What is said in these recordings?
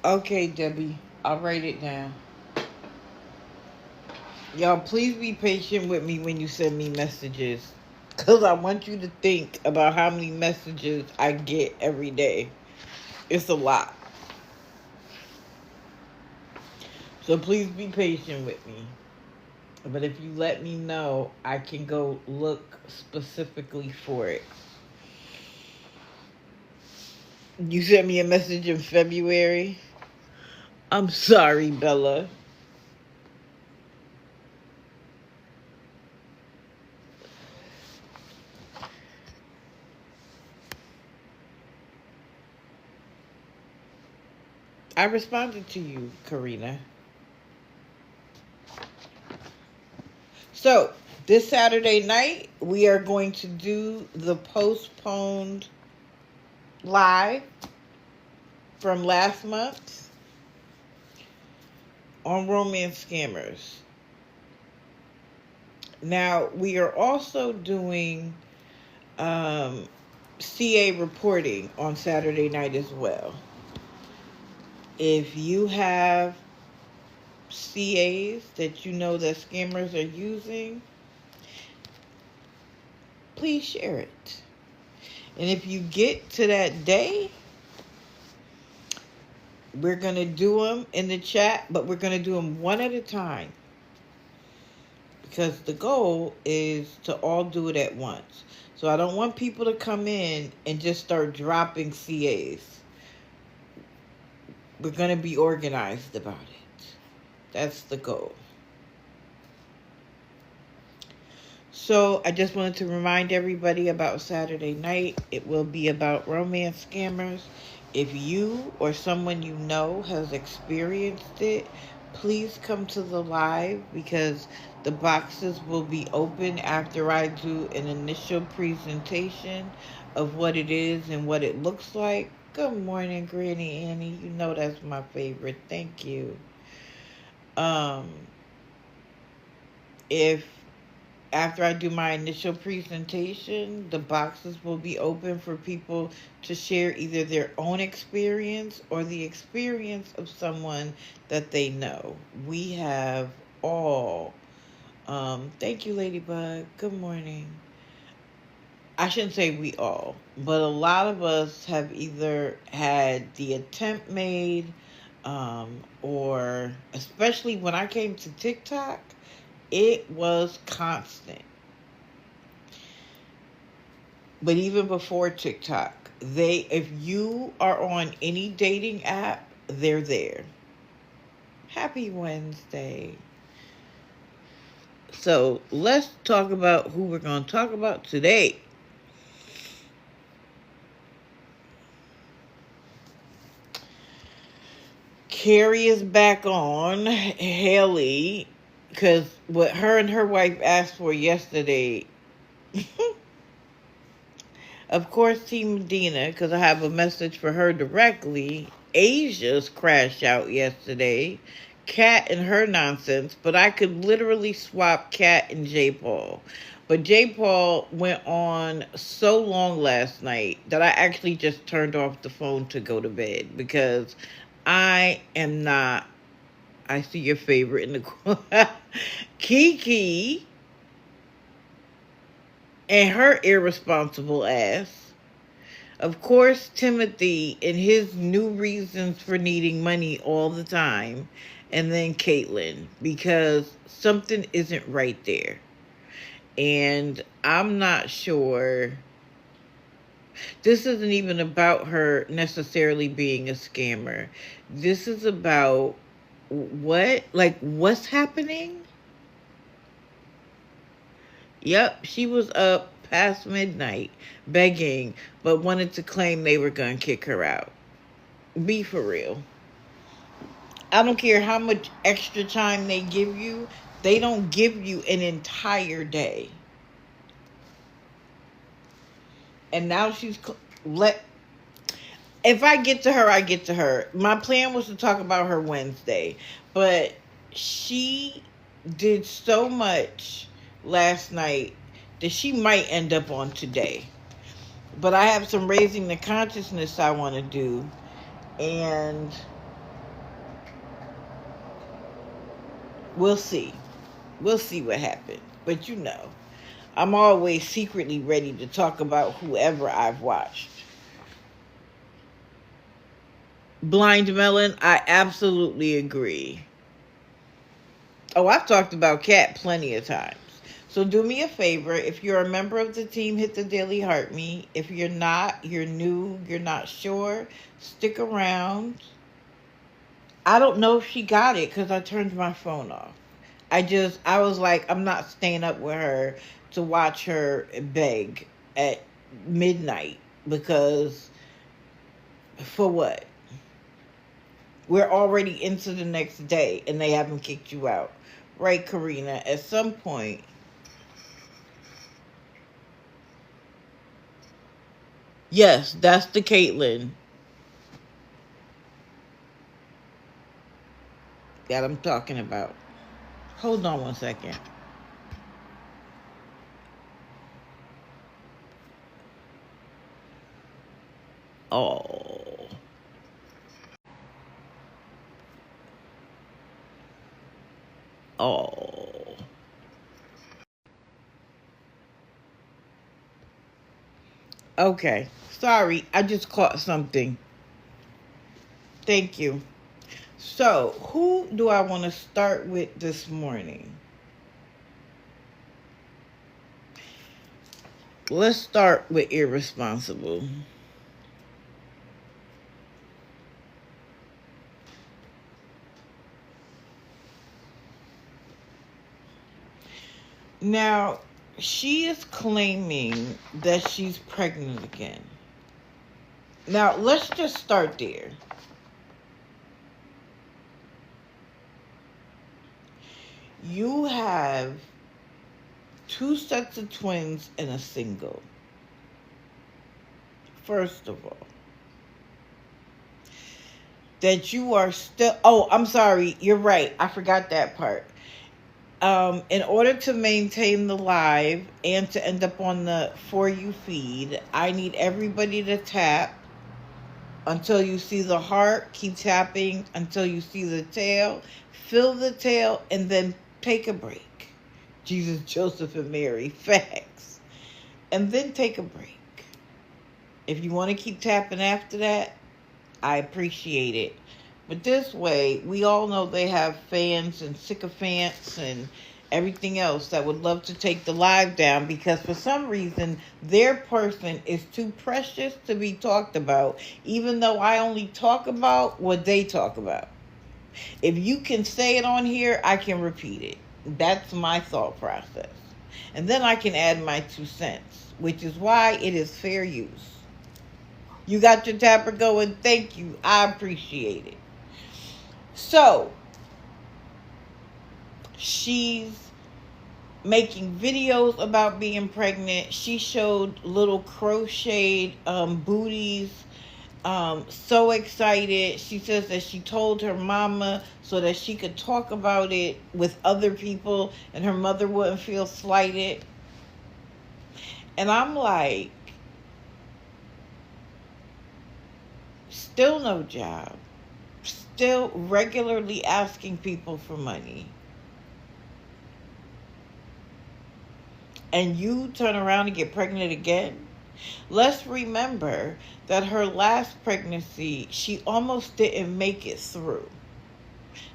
Okay, Debbie, I'll write it down. Y'all, please be patient with me when you send me messages. Because I want you to think about how many messages I get every day. It's a lot. So please be patient with me. But if you let me know, I can go look specifically for it. You sent me a message in February. I'm sorry, Bella. I responded to you, Karina. So, this Saturday night, we are going to do the postponed live from last month on romance scammers. Now, we are also doing CA reporting on Saturday night as well. If you have CAs that you know that scammers are using, please share it. And if you get to that day, we're going to do them in the chat, but we're going to do them one at a time. Because the goal is to all do it at once. So I don't want people to come in and just start dropping CAs. We're going to be organized about it. That's the goal. So I just wanted to remind everybody about Saturday night. It will be about romance scammers. If you or someone you know has experienced it, please come to the live because the boxes will be open after I do an initial presentation of what it is and what it looks like. Good morning, Granny Annie. You know that's my favorite. Thank you. If after I do my initial presentation, the boxes will be open for people to share either their own experience or the experience of someone that they know. We have all, thank you, Ladybug. Good morning. I shouldn't say we all, but a lot of us have either had the attempt made, or especially when I came to TikTok, it was constant. But even before TikTok, if you are on any dating app, they're there. Happy Wednesday. So let's talk about who we're going to talk about today. Carrie is back on. Haley, because what her and her wife asked for yesterday, of course, Team Medina, because I have a message for her directly. Asia's crashed out yesterday. Kat and her nonsense, but I could literally swap Kat and J. Paul. But J. Paul went on so long last night that I actually just turned off the phone to go to bed because I am not. I see your favorite in the corner. Kiki and her irresponsible ass. Of course, Timothy and his new reasons for needing money all the time. And then Caitlyn, because something isn't right there. And I'm not sure. This isn't even about her necessarily being a scammer. This is about what's happening? Yep, she was up past midnight begging, but wanted to claim they were going to kick her out. Be for real. I don't care how much extra time they give you. They don't give you an entire day. And now if I get to her, I get to her. My plan was to talk about her Wednesday, but she did so much last night that she might end up on today. But I have some raising the consciousness I want to do. And We'll see. We'll see what happens. But I'm always secretly ready to talk about whoever I've watched. Blind Melon, I absolutely agree. Oh, I've talked about Cat plenty of times. So do me a favor. If you're a member of the team, hit the Daily Heart Me. If you're not, you're new, you're not sure, stick around. I don't know if she got it because I turned my phone off. I was like, I'm not staying up with her to watch her beg at midnight because for what? We're already into the next day and they haven't kicked you out. Right, Karina? At some point. Yes, that's the Caitlyn that I'm talking about. Hold on one second. Oh. Oh. Okay. Sorry, I just caught something. Thank you. So, who do I want to start with this morning? Let's start with irresponsible. Now, she is claiming that she's pregnant again. Now, let's just start there. You have 2 sets of twins and a single. First of all, that you are still, oh, I'm sorry, you're right. I forgot that part. In order to maintain the live and to end up on the For You feed, I need everybody to tap until you see the heart. Keep tapping until you see the tail. Fill the tail and then take a break. Jesus, Joseph, and Mary. Facts. And then take a break. If you want to keep tapping after that, I appreciate it. But this way, we all know they have fans and sycophants and everything else that would love to take the live down because for some reason, their person is too precious to be talked about, even though I only talk about what they talk about. If you can say it on here, I can repeat it. That's my thought process. And then I can add my 2 cents, which is why it is fair use. You got your tapper going. Thank you. I appreciate it. So, she's making videos about being pregnant. She showed little crocheted booties. So excited. She says that she told her mama so that she could talk about it with other people and her mother wouldn't feel slighted. And I'm like, still no job. Still regularly asking people for money. And you turn around and get pregnant again? Let's remember that her last pregnancy, she almost didn't make it through.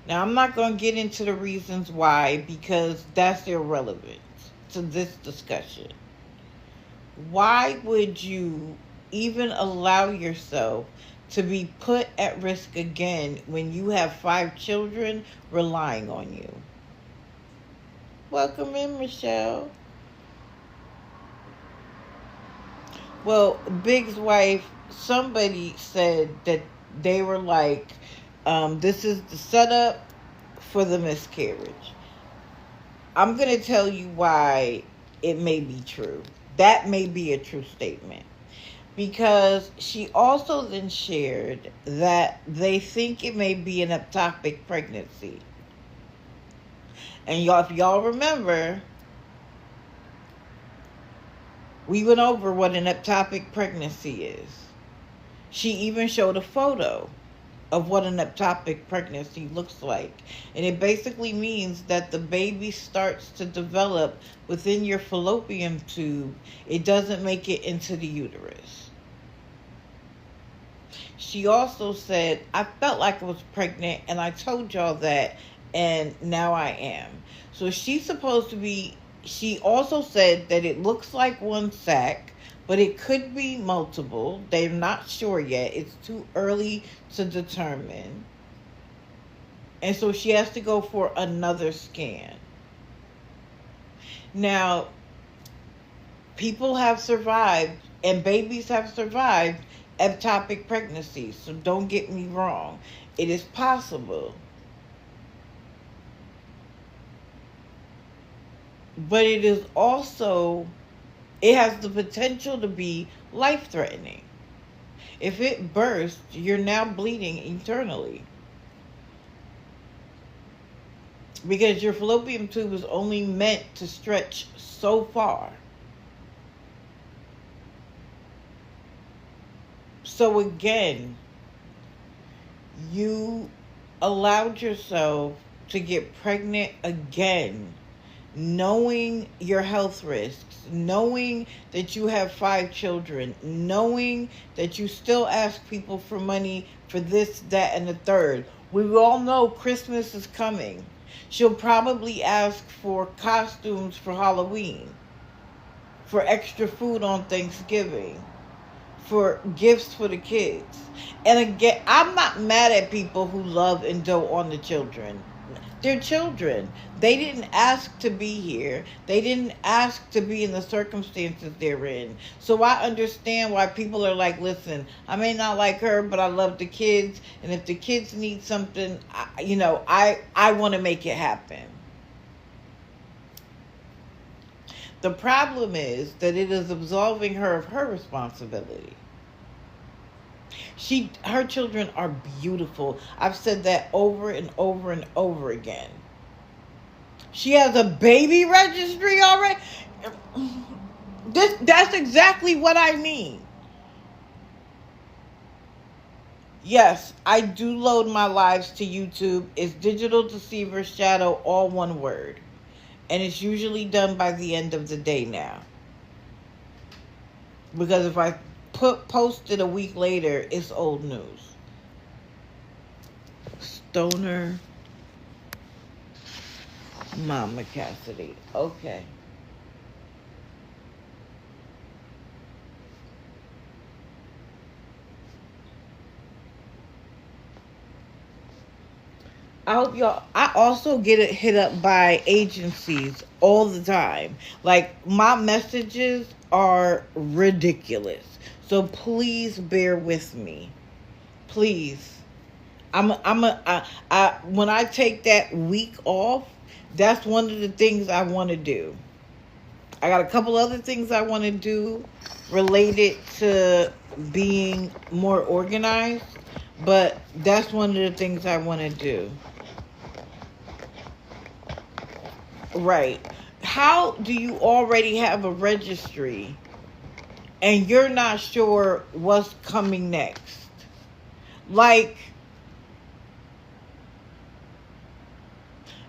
Now, I'm not going to get into the reasons why because that's irrelevant to this discussion. Why would you even allow yourself to be put at risk again when you have 5 children relying on you? Welcome in, Michelle. Well, Big's wife, somebody said that they were like, this is the setup for the miscarriage. I'm going to tell you why it may be true. That may be a true statement. Because she also then shared that they think it may be an ectopic pregnancy. And y'all, if y'all remember, we went over what an ectopic pregnancy is. She even showed a photo. of what an ectopic pregnancy looks like. And it basically means that the baby starts to develop within your fallopian tube. It doesn't make it into the uterus. She also said, I felt like I was pregnant and I told y'all that, and now I am. So she's supposed to be, she also said that it looks like one sac, but it could be multiple. They're not sure yet. It's too early to determine. And so she has to go for another scan. Now, people have survived, and babies have survived ectopic pregnancies. So don't get me wrong. It is possible. But it is also, it has the potential to be life-threatening. If it bursts, you're now bleeding eternally. Because your fallopian tube is only meant to stretch so far. So again, you allowed yourself to get pregnant again, knowing your health risks, knowing that you have 5 children, knowing that you still ask people for money for this, that, and the third. We all know Christmas is coming. She'll probably ask for costumes for Halloween, for extra food on Thanksgiving, for gifts for the kids. And again, I'm not mad at people who love and dote on the children. They're children. They didn't ask to be here. They didn't ask to be in the circumstances they're in. So I understand why people are like, listen, I may not like her, but I love the kids. And if the kids need something, I want to make it happen. The problem is that it is absolving her of her responsibility. Her children are beautiful. I've said that over and over and over again. She has a baby registry already. That's exactly what I mean. Yes, I do load my lives to YouTube. It's Digital Deceiver Shadow, all one word. And it's usually done by the end of the day now. Because if I post it a week later, it's old news. Stoner Mama Cassidy. Okay. I hope y'all. I also get it hit up by agencies all the time. Like, my messages are ridiculous. So please bear with me. Please. When I take that week off, that's one of the things I want to do. I got a couple other things I want to do related to being more organized, but that's one of the things I want to do. Right. How do you already have a registry and you're not sure what's coming next? Like,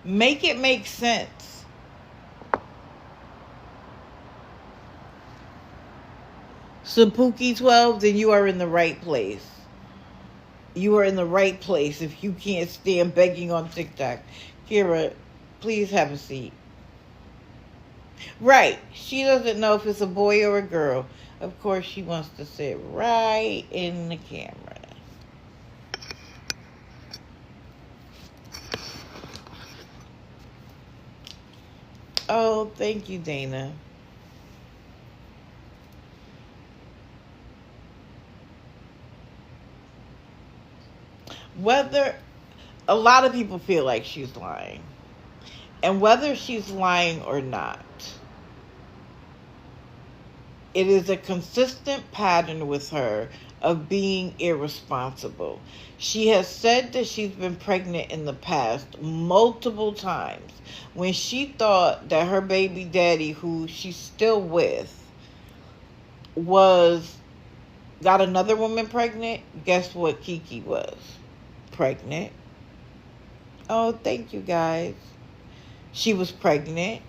make it make sense. Sapuki 12, then you are in the right place. You are in the right place if you can't stand begging on TikTok. Kira, please have a seat. Right. She doesn't know if it's a boy or a girl. Of course, she wants to sit right in the camera. Oh, thank you, Dana. Whether a lot of people feel like she's lying, and whether she's lying or not, it is a consistent pattern with her of being irresponsible. She has said that she's been pregnant in the past multiple times. When she thought that her baby daddy, who she's still with, got another woman pregnant, guess what Kiki was? pregnant. Oh, thank you guys. She was pregnant.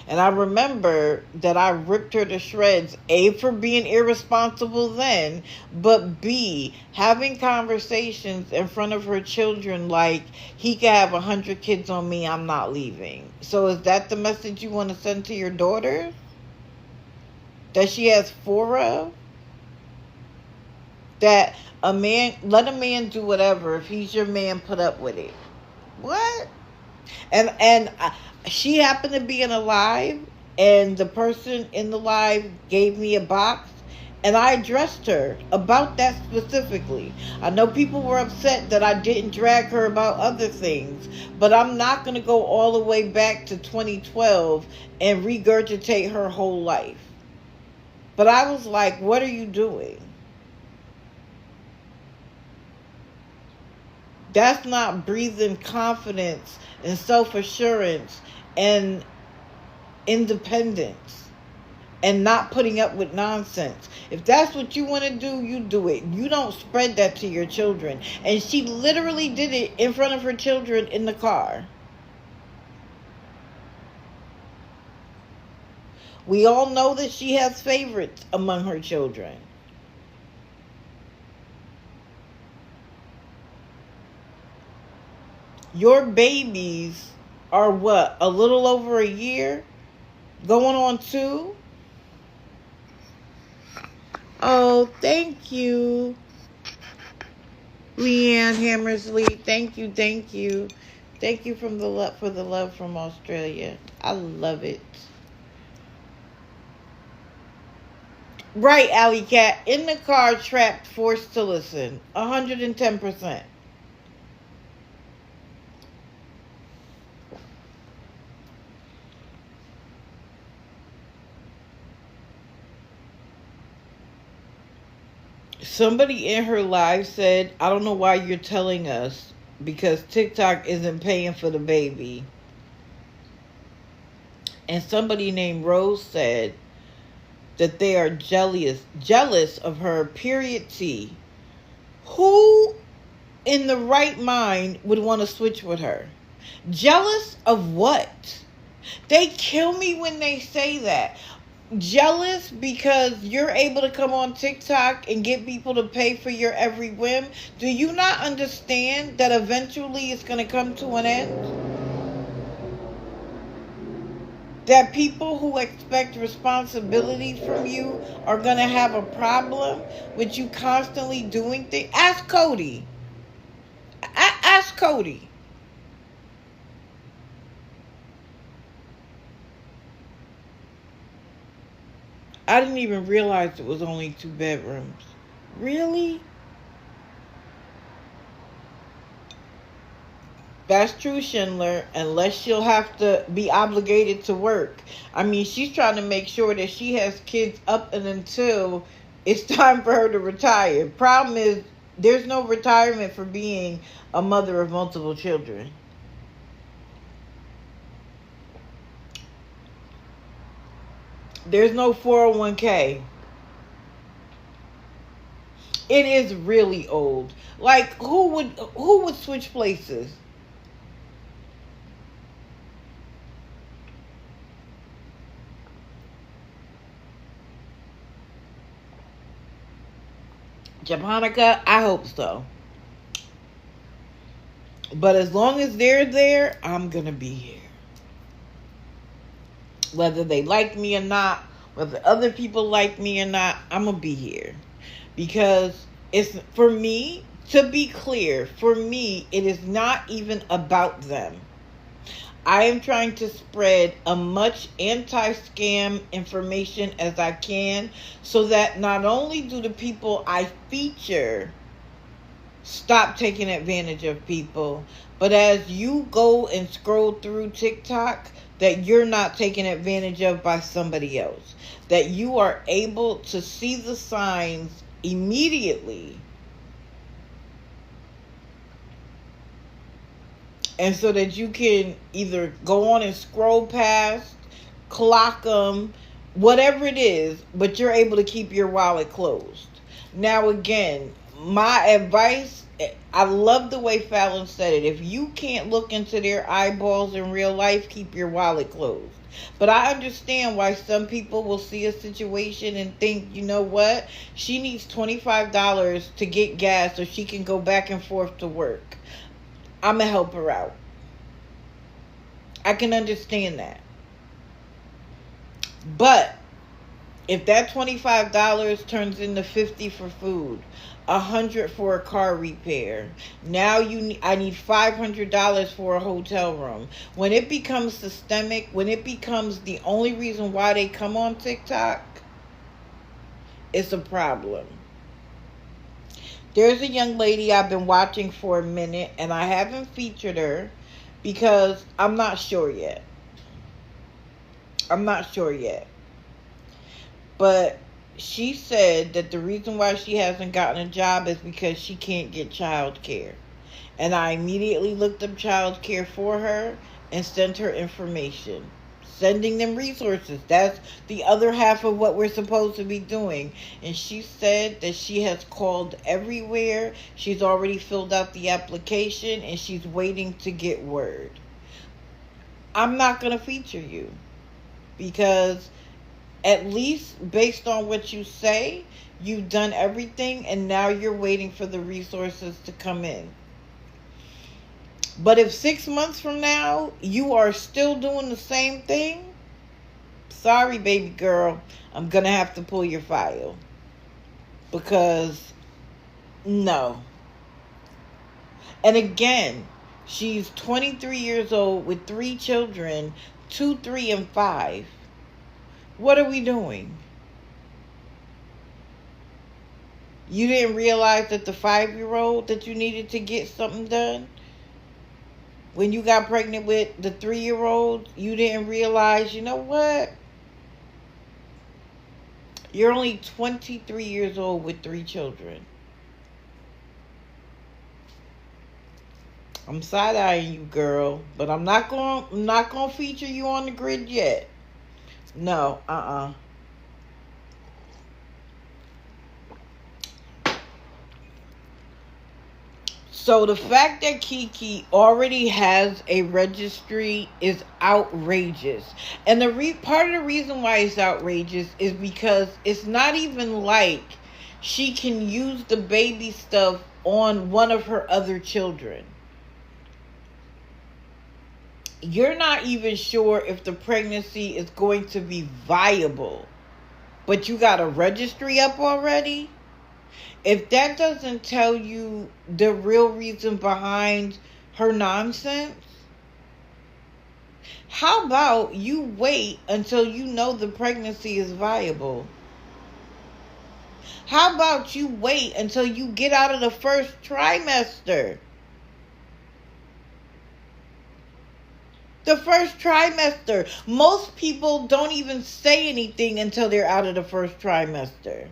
And I remember that I ripped her to shreds, A, for being irresponsible then, but B, having conversations in front of her children like, he could have 100 kids on me, I'm not leaving. So is that the message you want to send to your daughter? That she has 4 of? That let a man do whatever. If he's your man, put up with it. What? And she happened to be in a live, and the person in the live gave me a box, and I addressed her about that specifically. I know people were upset that I didn't drag her about other things, but I'm not going to go all the way back to 2012 and regurgitate her whole life. But I was like, what are you doing? That's not breathing confidence and self-assurance and independence and not putting up with nonsense. If that's what you want to do, you do it. You don't spread that to your children. And she literally did it in front of her children in the car. We all know that she has favorites among her children. Your babies are what? A little over a year? Going on 2? Oh, thank you. Leanne Hammersley. Thank you, thank you. Thank you for the love from Australia. I love it. Right, Alley Cat. In the car, trapped, forced to listen. 110%. Somebody in her live said, I don't know why you're telling us, because TikTok isn't paying for the baby. And somebody named Rose said that they are jealous of her, period T. Who in the right mind would want to switch with her? Jealous of what? They kill me when they say that. Jealous because you're able to come on TikTok and get people to pay for your every whim? Do you not understand that eventually it's going to come to an end? That people who expect responsibility from you are going to have a problem with you constantly doing things? Ask Cody. Ask Cody. I didn't even realize it was only 2 bedrooms. Really? That's true, Schindler, unless she'll have to be obligated to work. I mean, she's trying to make sure that she has kids up and until it's time for her to retire. Problem is, there's no retirement for being a mother of multiple children. There's no 401k. It is really old. Like, who would switch places? Japonica, I hope so. But as long as they're there, I'm going to be here. Whether they like me or not, whether other people like me or not, I'm going to be here. Because it's, for me, to be clear, for me, it is not even about them. I am trying to spread as much anti-scam information as I can so that not only do the people I feature stop taking advantage of people, but as you go and scroll through TikTok, that you're not taken advantage of by somebody else. That you are able to see the signs immediately. And so that you can either go on and scroll past, clock them, whatever it is, but you're able to keep your wallet closed. Now again, my advice I love the way Fallon said it. If you can't look into their eyeballs in real life, keep your wallet closed. But I understand why some people will see a situation and think, you know what? She needs $25 to get gas so she can go back and forth to work. I'm going to help her out. I can understand that. But if that $25 turns into $50 for food, $100 for a car repair, now I need $500 for a hotel room. When it becomes systemic, when it becomes the only reason why they come on TikTok, it's a problem. There's a young lady I've been watching for a minute, and I haven't featured her because I'm not sure yet. But she said that the reason why she hasn't gotten a job is because she can't get child care. And I immediately looked up child care for her and sent her information. Sending them resources. That's the other half of what we're supposed to be doing. And she said that she has called everywhere. She's already filled out the application and she's waiting to get word. I'm not going to feature you because at least based on what you say, you've done everything and now you're waiting for the resources to come in. But if 6 months from now you are still doing the same thing, sorry, baby girl, I'm going to have to pull your file. Because, no. And again, she's 23 years old with 3 children, 2, 3, and 5. What are we doing? You didn't realize that the 5-year-old that you needed to get something done? When you got pregnant with the 3-year-old, you didn't realize, you know what? You're only 23 years old with 3 children. I'm side-eyeing you, girl, but I'm not going to feature you on the grid yet. No, So the fact that Kiki already has a registry is outrageous. And part of the reason why it's outrageous is because it's not even like she can use the baby stuff on one of her other children. You're not even sure if the pregnancy is going to be viable, but you got a registry up already? If that doesn't tell you the real reason behind her nonsense, how about you wait until you know the pregnancy is viable? How about you wait until you get out of the first trimester? The first trimester. Most people don't even say anything until they're out of the first trimester.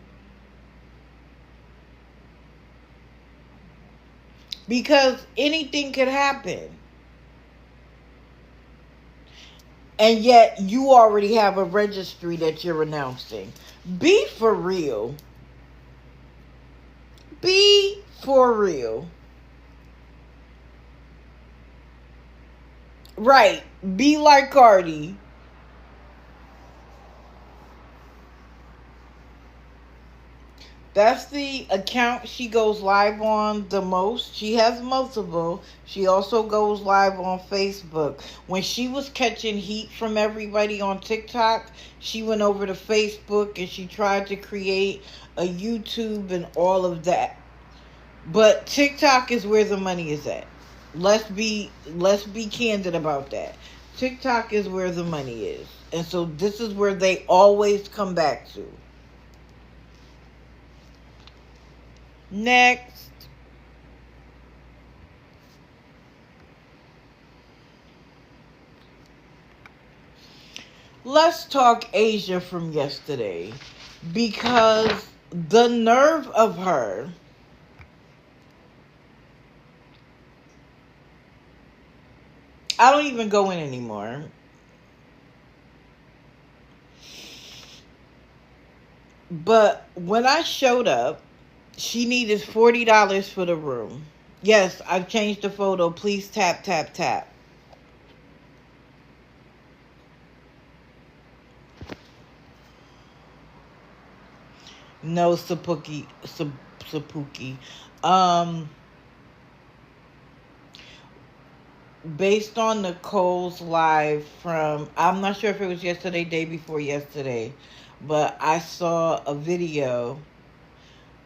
Because anything could happen. And yet you already have a registry that you're announcing. Be for real. Be for real. Right. Be like Cardi. That's the account she goes live on the most. She has multiple. She also goes live on Facebook. When she was catching heat from everybody on TikTok, she went over to Facebook and she tried to create a YouTube and all of that. But TikTok is where the money is at. Let's be candid about that. TikTok is where the money is. And so this is where they always come back to. Next. Let's talk Asia from yesterday. Because the nerve of her. I don't even go in anymore. But when I showed up, She needed $40 for the room. Yes, I've changed the photo. Please tap, tap, tap. No, Sapuki. Um, Based on Nicole's live from, I'm not sure if it was yesterday, day before yesterday, but I saw a video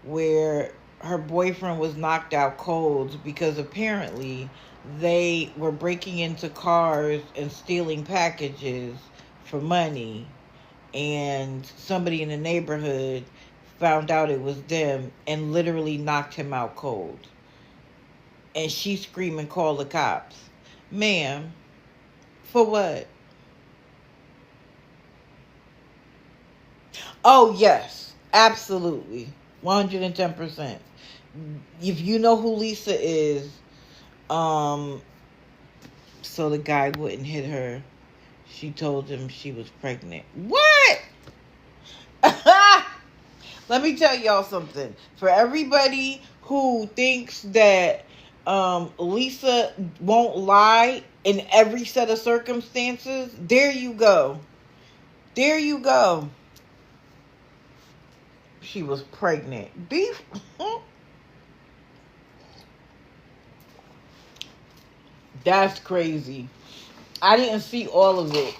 where her boyfriend was knocked out cold because apparently they were breaking into cars and stealing packages for money, and somebody in the neighborhood found out it was them and literally knocked him out cold. And she's screaming, call the cops. Ma'am, for what? Oh, yes, absolutely. 110%. If you know who Lisa is, so the guy wouldn't hit her, she told him she was pregnant. What? Let me tell y'all something. For everybody who thinks that Lisa won't lie in every set of circumstances, there you go. There you go. She was pregnant. Beef. That's crazy. I didn't see all of it.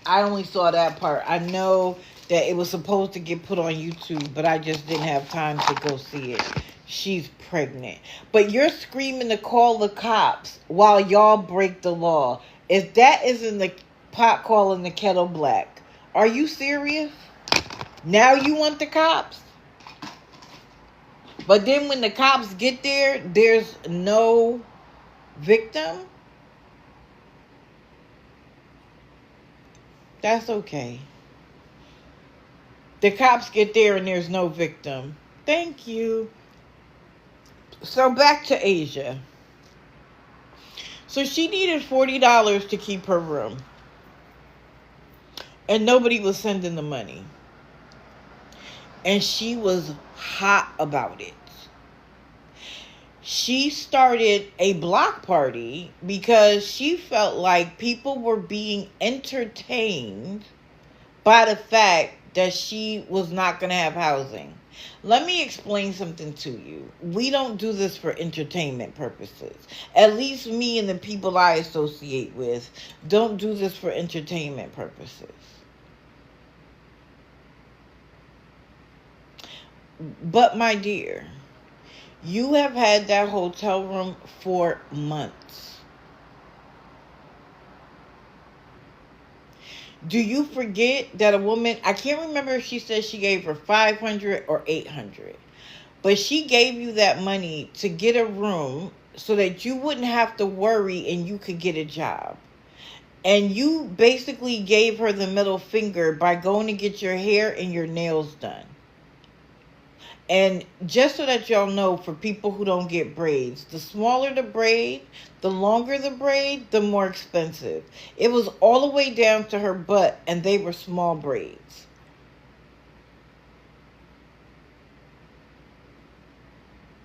I only saw that part. I know that it was supposed to get put on YouTube, but I just didn't have time to go see it. She's pregnant. But you're screaming to call the cops while y'all break the law. If that isn't the pot calling the kettle black, are you serious? Now you want the cops? But then when the cops get there, there's no victim? That's okay. The cops get there and there's no victim. Thank you. So back to Asia. So she needed $40 to keep her room. And nobody was sending the money. And she was hot about it. She started a block party because she felt like people were being entertained by the fact that she was not going to have housing. Let me explain something to you. We don't do this for entertainment purposes. At least me and the people I associate with don't do this for entertainment purposes. But my dear, you have had that hotel room for months. Do you forget that a woman, I can't remember if she said she gave her $500 or $800, but she gave you that money to get a room so that you wouldn't have to worry and you could get a job. And you basically gave her the middle finger by going to get your hair and your nails done. And just so that y'all know, for people who don't get braids, the smaller the braid, the longer the braid, the more expensive. It was all the way down to her butt, and they were small braids.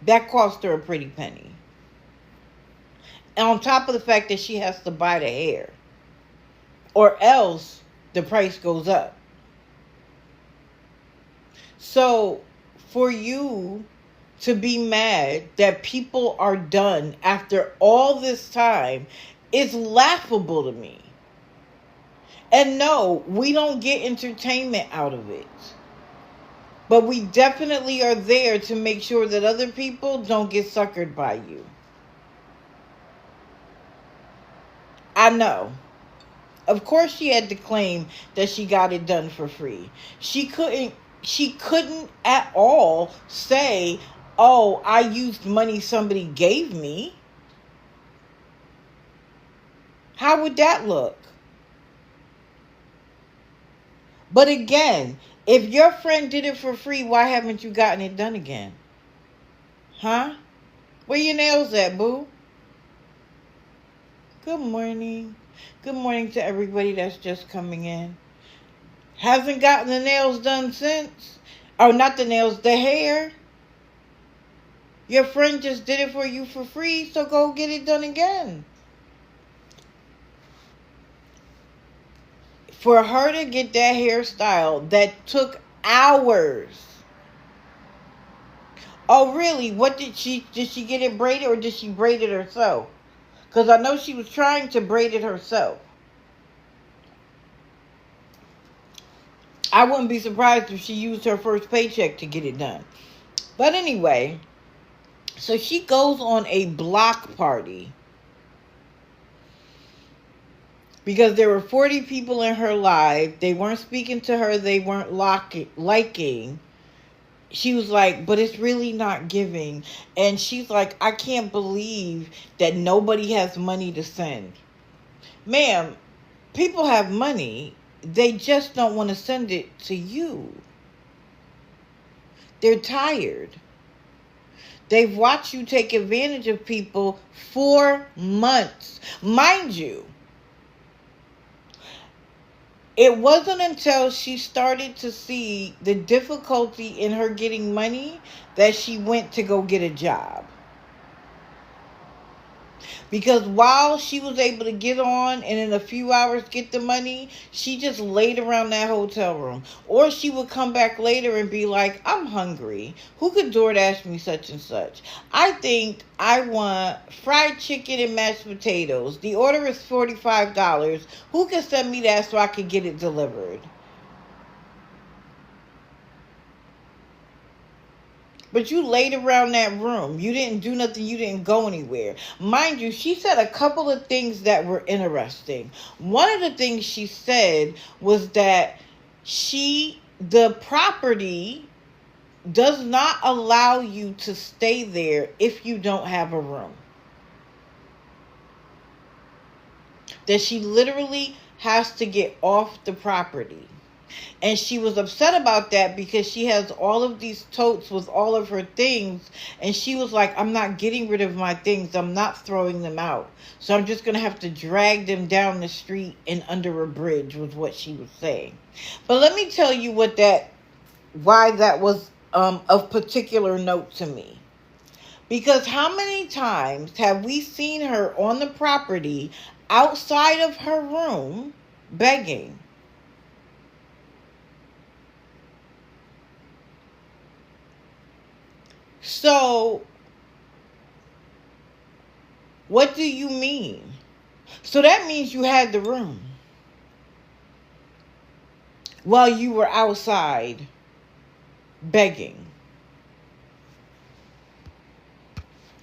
That cost her a pretty penny. And on top of the fact that she has to buy the hair, or else the price goes up. So for you to be mad that people are done after all this time is laughable to me. And no, we don't get entertainment out of it. But we definitely are there to make sure that other people don't get suckered by you. I know. Of course she had to claim that she got it done for free. She couldn't at all say, oh, I used money somebody gave me. How would that look? But again, if your friend did it for free, why haven't you gotten it done again? Huh? Where your nails at, boo? Good morning. Good morning to everybody that's just coming in. Hasn't gotten the nails done since? Oh, not the nails, the hair. Your friend just did it for you for free, so go get it done again. For her to get that hairstyle that took hours. Oh, really? What did she get it braided, or did she braid it herself? Because I know she was trying to braid it herself. I wouldn't be surprised if she used her first paycheck to get it done. But anyway, so she goes on a block party because there were 40 people in her live. They weren't speaking to her. They weren't liking. She was like, but it's really not giving. And she's like, I can't believe that nobody has money to send. Ma'am, people have money. They just don't want to send it to you. They're tired. They've watched you take advantage of people for months. Mind you, it wasn't until she started to see the difficulty in her getting money that she went to go get a job. Because while she was able to get on and in a few hours get the money, she just laid around that hotel room. Or she would come back later and be like, I'm hungry. Who could DoorDash me such and such? I think I want fried chicken and mashed potatoes. The order is $45. Who can send me that so I can get it delivered? But you laid around that room. You didn't do nothing. You didn't go anywhere. Mind you, she said a couple of things that were interesting. One of the things she said was that the property does not allow you to stay there if you don't have a room. That she literally has to get off the property. And she was upset about that because she has all of these totes with all of her things. And she was like, I'm not getting rid of my things. I'm not throwing them out. So I'm just going to have to drag them down the street and under a bridge, was what she was saying. But let me tell you why that was of particular note to me. Because how many times have we seen her on the property outside of her room begging? So, what do you mean? So that means you had the room while you were outside begging,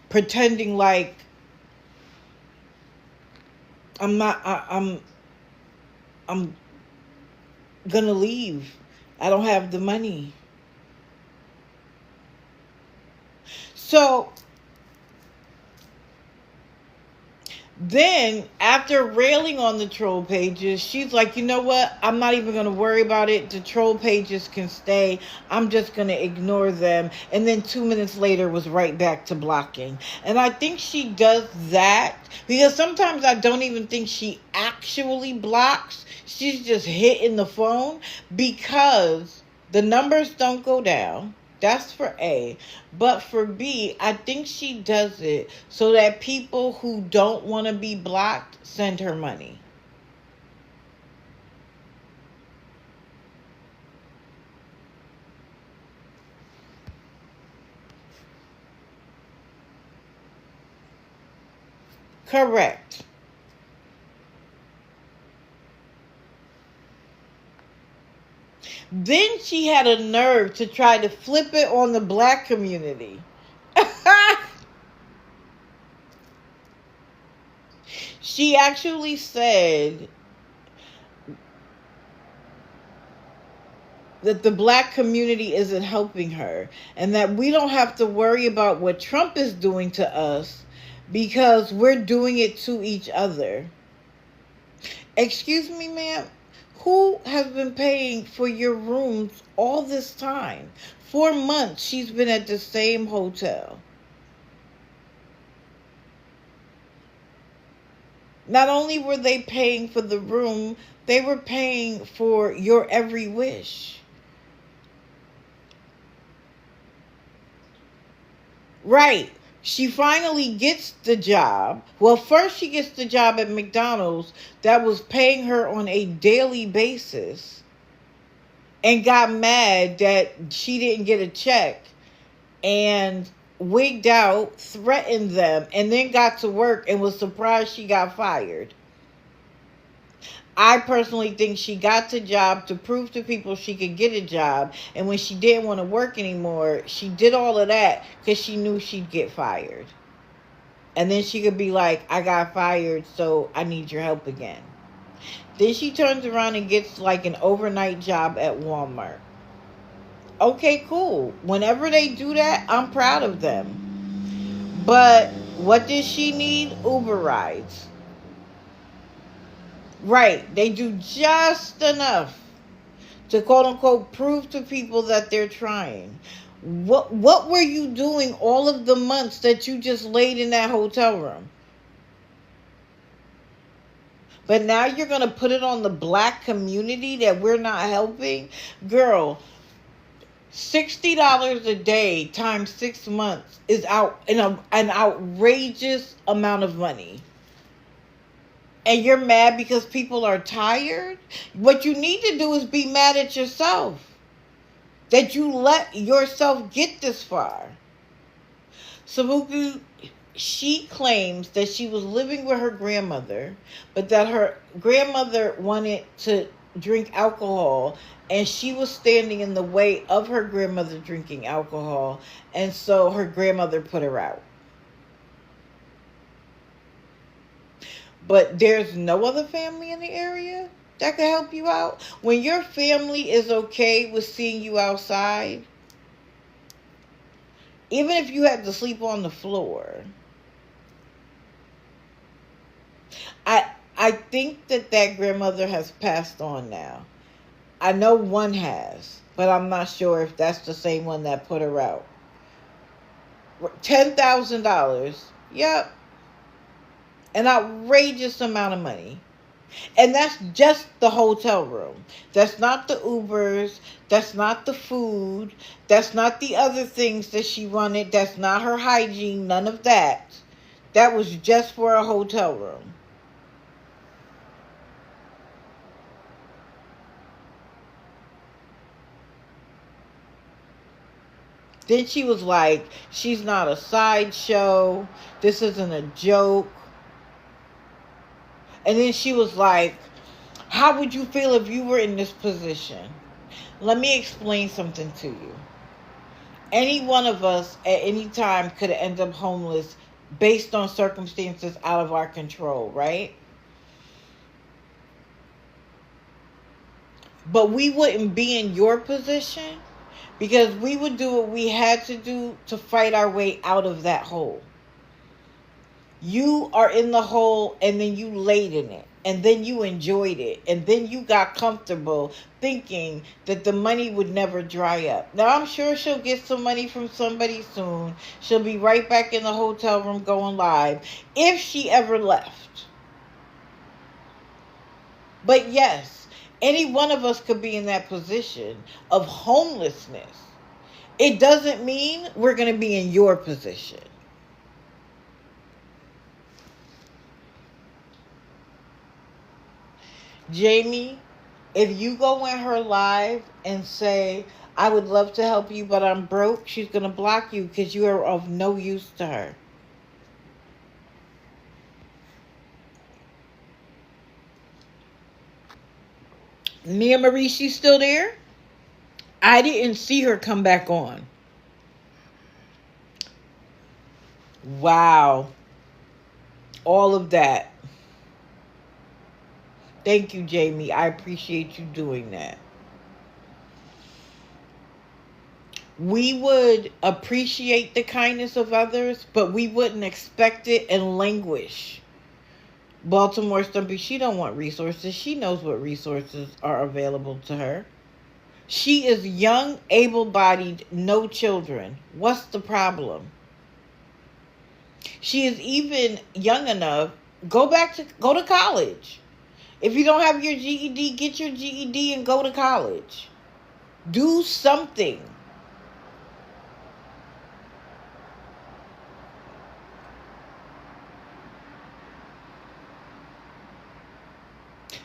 pretending like I'm gonna leave. I don't have the money. So then, after railing on the troll pages, she's like, you know what? I'm not even going to worry about it. The troll pages can stay. I'm just going to ignore them. And then 2 minutes later was right back to blocking. And I think she does that because sometimes I don't even think she actually blocks. She's just hitting the phone because the numbers don't go down. That's for A. But for B, I think she does it so that people who don't want to be blocked send her money. Correct. Then she had a nerve to try to flip it on the black community. She actually said that the black community isn't helping her and that we don't have to worry about what Trump is doing to us because we're doing it to each other. Excuse me, ma'am? Who has been paying for your rooms all this time? 4 months she's been at the same hotel. Not only were they paying for the room, they were paying for your every wish. Right. She finally gets the job. Well, first she gets the job at McDonald's that was paying her on a daily basis and got mad that she didn't get a check and wigged out, threatened them, and then got to work and was surprised she got fired. I personally think she got the job to prove to people she could get a job. And when she didn't want to work anymore, she did all of that because she knew she'd get fired. And then she could be like, I got fired, so I need your help again. Then she turns around and gets like an overnight job at Walmart. Okay, cool. Whenever they do that, I'm proud of them. But what does she need? Uber rides. Right. They do just enough to quote unquote prove to people that they're trying. What were you doing all of the months that you just laid in that hotel room? But now you're going to put it on the black community that we're not helping? Girl, $60 a day times 6 months is an outrageous amount of money. And you're mad because people are tired? What you need to do is be mad at yourself that you let yourself get this far. Sabuku, she claims that she was living with her grandmother, but that her grandmother wanted to drink alcohol, and she was standing in the way of her grandmother drinking alcohol, and so her grandmother put her out. But there's no other family in the area that can help you out? When your family is okay with seeing you outside, even if you had to sleep on the floor, I think that grandmother has passed on now. I know one has, but I'm not sure if that's the same one that put her out. $10,000. Yep. An outrageous amount of money. And that's just the hotel room. That's not the Ubers. That's not the food. That's not the other things that she wanted. That's not her hygiene. None of that. That was just for a hotel room. Then she was like, she's not a sideshow. This isn't a joke. And then she was like, how would you feel if you were in this position? Let me explain something to you. Any one of us at any time could end up homeless based on circumstances out of our control, right? But we wouldn't be in your position because we would do what we had to do to fight our way out of that hole. You are in the hole and then you laid in it and then you enjoyed it and then you got comfortable thinking that the money would never dry up. Now, I'm sure she'll get some money from somebody soon. She'll be right back in the hotel room going live if she ever left. But yes, any one of us could be in that position of homelessness. It doesn't mean we're going to be in your position. Jamie, if you go in her live and say, I would love to help you, but I'm broke, she's going to block you because you are of no use to her. Mia Marie, she's still there? I didn't see her come back on. Wow. All of that. Thank you, Jamie. I appreciate you doing that. We would appreciate the kindness of others, but we wouldn't expect it and languish. Baltimore Stumpy, she don't want resources. She knows what resources are available to her. She is young, able-bodied, no children. What's the problem? She is even young enough. Go to college. If you don't have your GED, get your GED and go to college. Do something.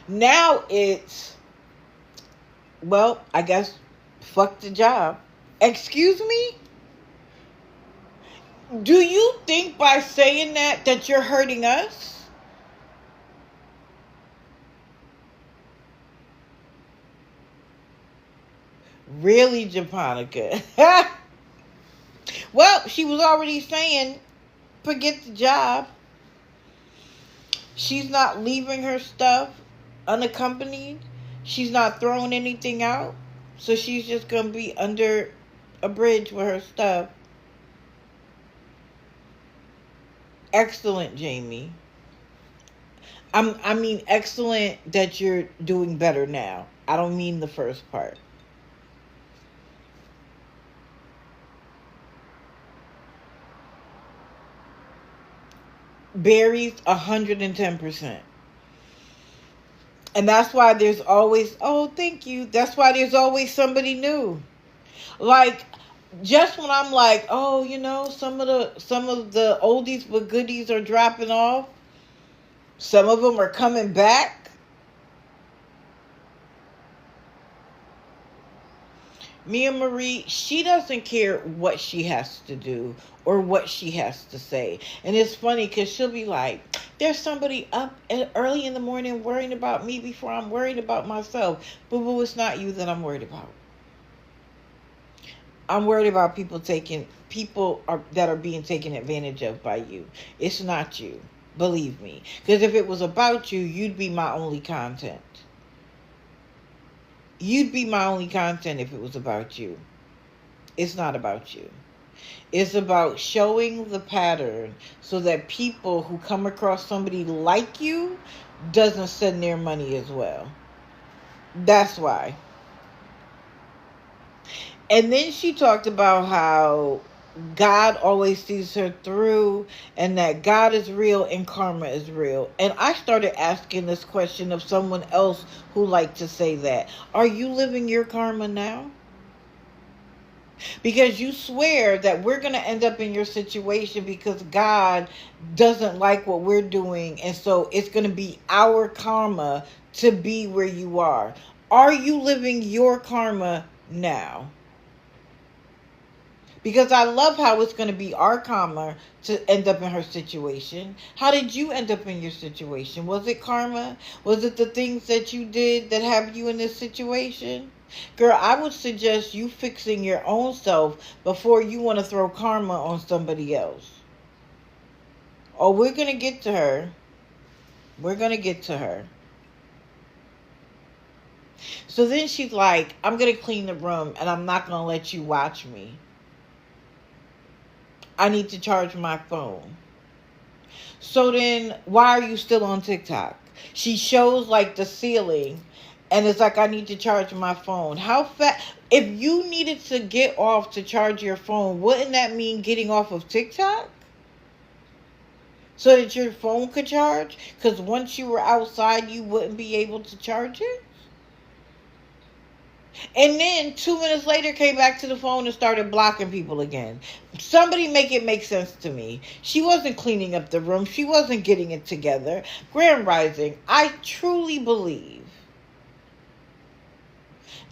Now it's, well, I guess, fuck the job. Excuse me? Do you think by saying that you're hurting us? Really, Japonica? Well, she was already saying, forget the job. She's not leaving her stuff unaccompanied. She's not throwing anything out. So she's just going to be under a bridge with her stuff. Excellent, Jamie. I mean, excellent that you're doing better now. I don't mean the first part. Berries, 110%. And that's why there's always, oh, thank you. That's why there's always somebody new. Like, just when I'm like, oh, some of the oldies but goodies are dropping off. Some of them are coming back. Mia Marie, she doesn't care what she has to do or what she has to say. And it's funny because she'll be like, there's somebody up early in the morning worrying about me before I'm worried about myself. Boo-boo, it's not you that I'm worried about. I'm worried about that are being taken advantage of by you. It's not you. Believe me. Because if it was about you, you'd be my only content. You'd be my only content if it was about you. It's not about you. It's about showing the pattern so that people who come across somebody like you doesn't send their money as well. That's why. And then she talked about how God always sees her through and that God is real and karma is real. And I started asking this question of someone else who liked to say that. Are you living your karma now? Because you swear that we're going to end up in your situation because God doesn't like what we're doing. And so it's going to be our karma to be where you are. Are you living your karma now? Because I love how it's going to be our karma to end up in her situation. How did you end up in your situation? Was it karma? Was it the things that you did that have you in this situation? Girl, I would suggest you fixing your own self before you want to throw karma on somebody else. Oh, we're going to get to her. We're going to get to her. So then she's like, I'm going to clean the room and I'm not going to let you watch me. I need to charge my phone. So then why are you still on TikTok? She shows like the ceiling and it's like, I need to charge my phone. How fast? If you needed to get off to charge your phone, wouldn't that mean getting off of TikTok? So that your phone could charge? Because once you were outside, you wouldn't be able to charge it? And then 2 minutes later came back to the phone and started blocking people again. Somebody make it make sense to me. She wasn't cleaning up the room. She wasn't getting it together. Grand Rising, I truly believe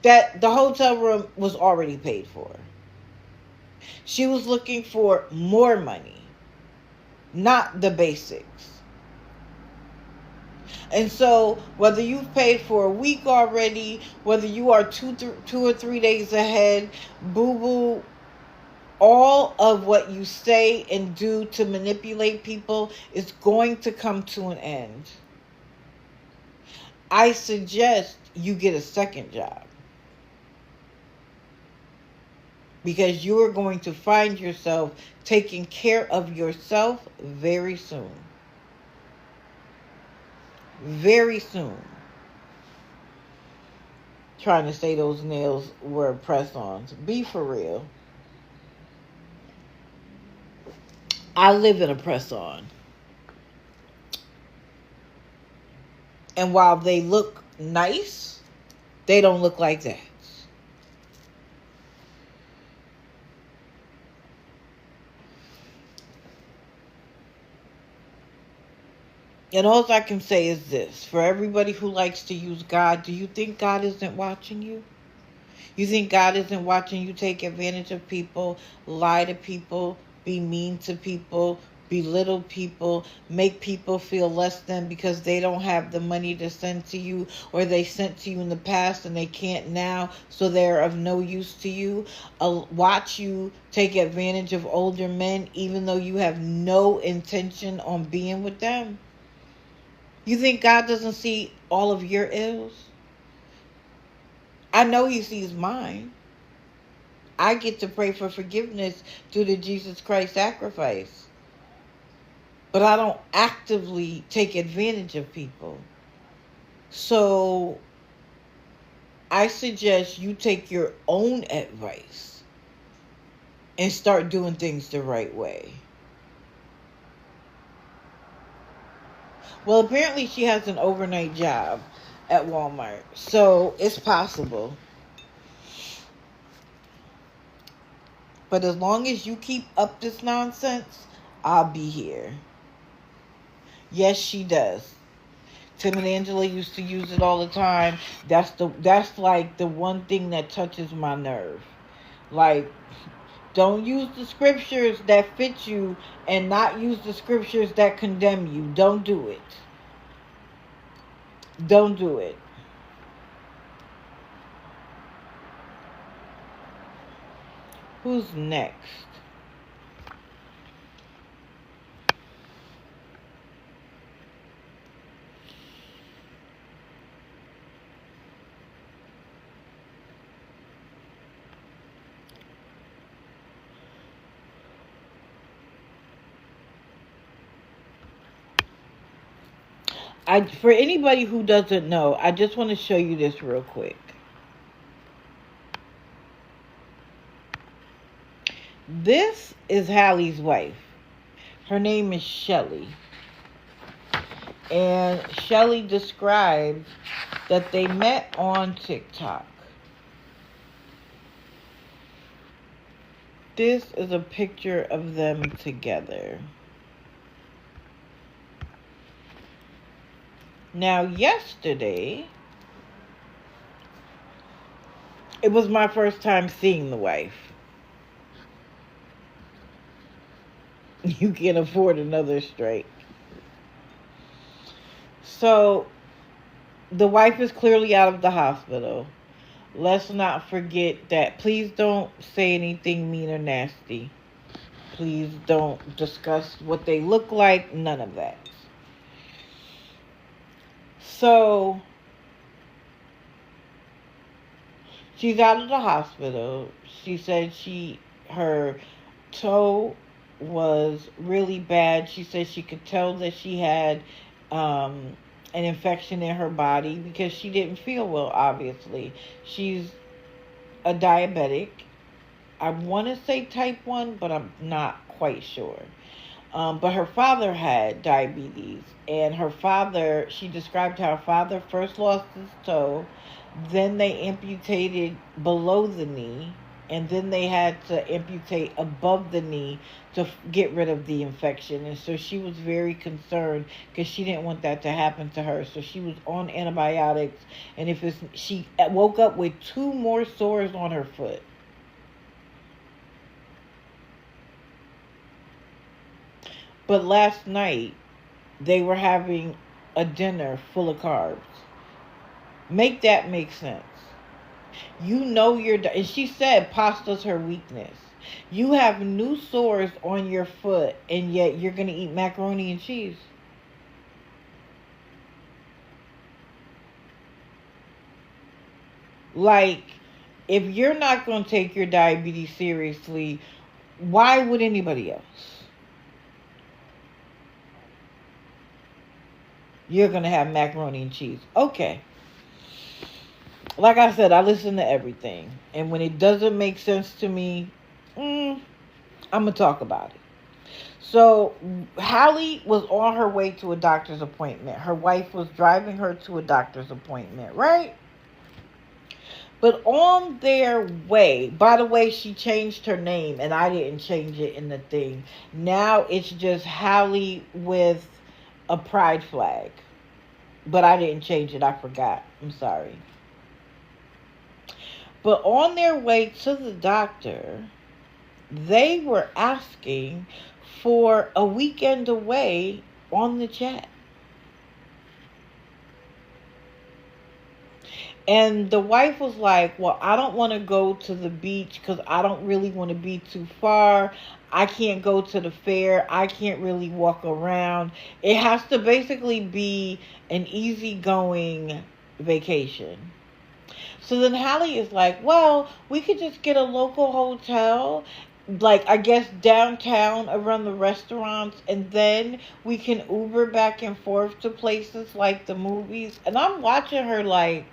that the hotel room was already paid for. She was looking for more money, not the basics. And so whether you've paid for a week already, whether you are 2 or 3 days ahead, boo-boo, all of what you say and do to manipulate people is going to come to an end. I suggest you get a second job. Because you are going to find yourself taking care of yourself very soon. Very soon. Trying to say those nails were press-ons. Be for real. I live in a press-on. And while they look nice, they don't look like that. And all I can say is this. For everybody who likes to use God, do you think God isn't watching you? You think God isn't watching you take advantage of people, lie to people, be mean to people, belittle people, make people feel less than because they don't have the money to send to you, or they sent to you in the past and they can't now, so they're of no use to you? Watch you take advantage of older men even though you have no intention on being with them? You think God doesn't see all of your ills? I know he sees mine. I get to pray for forgiveness through the Jesus Christ sacrifice. But I don't actively take advantage of people. So I suggest you take your own advice and start doing things the right way. Well, apparently she has an overnight job at Walmart. So it's possible. But as long as you keep up this nonsense, I'll be here. Yes, she does. Tim and Angela used to use it all the time. That's like the one thing that touches my nerve. Like, don't use the scriptures that fit you and not use the scriptures that condemn you. Don't do it. Don't do it. Who's next? For anybody who doesn't know, I just want to show you this real quick. This is Hallie's wife. Her name is Shelly. And Shelly described that they met on TikTok. This is a picture of them together. Now, yesterday, it was my first time seeing the wife. You can't afford another strike. So, the wife is clearly out of the hospital. Let's not forget that. Please don't say anything mean or nasty. Please don't discuss what they look like. None of that. So, she's out of the hospital. She said her toe was really bad. She said she could tell that she had an infection in her body because she didn't feel well, obviously. She's a diabetic. I want to say type 1, but I'm not quite sure. But her father had diabetes, and she described how her father first lost his toe, then they amputated below the knee, and then they had to amputate above the knee to get rid of the infection. And so she was very concerned because she didn't want that to happen to her. So she was on antibiotics, and she woke up with 2 more sores on her foot. But last night, they were having a dinner full of carbs. Make that make sense. You know and she said pasta's her weakness. You have new sores on your foot, and yet you're going to eat macaroni and cheese. Like, if you're not going to take your diabetes seriously, why would anybody else? You're going to have macaroni and cheese. Okay. Like I said, I listen to everything. And when it doesn't make sense to me, I'm going to talk about it. So, Hallie was on her way to a doctor's appointment. Her wife was driving her to a doctor's appointment, right? But on their way, by the way, she changed her name, and I didn't change it in the thing. Now it's just Hallie with a pride flag. But I didn't change it. I forgot. I'm sorry. But on their way to the doctor, they were asking for a weekend away on the jet. And the wife was like, well, I don't want to go to the beach because I don't really want to be too far. I can't go to the fair. I can't really walk around. It has to basically be an easygoing vacation. So then Hallie is like, well, we could just get a local hotel, like I guess downtown around the restaurants, and then we can Uber back and forth to places like the movies. And I'm watching her like,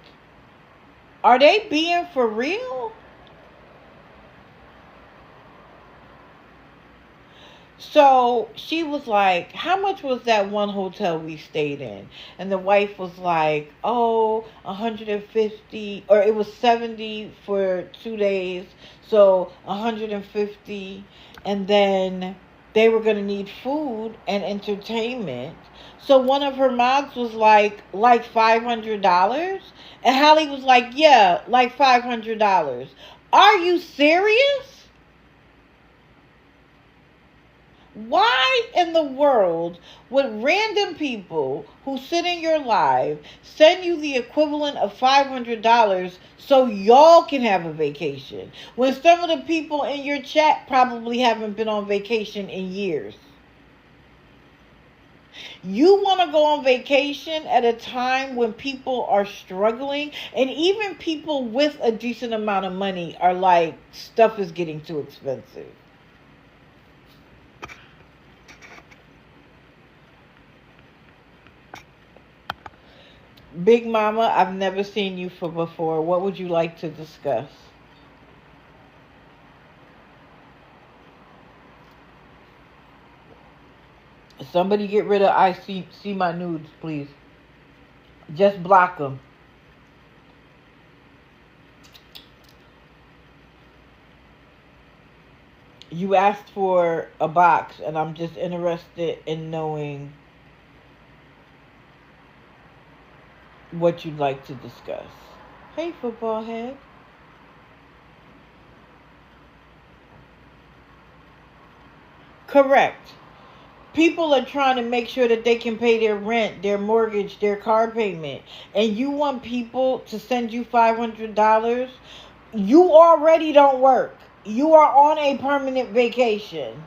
are they being for real? So she was like, how much was that one hotel we stayed in? And the wife was like, oh, 150, or it was 70 for 2 days, so 150. And then they were going to need food and entertainment. So one of her mods was like $500. And Hallie was like, yeah, like $500. Are you serious? Why in the world would random people who sit in your live send you the equivalent of $500 so y'all can have a vacation when some of the people in your chat probably haven't been on vacation in years? You want to go on vacation at a time when people are struggling, and even people with a decent amount of money are like, stuff is getting too expensive. Big Mama, I've never seen you for before. What would you like to discuss? Somebody get rid of I see my nudes, please. Just block them. You asked for a box, and I'm just interested in knowing what you'd like to discuss. Hey, football head. Correct. People are trying to make sure that they can pay their rent, their mortgage, their car payment. And you want people to send you $500? You already don't work. You are on a permanent vacation.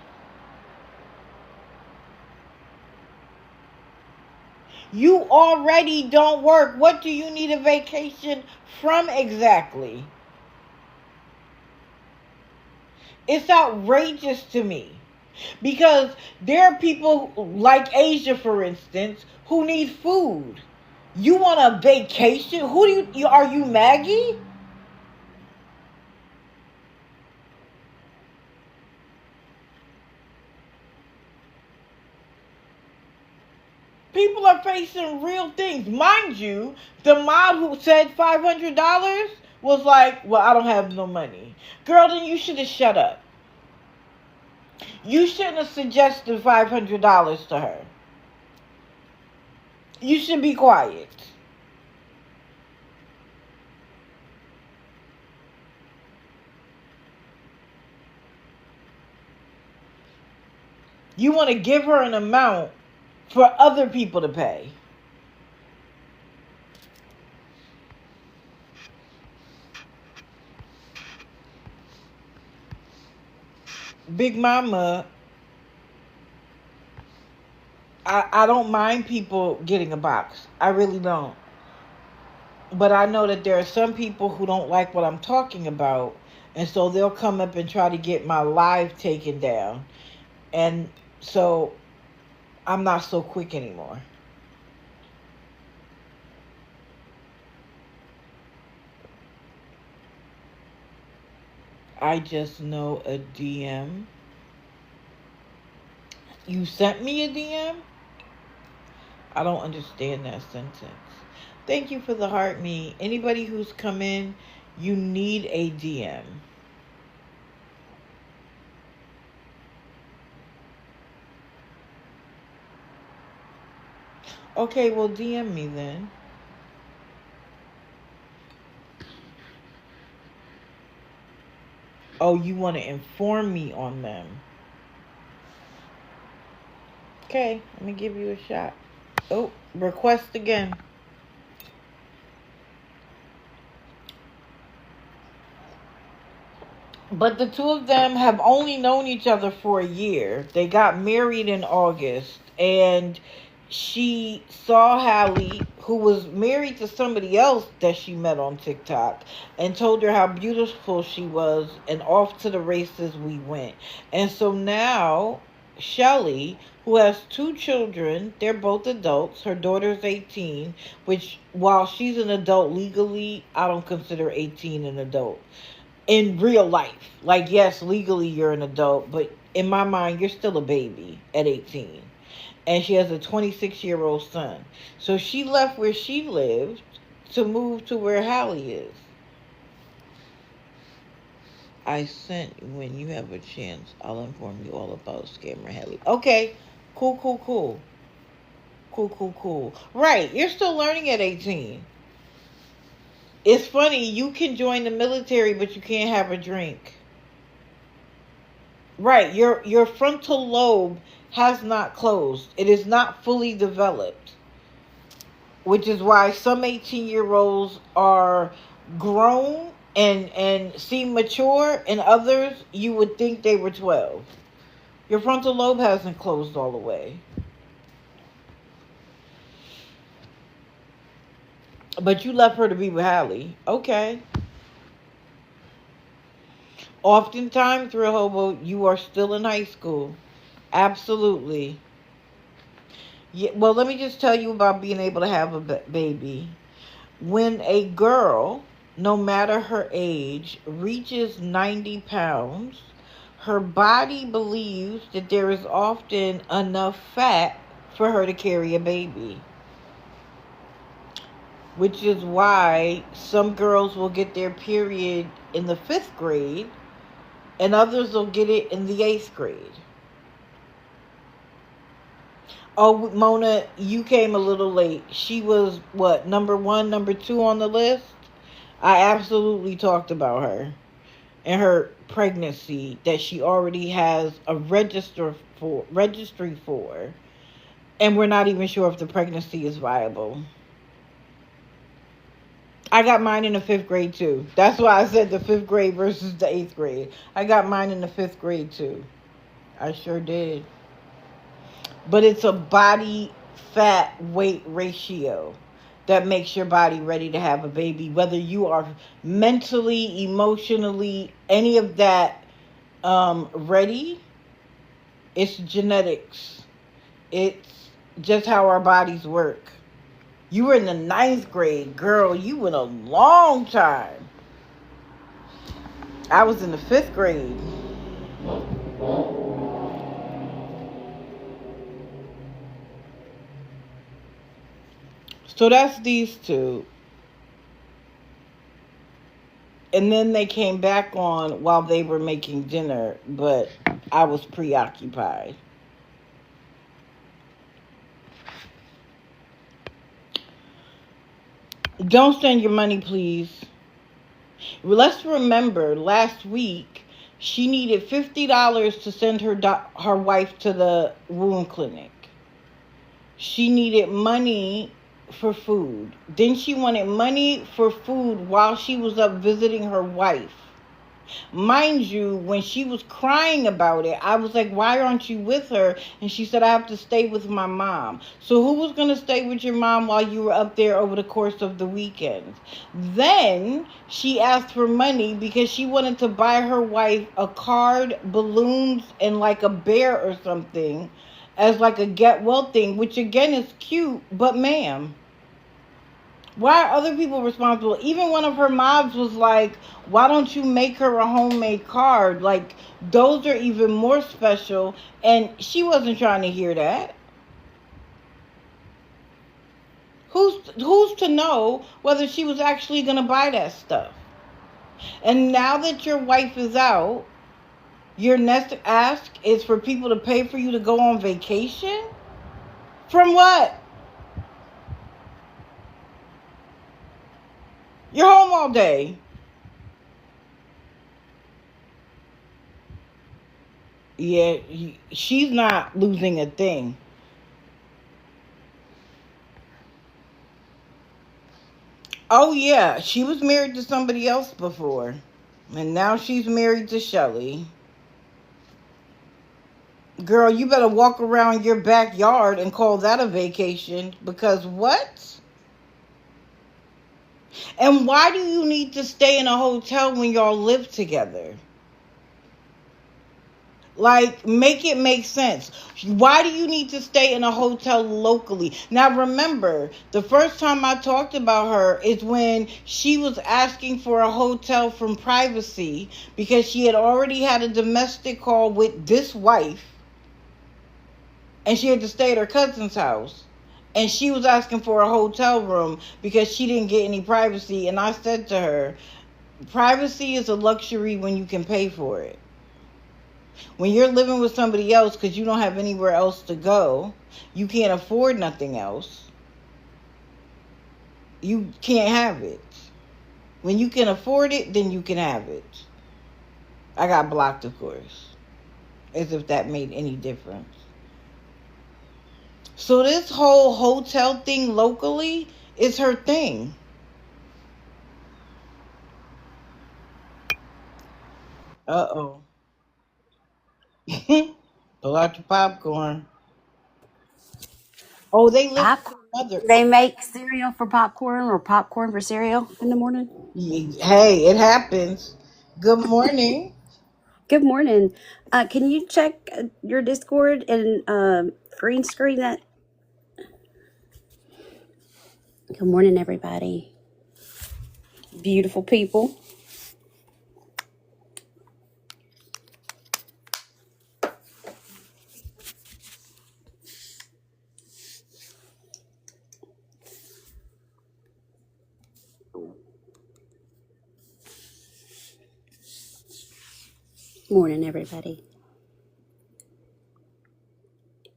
You already don't work. What do you need a vacation from exactly? It's outrageous to me. Because there are people like Asia, for instance, who need food. You want a vacation? Who do you are you Maggie? People are facing real things. Mind you, the mob who said $500 was like, well, I don't have no money. Girl, then you should have shut up. You shouldn't have suggested $500 to her. You should be quiet. You want to give her an amount for other people to pay. Big Mama, I don't mind people getting a box. I really don't. But I know that there are some people who don't like what I'm talking about. And so they'll come up and try to get my live taken down. And so I'm not so quick anymore. I just know a DM. You sent me a DM? I don't understand that sentence. Thank you for the heart me. Anybody who's come in, you need a DM. Okay, well, DM me then. Oh, you want to inform me on them? Okay, let me give you a shot. Oh, request again. But the two of them have only known each other for a year. They got married in August, and she saw Hallie, who was married to somebody else that she met on TikTok, and told her how beautiful she was, and off to the races we went. And so now Shelly, who has two children, they're both adults. Her daughter's 18, which while she's an adult legally, I don't consider 18 an adult in real life. Like, yes, legally you're an adult, but in my mind, you're still a baby at 18. And she has a 26-year-old son. So she left where she lived to move to where Hallie is. I sent, when you have a chance, I'll inform you all about Scammer Hallie. Okay, cool, cool, cool. Cool, cool, cool. Right, you're still learning at 18. It's funny, you can join the military, but you can't have a drink. Right, your frontal lobe has not closed. It is not fully developed. Which is why some 18-year-olds are grown and seem mature, and others you would think they were 12. Your frontal lobe hasn't closed all the way. But you left her to be with Hallie. Okay. Oftentimes, Real Hobo, you are still in high school. Absolutely. Yeah, well, let me just tell you about being able to have a baby. When a girl, no matter her age, reaches 90 pounds, her body believes that there is often enough fat for her to carry a baby. Which is why some girls will get their period in the 5th grade and others will get it in the 8th grade. Oh, Mona, you came a little late. She was, what, number 1, number 2 on the list? I absolutely talked about her and her pregnancy that she already has a registry for. And we're not even sure if the pregnancy is viable. I got mine in the 5th grade too. That's why I said the 5th grade versus the 8th grade. I got mine in the 5th grade too. I sure did. But it's a body fat weight ratio that makes your body ready to have a baby. Whether you are mentally, emotionally, any of that ready, it's genetics. It's just how our bodies work. You were in the 9th grade, girl. You went a long time. I was in the 5th grade. So that's these two. And then they came back on while they were making dinner, but I was preoccupied. Don't send your money, please. Let's remember, last week, she needed $50 to send her wife to the wound clinic. She needed money for food. Then she wanted money for food while she was up visiting her wife. Mind you, when she was crying about it, I was like, why aren't you with her? And she said, I have to stay with my mom. So who was going to stay with your mom while you were up there over the course of the weekend? Then she asked for money because she wanted to buy her wife a card, balloons, and like a bear or something as like a get well thing, which again is cute, but ma'am, why are other people responsible? Even one of her moms was like, why don't you make her a homemade card? Like, those are even more special. And she wasn't trying to hear that. Who's to know whether she was actually going to buy that stuff? And now that your wife is out, your next ask is for people to pay for you to go on vacation? From what? You're home all day. Yeah, she's not losing a thing. Oh yeah, she was married to somebody else before, and now she's married to Shelly. Girl, you better walk around your backyard and call that a vacation because what? And why do you need to stay in a hotel when y'all live together? Like, make it make sense. Why do you need to stay in a hotel locally? Now, remember, the first time I talked about her is when she was asking for a hotel from privacy because she had already had a domestic call with this wife and she had to stay at her cousin's house. And she was asking for a hotel room because she didn't get any privacy. And I said to her, privacy is a luxury when you can pay for it. When you're living with somebody else because you don't have anywhere else to go, you can't afford nothing else, you can't have it. When you can afford it, then you can have it. I got blocked, of course, as if that made any difference. So this whole hotel thing locally is her thing. Uh-oh. Pull out your popcorn. Oh, they live with Popcorn. their mother. Do they make cereal for popcorn or popcorn for cereal in the morning? Hey, it happens. Good morning. Good morning. Can you check your Discord and green screen that? Good morning, everybody. Beautiful people. Morning, everybody.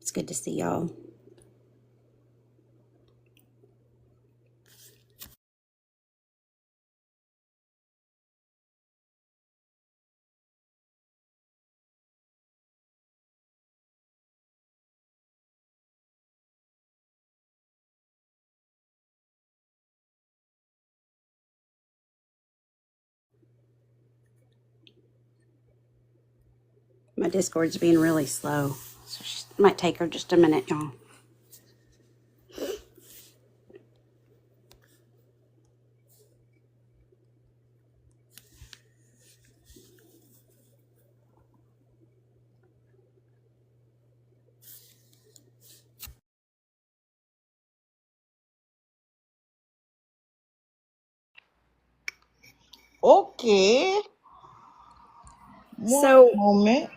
It's good to see y'all. My Discord's being really slow, so it might take her just a minute, y'all. Okay. One So, moment.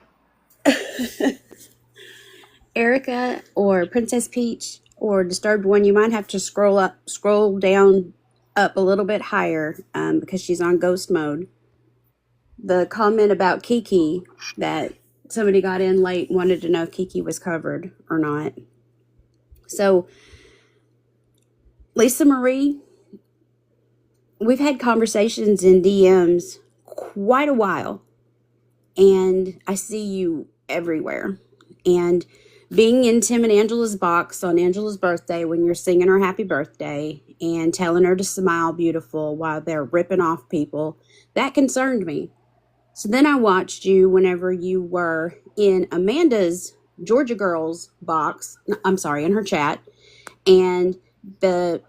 Erica or Princess Peach or Disturbed One, you might have to scroll down up a little bit higher because she's on ghost mode. The comment about Kiki that somebody got in late wanted to know if Kiki was covered or not. So, Lisa Marie, we've had conversations in DMs quite a while, and I see you everywhere. And being in Tim and Angela's box on Angela's birthday when you're singing her happy birthday and telling her to smile beautiful while they're ripping off people, that concerned me. So then I watched you whenever you were in Amanda's Georgia Girls box. I'm sorry, in her chat. And the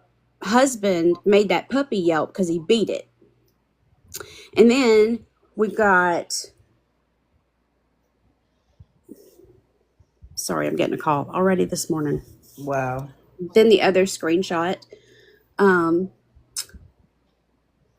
husband made that puppy yelp because he beat it. And then we got, sorry, I'm getting a call already this morning. Wow. Then the other screenshot. Um,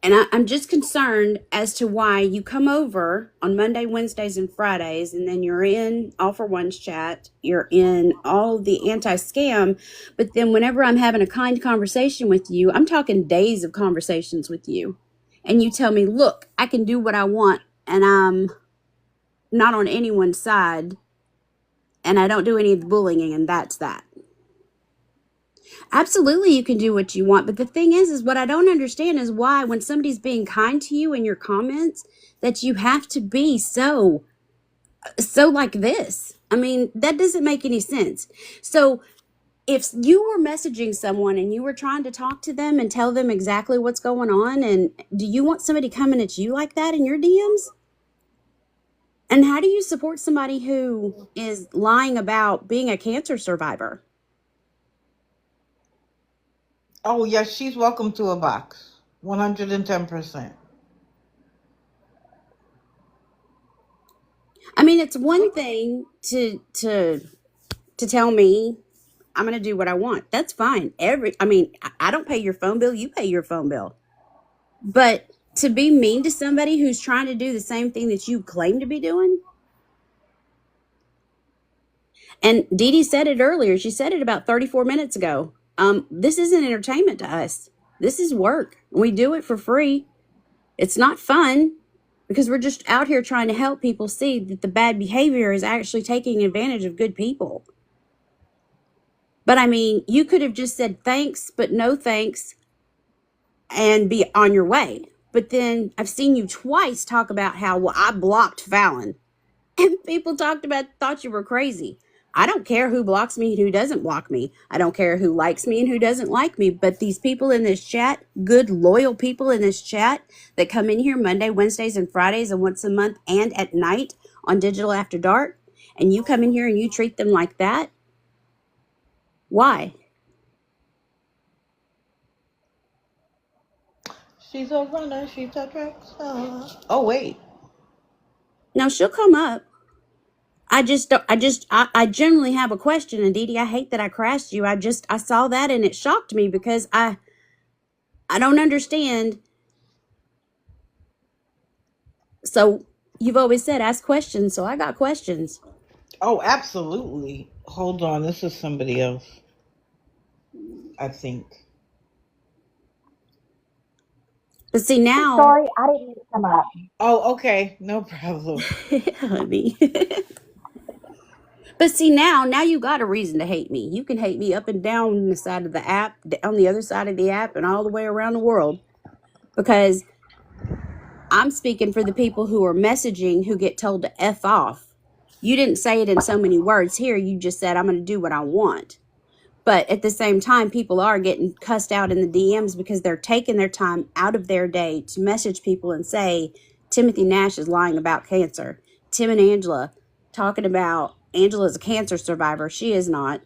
And I'm just concerned as to why you come over on Monday, Wednesdays, and Fridays, and then you're in All for One's chat, you're in all the anti-scam, but then whenever I'm having a kind conversation with you, I'm talking days of conversations with you, and you tell me, look, I can do what I want, and I'm not on anyone's side, and I don't do any of the bullying, and that's that. Absolutely, you can do what you want. But the thing is what I don't understand is why, when somebody's being kind to you in your comments, that you have to be so like this. I mean, that doesn't make any sense. So if you were messaging someone and you were trying to talk to them and tell them exactly what's going on, and do you want somebody coming at you like that in your DMs? And how do you support somebody who is lying about being a cancer survivor? Oh, yes, she's welcome to a box. 110%. I mean, it's one thing to tell me I'm going to do what I want. That's fine. I mean, I don't pay your phone bill. You pay your phone bill. But to be mean to somebody who's trying to do the same thing that you claim to be doing. And Dee Dee said it earlier. She said it about 34 minutes ago. This isn't entertainment to us. This is work. We do it for free. It's not fun because we're just out here trying to help people see that the bad behavior is actually taking advantage of good people. But I mean, you could have just said thanks, but no thanks, and be on your way. But then I've seen you twice talk about how, well, I blocked Fallon. And people thought you were crazy. I don't care who blocks me and who doesn't block me. I don't care who likes me and who doesn't like me. But these people in this chat, good, loyal people in this chat that come in here Monday, Wednesdays, and Fridays, and once a month and at night on Digital After Dark, and you come in here and you treat them like that, why? She's a runner. She's a track star. Oh, wait. Now she'll come up. I generally have a question, and Dee Dee, I hate that I crashed you. I saw that and it shocked me because I don't understand. So you've always said ask questions, so I got questions. Oh, absolutely. Hold on. This is somebody else, I think. But see now, Sorry, I didn't mean to come up. Oh, okay. No problem. honey. But see now you got a reason to hate me. You can hate me up and down the side of the app, on the other side of the app, and all the way around the world, because I'm speaking for the people who are messaging who get told to F off. You didn't say it in so many words here. You just said, I'm going to do what I want. But at the same time, people are getting cussed out in the DMs because they're taking their time out of their day to message people and say, Timothy Nash is lying about cancer. Tim and Angela talking about Angela's a cancer survivor. She is not.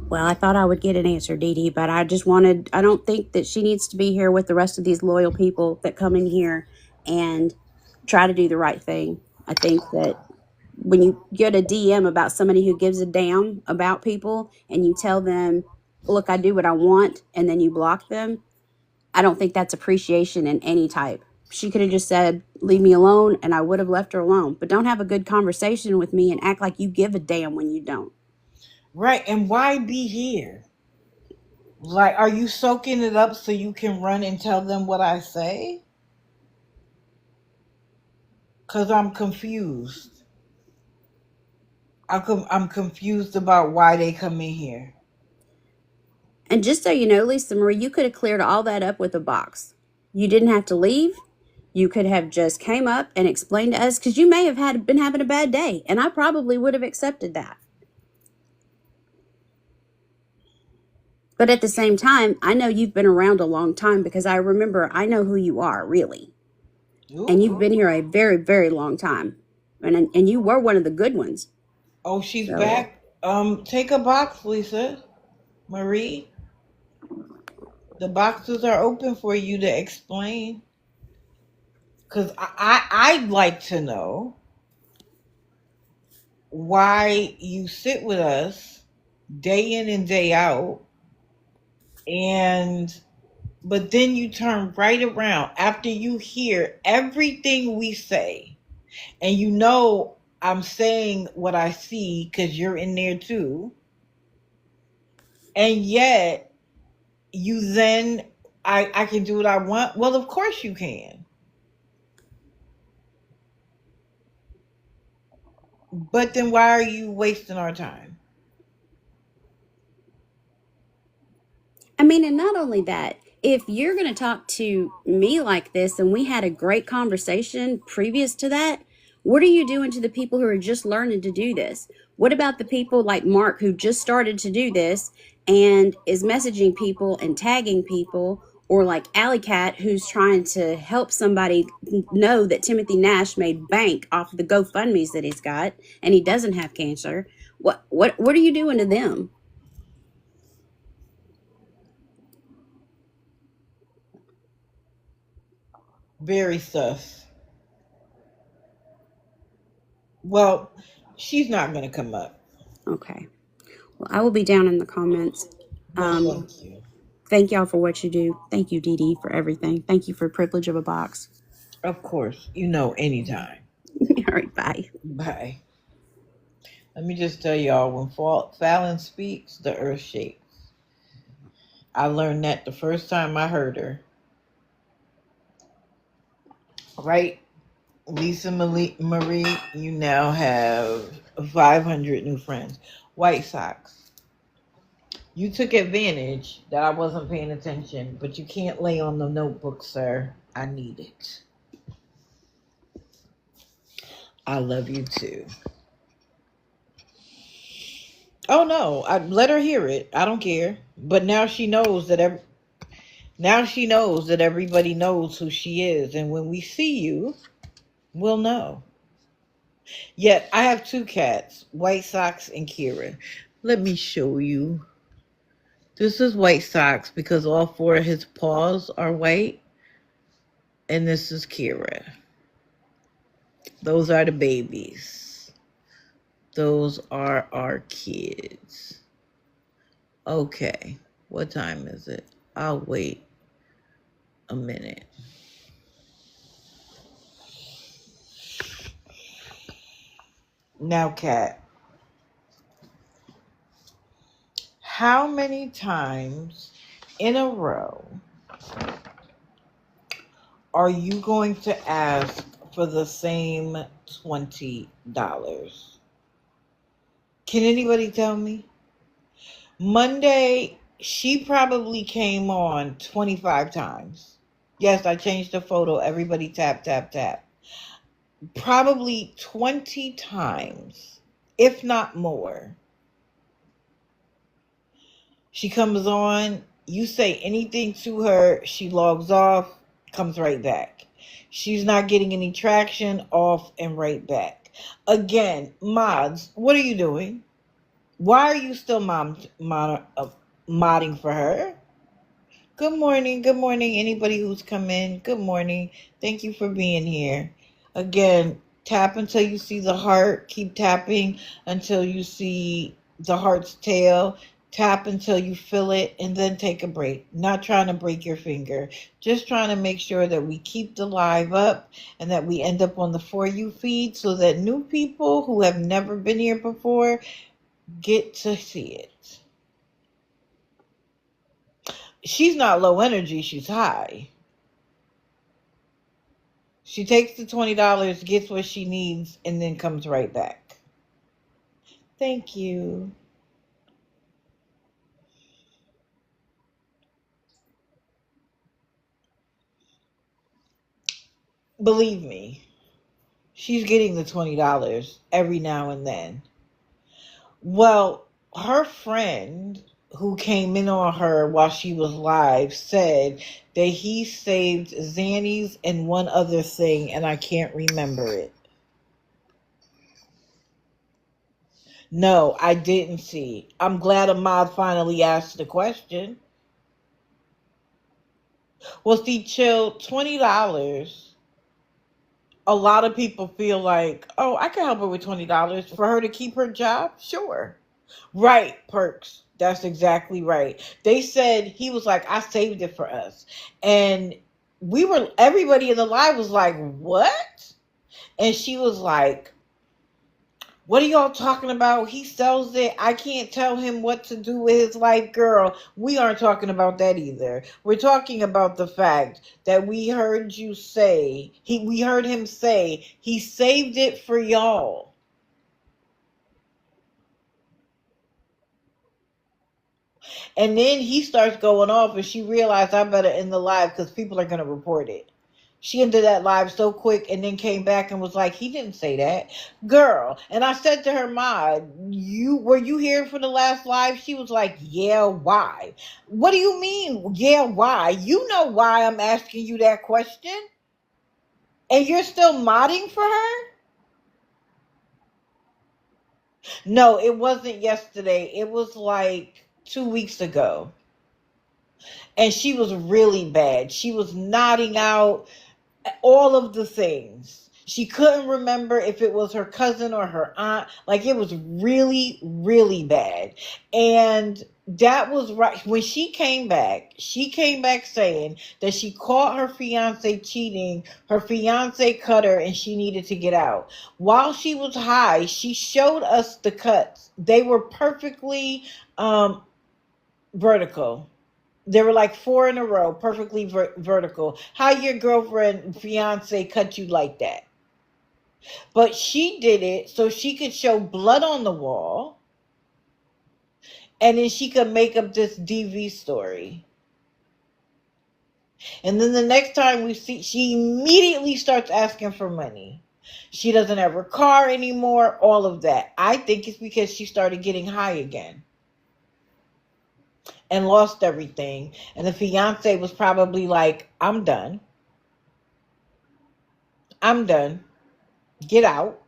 Well, I thought I would get an answer, Dee Dee, but I don't think that she needs to be here with the rest of these loyal people that come in here and try to do the right thing. I think that when you get a DM about somebody who gives a damn about people and you tell them, look, I do what I want, and then you block them, I don't think that's appreciation in any type. She could have just said, leave me alone, and I would have left her alone. But don't have a good conversation with me and act like you give a damn when you don't. Right. And why be here? Like, are you soaking it up so you can run and tell them what I say? Because I'm confused. I'm confused about why they come in here. And just so you know, Lisa Marie, you could have cleared all that up with a box. You didn't have to leave. You could have just came up and explained to us, because you may have been having a bad day, and I probably would have accepted that. But at the same time, I know you've been around a long time because I know who you are, really. Ooh. And you've been here a very, very long time. And you were one of the good ones. Oh, she's back. Take a box, Lisa Marie. The boxes are open for you to explain. Because I'd like to know why you sit with us day in and day out, but then you turn right around after you hear everything we say, and you know I'm saying what I see because you're in there too, and yet you then I can do what I want. Well, of course you can. But then why are you wasting our time? I mean, and not only that, if you're going to talk to me like this and we had a great conversation previous to that, what are you doing to the people who are just learning to do this? What about the people like Mark who just started to do this and is messaging people and tagging people? Or like Alley Cat, who's trying to help somebody know that Timothy Nash made bank off of the GoFundMe's that he's got, and he doesn't have cancer. What are you doing to them? Very sus. Well, she's not going to come up. Okay. Well, I will be down in the comments. Well, thank you. Thank y'all for what you do. Thank you, Dee Dee, for everything. Thank you for privilege of a box. Of course, anytime. All right, bye. Bye. Let me just tell y'all, when Fallon speaks, the earth shakes. I learned that the first time I heard her. Right? Lisa Marie, you now have 500 new friends. White Sox. You took advantage that I wasn't paying attention, but you can't lay on the notebook, sir. I need it. I love you too. Oh no, I let her hear it. I don't care. But now she knows that everybody knows who she is, and when we see you, we'll know. Yet I have two cats, White Sox and Kira. Let me show you. This is White Sox because all four of his paws are white, and this is Kira. Those are the babies. Those are our kids. Okay, what time is it? I'll wait a minute. Now, Kat, how many times in a row are you going to ask for the same $20? Can anybody tell me? Monday, she probably came on 25 times. Yes, I changed the photo. Everybody tap, tap, tap. Probably 20 times, if not more. She comes on, you say anything to her, she logs off, comes right back. She's not getting any traction, off and right back. Again, mods, what are you doing? Why are you still modding for her? Good morning. Good morning. Anybody who's come in, good morning. Thank you for being here. Again, tap until you see the heart. Keep tapping until you see the heart's tail. Tap until you feel it, and then take a break. Not trying to break your finger. Just trying to make sure that we keep the live up and that we end up on the For You feed so that new people who have never been here before get to see it. She's not low energy, she's high. She takes the $20, gets what she needs, and then comes right back. Thank you. Believe me, she's getting the $20 every now and then. Well, her friend who came in on her while she was live said that he saved Xannies and one other thing, and I can't remember it. No, I didn't see. I'm glad Ahmad finally asked the question. Well, see, chill, $20. A lot of people feel like, oh, I can help her with $20 for her to keep her job. Sure. Right, Perks. That's exactly right. They said, he was like, I saved it for us. And everybody in the live was like, what? And she was like, what are y'all talking about? He sells it. I can't tell him what to do with his life, girl. We aren't talking about that either. We're talking about the fact that we heard him say he saved it for y'all. And then he starts going off, and she realized I better end the live because people are going to report it. She ended that live so quick and then came back and was like, he didn't say that. Girl. And I said to her, Ma, were you here for the last live? She was like, yeah, why? What do you mean, yeah, why? You know why I'm asking you that question? And you're still modding for her? No, it wasn't yesterday. It was like 2 weeks ago. And she was really bad. She was nodding out, all of the things. She couldn't remember if it was her cousin or her aunt. Like, it was really, really bad. And that was right. When she came back saying that she caught her fiance cheating. Her fiance cut her and she needed to get out. While she was high, she showed us the cuts. They were perfectly vertical. There were like four in a row, perfectly vertical. How your girlfriend, fiance cut you like that? But she did it so she could show blood on the wall, and then she could make up this DV story. And then the next time we see, she immediately starts asking for money. She doesn't have her car anymore, all of that. I think it's because she started getting high again and lost everything. And the fiance was probably like, I'm done. I'm done. Get out.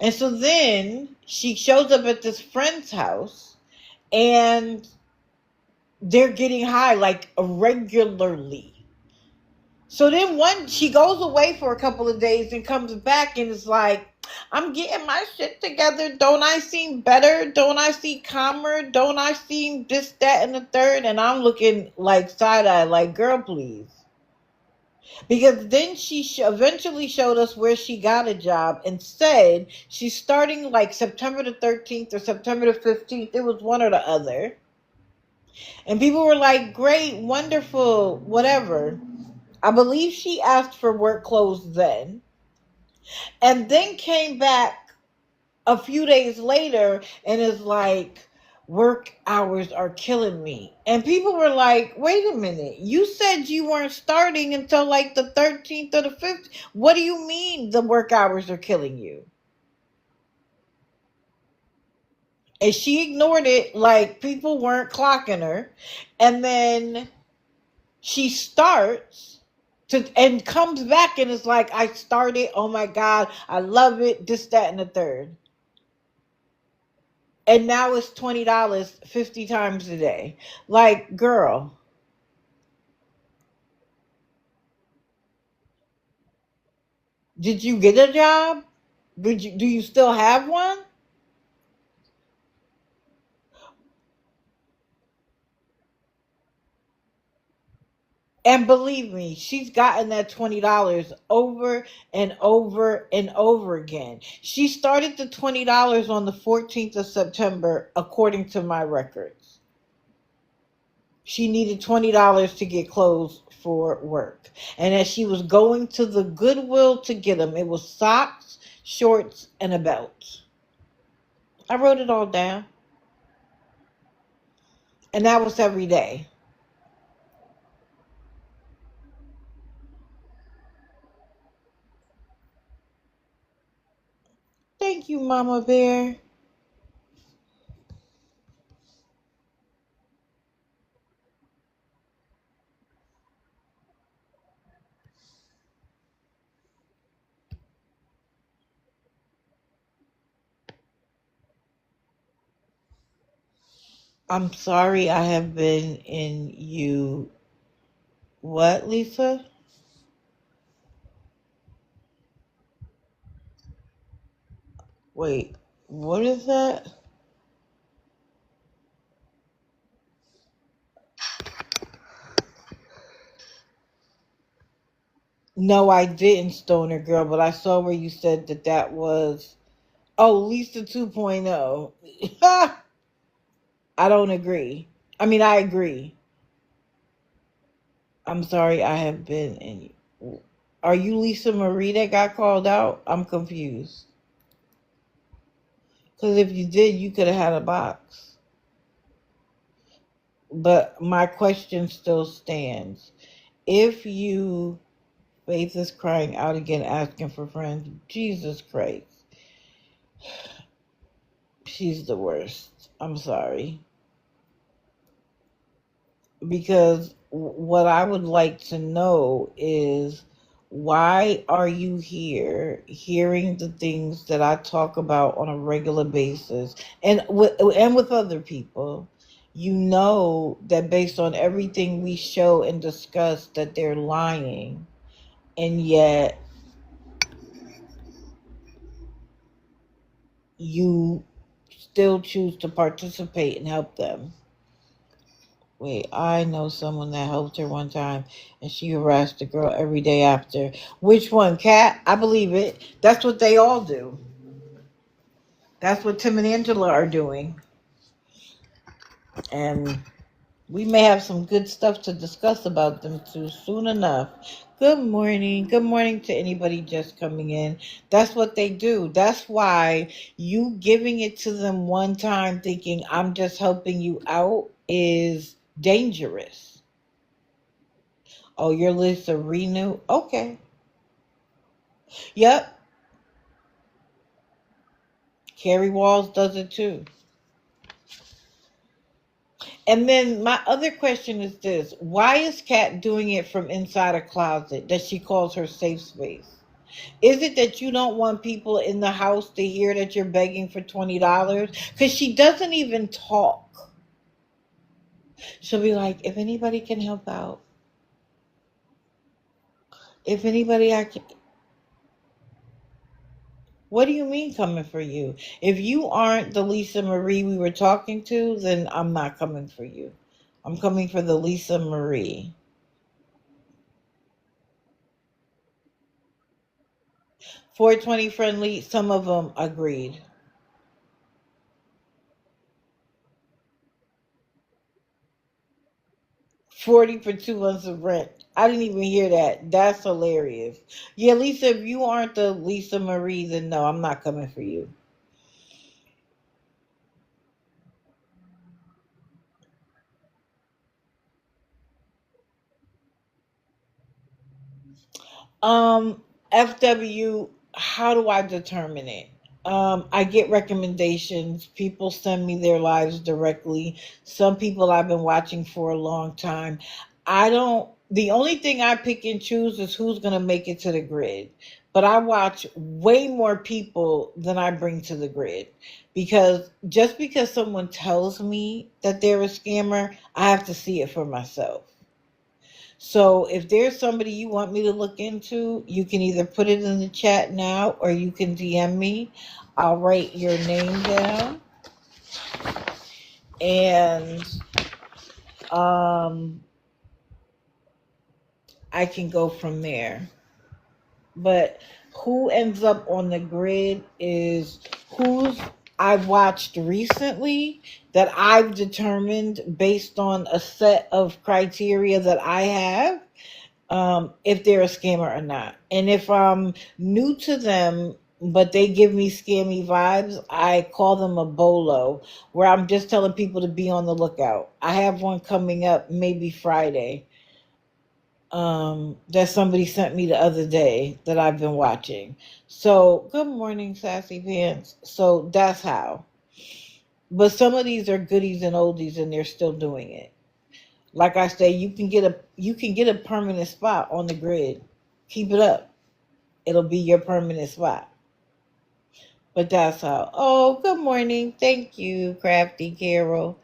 And so then she shows up at this friend's house and they're getting high like regularly. So then she goes away for a couple of days and comes back and is like, I'm getting my shit together. Don't I seem better? Don't I seem calmer? Don't I seem this, that, and the third? And I'm looking like side-eye, like, girl, please. Because then she eventually showed us where she got a job and said she's starting like September the 13th or September the 15th. It was one or the other. And people were like, great, wonderful, whatever. I believe she asked for work clothes then. And then came back a few days later and is like, work hours are killing me. And people were like, wait a minute, you said you weren't starting until like the 13th or the 15th. What do you mean the work hours are killing you? And she ignored it like people weren't clocking her. And then she starts and comes back and is like, I started, oh my God, I love it, this, that, and the third. And now it's $20 50 times a day. Like, girl, did you get a job? Do you still have one? And believe me, she's gotten that $20 over and over and over again. She started the $20 on the 14th of September, according to my records. She needed $20 to get clothes for work. And as she was going to the Goodwill to get them, it was socks, shorts, and a belt. I wrote it all down. And that was every day. Thank you, Mama Bear. I'm sorry I have been in you. What, Lisa? Wait, what is that? No, I didn't, Stoner Girl, but I saw where you said that was. Oh, Lisa 2.0. I don't agree. I mean, I agree. I'm sorry I have been in you. Are you Lisa Marie that got called out? I'm confused. Because if you did, you could have had a box. But my question still stands. If you, Faith is crying out again, asking for friends. Jesus Christ. She's the worst. I'm sorry. Because what I would like to know is, why are you here hearing the things that I talk about on a regular basis and with other people? You know that based on everything we show and discuss that they're lying, and yet you still choose to participate and help them. Wait, I know someone that helped her one time and she harassed the girl every day after. Which one, Kat? I believe it. That's what they all do. That's what Tim and Angela are doing. And we may have some good stuff to discuss about them too soon enough. Good morning. Good morning to anybody just coming in. That's what they do. That's why you giving it to them one time thinking I'm just helping you out is dangerous. Oh, your list of renew? Okay. Yep. Carrie Walls does it too. And then my other question is this. Why is Kat doing it from inside a closet that she calls her safe space? Is it that you don't want people in the house to hear that you're begging for $20? Because she doesn't even talk. She'll be like, if anybody can help out, if anybody I can. What do you mean coming for you? If you aren't the Lisa Marie we were talking to, then I'm not coming for you. I'm coming for the Lisa Marie. 420 friendly, some of them agreed. 40 for 2 months of rent. I didn't even hear that. That's hilarious. Yeah, Lisa, if you aren't the Lisa Marie, then no, I'm not coming for you. FW, how do I determine it? I get recommendations. People send me their lives directly. Some people I've been watching for a long time. I don't, the only thing I pick and choose is who's going to make it to the grid. But I watch way more people than I bring to the grid. Because just because someone tells me that they're a scammer, I have to see it for myself. So if there's somebody you want me to look into, you can either put it in the chat now or you can DM me. I'll write your name down and um, I can go from there. But who ends up on the grid is who's I've watched recently that I've determined based on a set of criteria that I have, if they're a scammer or not. And if I'm new to them, but they give me scammy vibes, I call them a bolo, where I'm just telling people to be on the lookout. I have one coming up maybe Friday, that somebody sent me the other day that I've been watching. So, good morning, Sassy Pants. So that's how. But some of these are goodies and oldies and they're still doing it. Like I say, you can get a permanent spot on the grid. Keep it up. It'll be your permanent spot. But that's how. Oh, good morning. Thank you, Crafty Carol.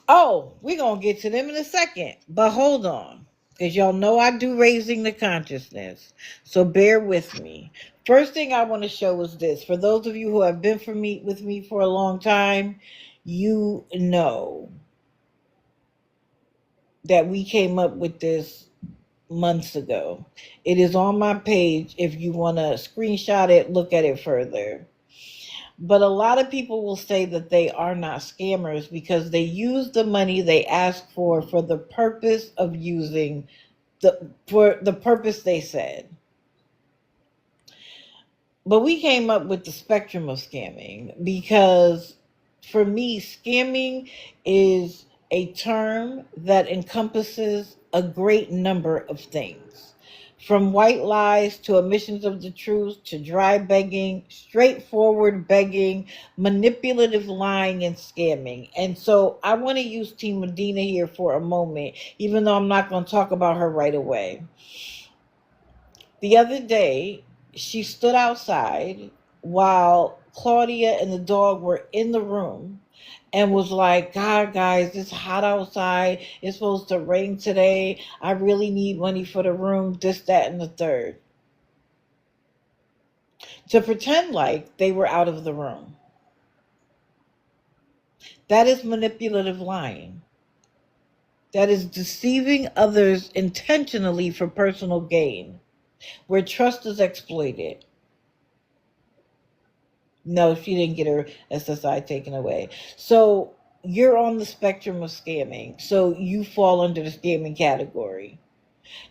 Oh, we're going to get to them in a second. But hold on. Because y'all know I do raising the consciousness. So bear with me. First thing I want to show is this. For those of you who have been with me for a long time, you know that we came up with this months ago. It is on my page if you want to screenshot it, look at it further. But a lot of people will say that they are not scammers because they use the money they ask for the purpose of using for the purpose they said. But we came up with the spectrum of scamming because for me, scamming is a term that encompasses a great number of things, from white lies to omissions of the truth to dry begging, straightforward begging, manipulative lying, and scamming. And so I want to use Team Medina here for a moment, even though I'm not going to talk about her right away. The other day, she stood outside while Claudia and the dog were in the room and was like, God, guys, it's hot outside. It's supposed to rain today. I really need money for the room, this, that, and the third. To pretend like they were out of the room. That is manipulative lying. That is deceiving others intentionally for personal gain, where trust is exploited. No, she didn't get her SSI taken away. So you're on the spectrum of scamming. So you fall under the scamming category.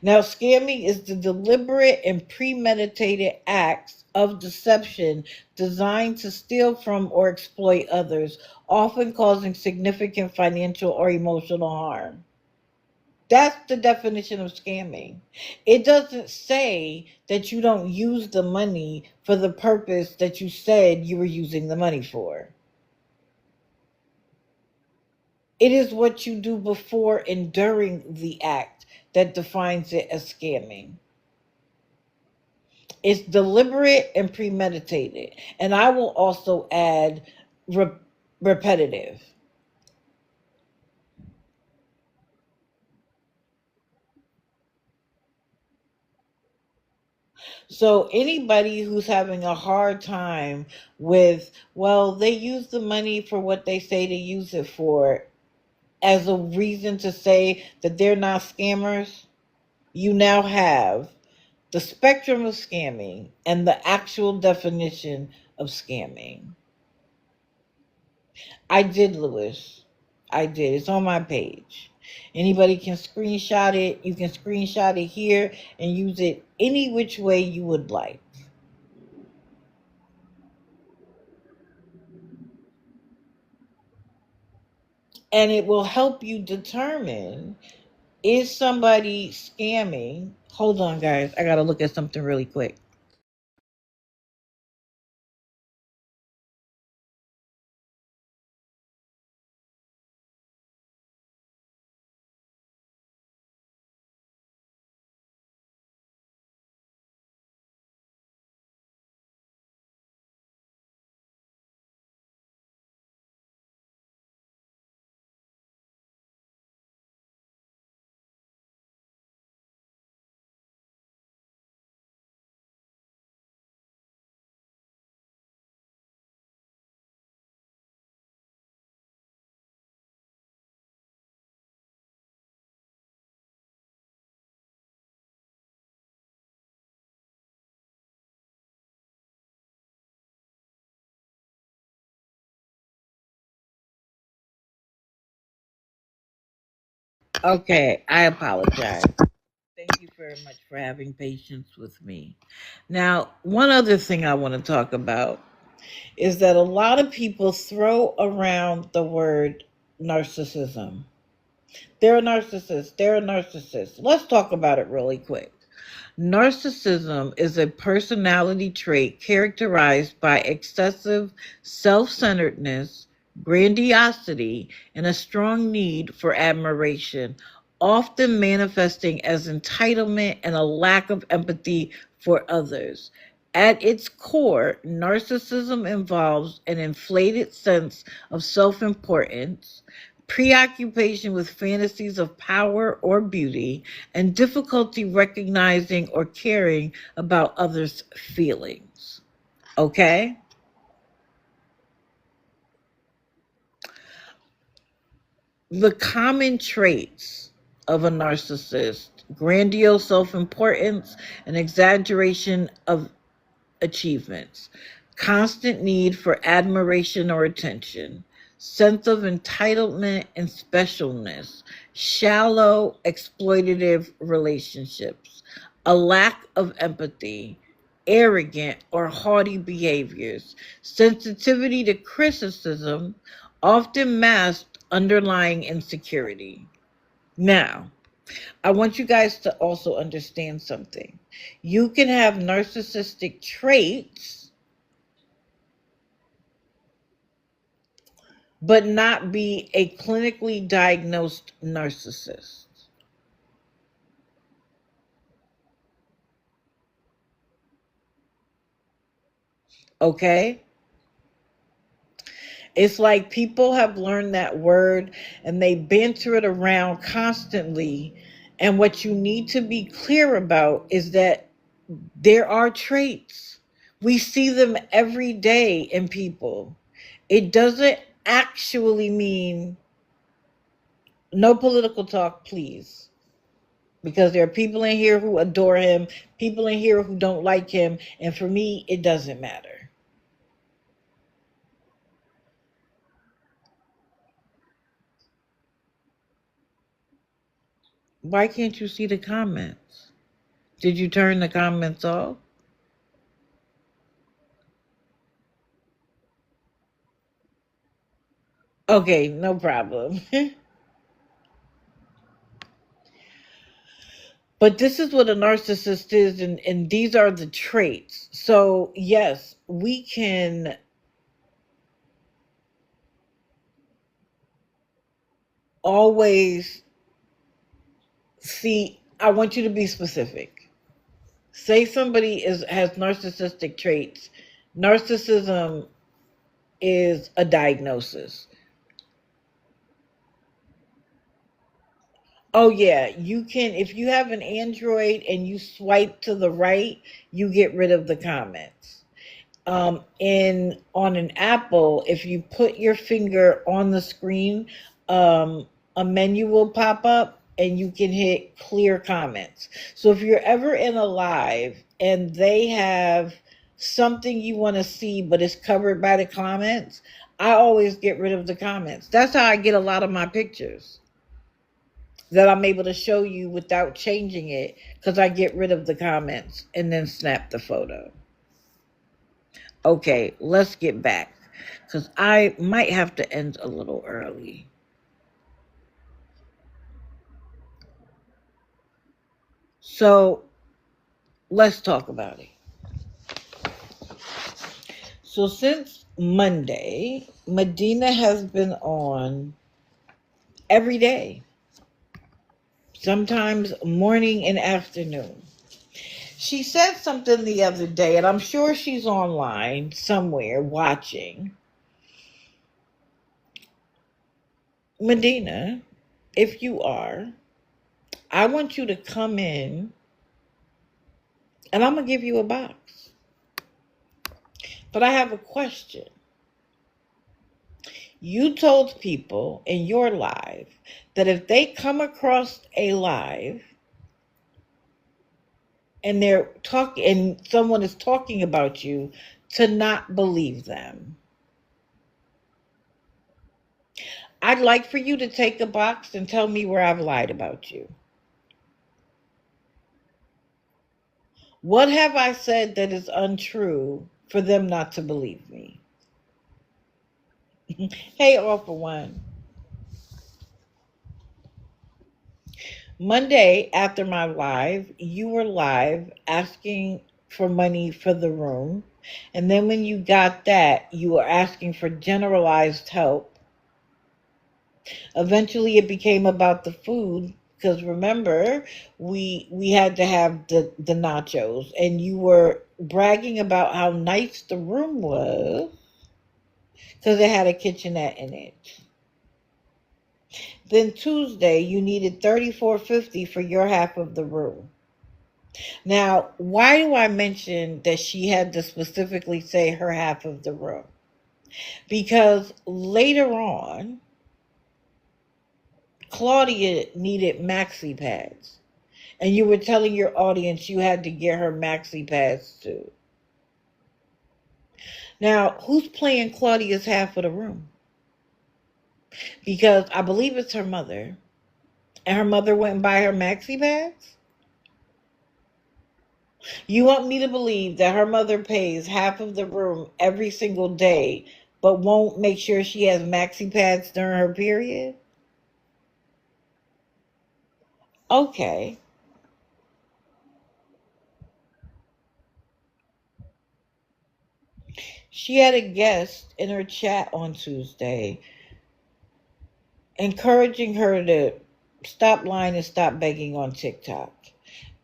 Now, scamming is the deliberate and premeditated acts of deception designed to steal from or exploit others, often causing significant financial or emotional harm. That's the definition of scamming. It doesn't say that you don't use the money for the purpose that you said you were using the money for. It is what you do before and during the act that defines it as scamming. It's deliberate and premeditated. And I will also add repetitive. So anybody who's having a hard time with, well, they use the money for what they say to use it for, as a reason to say that they're not scammers, you now have the spectrum of scamming and the actual definition of scamming. I did, Lewis. I did. It's on my page. Anybody can screenshot it. You can screenshot it here and use it any which way you would like. And it will help you determine, is somebody scamming? Hold on, guys. I got to look at something really quick. Okay, I apologize. Thank you very much for having patience with me. Now, one other thing I want to talk about is that a lot of people throw around the word narcissism. They're a narcissist. They're a narcissist. Let's talk about it really quick. Narcissism is a personality trait characterized by excessive self centeredness, grandiosity, and a strong need for admiration, often manifesting as entitlement and a lack of empathy for others. At its core, narcissism involves an inflated sense of self importance, preoccupation with fantasies of power or beauty, and difficulty recognizing or caring about others' feelings. Okay? The common traits of a narcissist: grandiose self importance, an exaggeration of achievements, constant need for admiration or attention, sense of entitlement and specialness, shallow exploitative relationships, a lack of empathy, arrogant or haughty behaviors, sensitivity to criticism, often masked underlying insecurity. Now, I want you guys to also understand something. You can have narcissistic traits, but not be a clinically diagnosed narcissist. Okay? It's like people have learned that word and they banter it around constantly. And what you need to be clear about is that there are traits. We see them every day in people. It doesn't actually mean, no political talk, please. Because there are people in here who adore him, people in here who don't like him, and for me, it doesn't matter. Why can't you see the comments? Did you turn the comments off? Okay, no problem. But this is what a narcissist is, and these are the traits. So, yes, we can always see. I want you to be specific. Say somebody has narcissistic traits. Narcissism is a diagnosis. Oh yeah, you can, if you have an Android and you swipe to the right, you get rid of the comments. In on an Apple, if you put your finger on the screen, a menu will pop up and you can hit clear comments. So if you're ever in a live and they have something you want to see but it's covered by the comments, I always get rid of the comments. That's how I get a lot of my pictures that I'm able to show you without changing it, because I get rid of the comments and then snap the photo. Okay, let's get back, because I might have to end a little early. So let's talk about it. So since Monday, Medina has been on every day, sometimes morning and afternoon. She said something the other day, and I'm sure she's online somewhere watching. Medina, if you are, I want you to come in and I'm going to give you a box. But I have a question. You told people in your live that if they come across a live and they're talking and someone is talking about you, to not believe them. I'd like for you to take a box and tell me where I've lied about you. What have I said that is untrue for them not to believe me? Hey, all for one. Monday after my live, you were live asking for money for the room. And then when you got that, you were asking for generalized help. Eventually it became about the food, because remember, we had to have the nachos, and you were bragging about how nice the room was because it had a kitchenette in it. Then Tuesday you needed $34.50 for your half of the room. Now, why do I mention that she had to specifically say her half of the room? Because later on, Claudia needed maxi pads. And you were telling your audience you had to get her maxi pads too. Now, who's playing Claudia's half of the room? Because I believe it's her mother. And her mother went and buy her maxi pads? You want me to believe that her mother pays half of the room every single day, but won't make sure she has maxi pads during her period? Okay. She had a guest in her chat on Tuesday encouraging her to stop lying and stop begging on TikTok.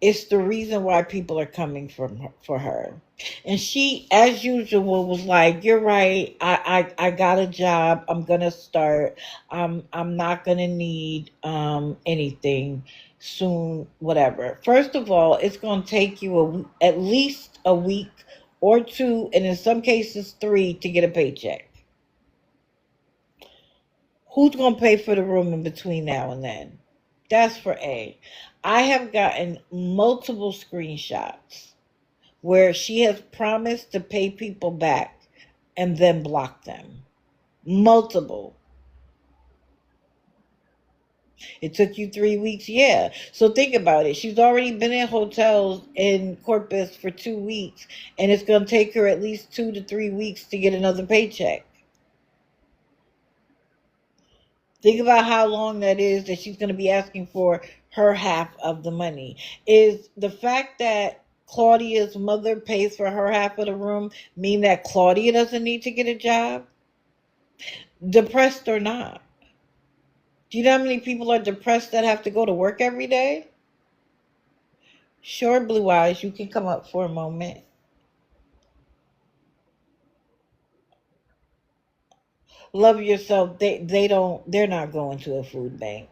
It's the reason why people are coming for her. And she, as usual, was like, "You're right. I got a job. I'm gonna start. I'm not gonna need anything soon. Whatever. First of all, it's gonna take you at least a week or two, and in some cases three, to get a paycheck. Who's going to pay for the room in between now and then? That's for A. I have gotten multiple screenshots where she has promised to pay people back and then block them. Multiple. It took you 3 weeks? Yeah. So think about it. She's already been in hotels in Corpus for 2 weeks, and it's going to take her at least 2 to 3 weeks to get another paycheck. Think about how long that is that she's going to be asking for her half of the money. Is the fact that Claudia's mother pays for her half of the room mean that Claudia doesn't need to get a job? Depressed or not? Do you know how many people are depressed that have to go to work every day? Sure, Blue Eyes, you can come up for a moment. Love yourself. They're not going to a food bank.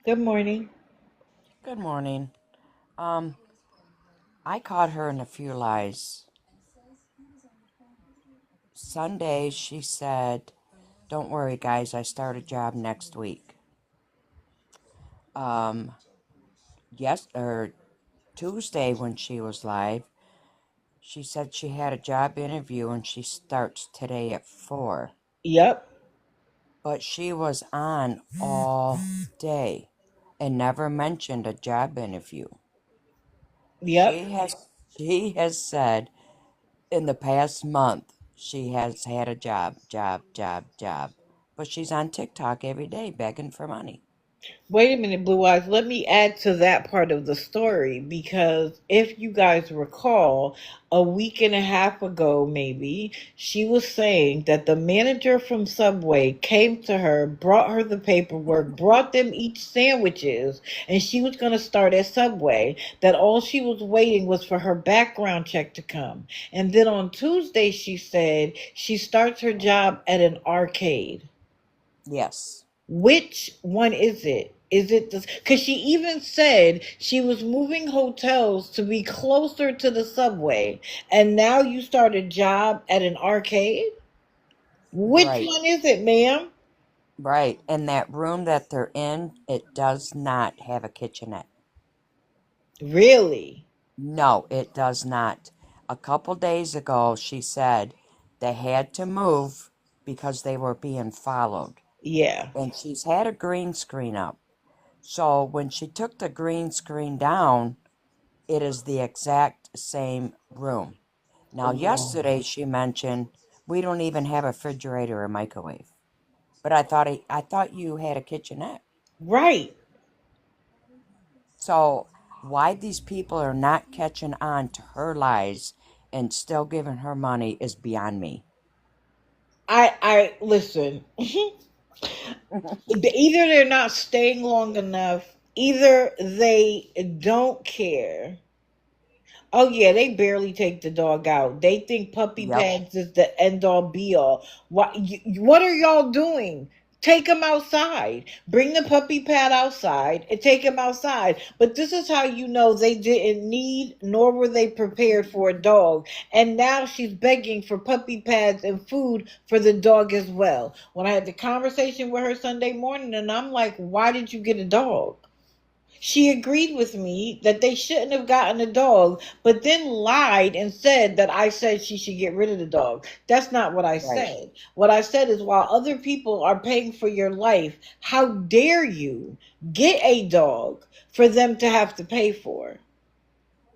Good morning. Good morning. Um, I caught her in a few lies. Sunday, she said, "Don't worry, guys, I start a job next week." Um, yes, or Tuesday when she was live, she said she had a job interview and she starts today at 4. Yep. But she was on all day and never mentioned a job interview. Yep. She has said in the past month, she has had a job, but she's on TikTok every day begging for money. Wait a minute, Blue Eyes. Let me add to that part of the story because if you guys recall, a week and a half ago, maybe, she was saying that the manager from Subway came to her, brought her the paperwork, brought them each sandwiches, and she was going to start at Subway. That all she was waiting was for her background check to come. And then on Tuesday, she said she starts her job at an arcade. Yes, Which one is it? Is it this? Because she even said she was moving hotels to be closer to the subway, and now you start a job at an arcade? Which right, one is it, ma'am? right. And that room that they're in, it does not have a kitchenette. Really? No, it does not. A couple days ago, she said they had to move because they were being followed. Yeah. And she's had a green screen up. So when she took the green screen down, it is the exact same room. Now, Oh, yesterday she mentioned we don't even have a refrigerator or microwave. But I thought you had a kitchenette. right. So why these people are not catching on to her lies and still giving her money is beyond me. I listen. Either they're not staying long enough, either they don't care. Oh yeah, they barely take the dog out. They think puppy Yep, pads is the end all be all. What are y'all doing? Take him outside. Bring the puppy pad outside and take him outside. But this is how you know they didn't need nor were they prepared for a dog. And now she's begging for puppy pads and food for the dog as well. When I had the conversation with her Sunday morning, and I'm like, why did you get a dog? She agreed with me that they shouldn't have gotten a dog, but then lied and said that I said she should get rid of the dog. That's not what I right. said. What I said is while other people are paying for your life, how dare you get a dog for them to have to pay for?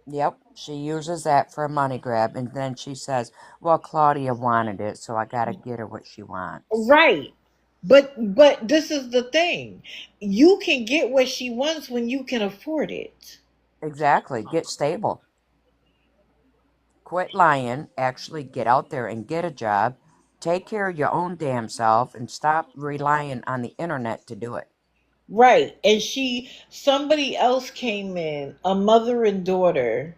Yep, she uses that for a money grab, and then she says, "Well, Claudia wanted it, so I gotta get her what she wants." Right. But this is the thing. You can get what she wants when you can afford it. Exactly. Get stable. Quit lying. Actually, get out there and get a job. Take care of your own damn self, and stop relying on the internet to do it. Right. And somebody else came in, a mother and daughter,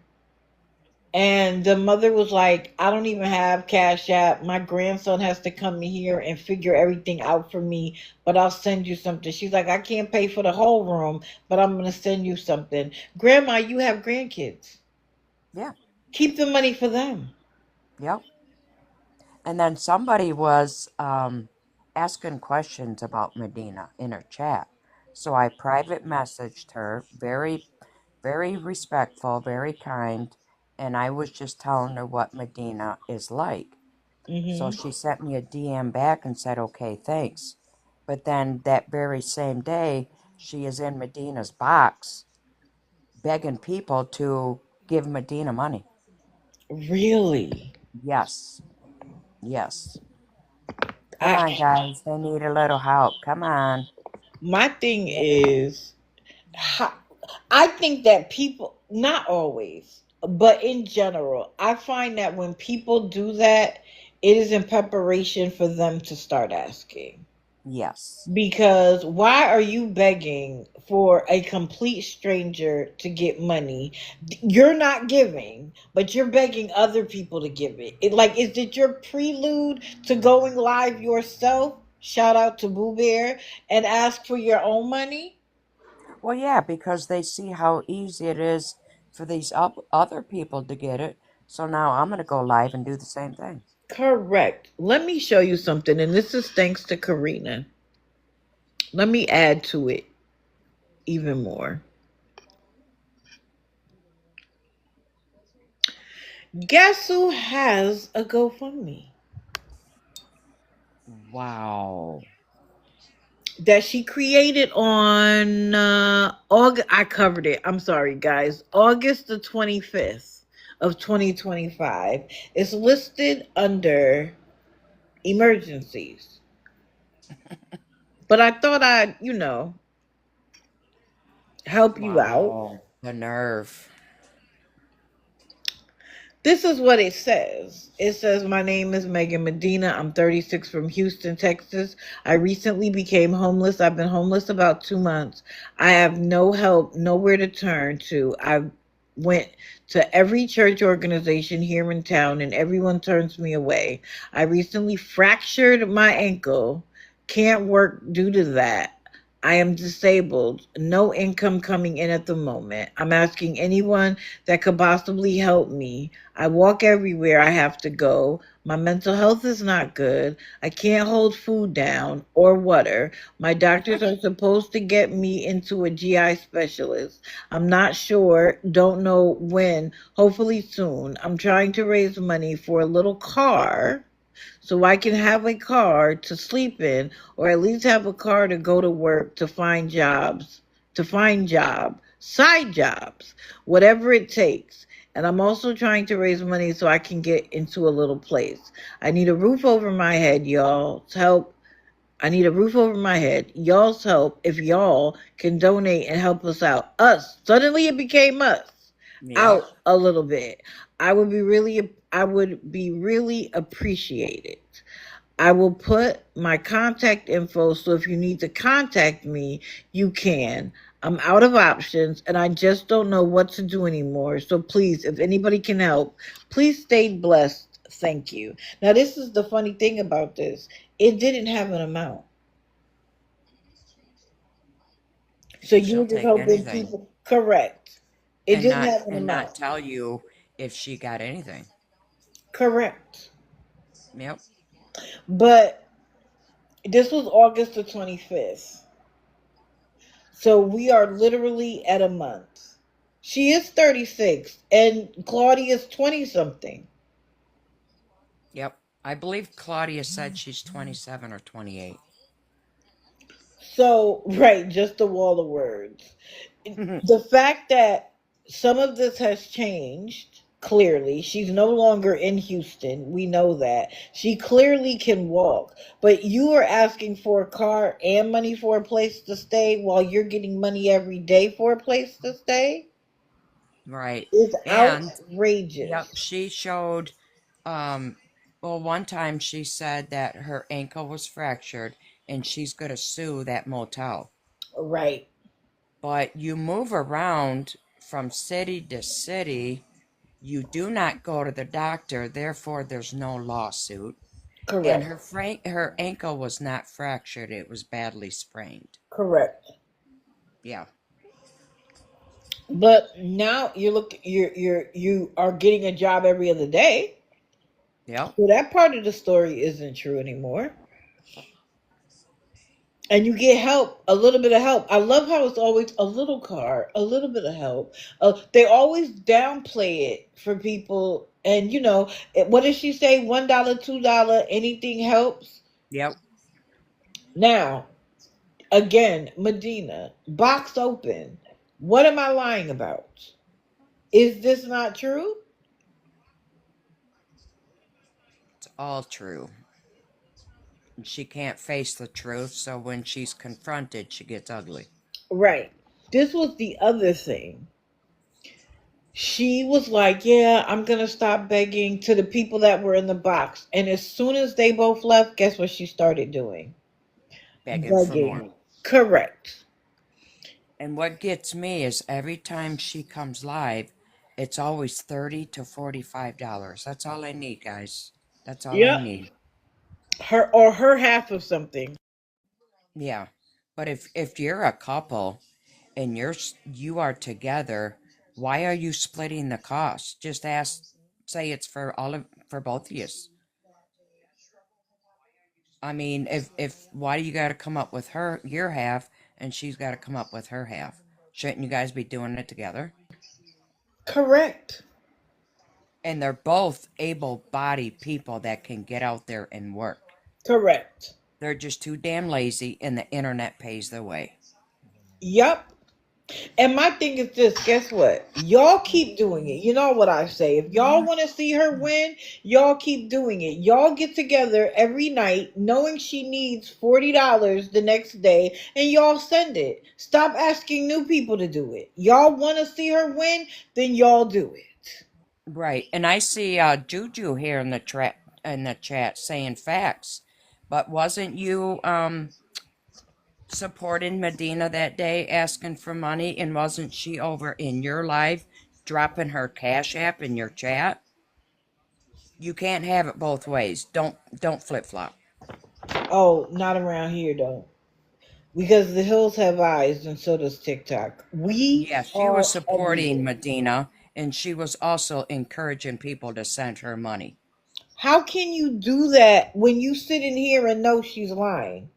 and the mother was like, I don't even have Cash App. My grandson has to come in here and figure everything out for me, but I'll send you something. She's like, I can't pay for the whole room, but I'm going to send you something. Grandma, you have grandkids. Yeah. Keep the money for them. Yep. And then somebody was asking questions about Medina in her chat. So I private messaged her, very, very respectful, very kind, and I was just telling her what Medina is like. So Hmm. she sent me a DM back and said, okay, thanks. But then that very same day, she is in Medina's box begging people to give Medina money. Really? Yes, yes. Come I on, guys. They need a little help. Come on. My thing is, how, I think that people, not always, but in general, I find that when people do that, it is in preparation for them to start asking. Yes. Because why are you begging for a complete stranger to get money? You're not giving, but you're begging other people to give it. Like, is it your prelude to going live yourself? Shout out to Boo Bear and ask for your own money? Well, yeah, because they see how easy it is for these other people to get it. So now I'm going to go live and do the same thing. Correct. Let me show you something, and this is thanks to Karina. Let me add to it even more. Guess who has a GoFundMe Wow. that she created on August? I covered it. I'm sorry, guys. August the 25th of 2025. It's listed under emergencies, but I thought I'd, help you out. Wow. The nerve. This is what it says. It says, my name is Megan Medina. I'm 36 from Houston, Texas. I recently became homeless. I've been homeless about 2 months. I have no help, nowhere to turn to. I went to every church organization here in town and everyone turns me away. I recently fractured my ankle. Can't work due to that. I am disabled. No income coming in at the moment. I'm asking anyone that could possibly help me. I walk everywhere I have to go. My mental health is not good. I can't hold food down or water. My doctors are supposed to get me into a GI specialist. I'm not sure, don't know when, hopefully soon. I'm trying to raise money for a little car so I can have a car to sleep in, or at least have a car to go to work, side jobs, whatever it takes. And I'm also trying to raise money so I can get into a little place. I need a roof over my head, y'all. Help. I need a roof over my head. Y'all's help. If y'all can donate and help us out. Us. Suddenly it became us. Yep. Out a little bit. I would be really appreciated. I will put my contact info so if you need to contact me, you can. I'm out of options and I just don't know what to do anymore. So please, if anybody can help, please stay blessed. Thank you. Now, this is the funny thing about this. It didn't have an amount. So you She'll were just take hoping anything people, correct. It and didn't not have an and amount. not tell you if she got anything. Correct. Yep. But this was August the 25th. So we are literally at a month. She is 36 and Claudia's 20 something. Yep. I believe Claudia said she's 27 or 28. So, right, just a wall of words. The fact that Some of this has changed. Clearly, she's no longer in Houston. We know that. She clearly can walk. But you are asking for a car and money for a place to stay while you're getting money every day for a place to stay? Right. It's And yep, outrageous. she showed um well, one time she said that her ankle was fractured and she's going to sue that motel. Right. But you move around from city to city, you do not go to the doctor, therefore there's no lawsuit. And Correct. her ankle was not fractured, it was badly sprained. Correct. Yeah. But now you are getting a job every other day. Yep. So that part of the story isn't true anymore. And you get help, a little bit of help. I love how it's always a little car, a little bit of help. They always downplay it for people. And what does she say? $1, $2, anything helps. Yep. Now, again, Medina, box open. What am I lying about? Is this not true? It's all true. She can't face the truth, so when she's confronted, she gets ugly. Right. This was the other thing. She was like, "Yeah, I'm going to stop begging," to the people that were in the box. And as soon as they both left, guess what she started doing? Begging for more. Begging. Correct. And what gets me is every time she comes live, it's always $30 to $45. That's all I need, guys. That's all I Yep. need. Her half of something. Yeah. But if you're a couple and you are together, why are you splitting the cost? Just say it's for both of you. I mean, if why do you got to come up with your half and she's got to come up with her half? Shouldn't you guys be doing it together? Correct. And they're both able-bodied people that can get out there and work. Correct. They're just too damn lazy, and the internet pays their way. Yep. And my thing is this, guess what? Y'all keep doing it. You know what I say. If y'all want to see her win, y'all keep doing it. Y'all get together every night knowing she needs $40 the next day and y'all send it. Stop asking new people to do it. Y'all want to see her win, then y'all do it. Right, and I see Juju here in the chat saying facts, but wasn't you supporting Medina that day, asking for money, and wasn't she over in your live, dropping her cash app in your chat? You can't have it both ways. Don't flip flop. Oh, not around here though. Because the hills have eyes and so does TikTok. We Yeah, she was are supporting everywhere. Medina, and she was also encouraging people to send her money. How can you do that when you sit in here and know she's lying?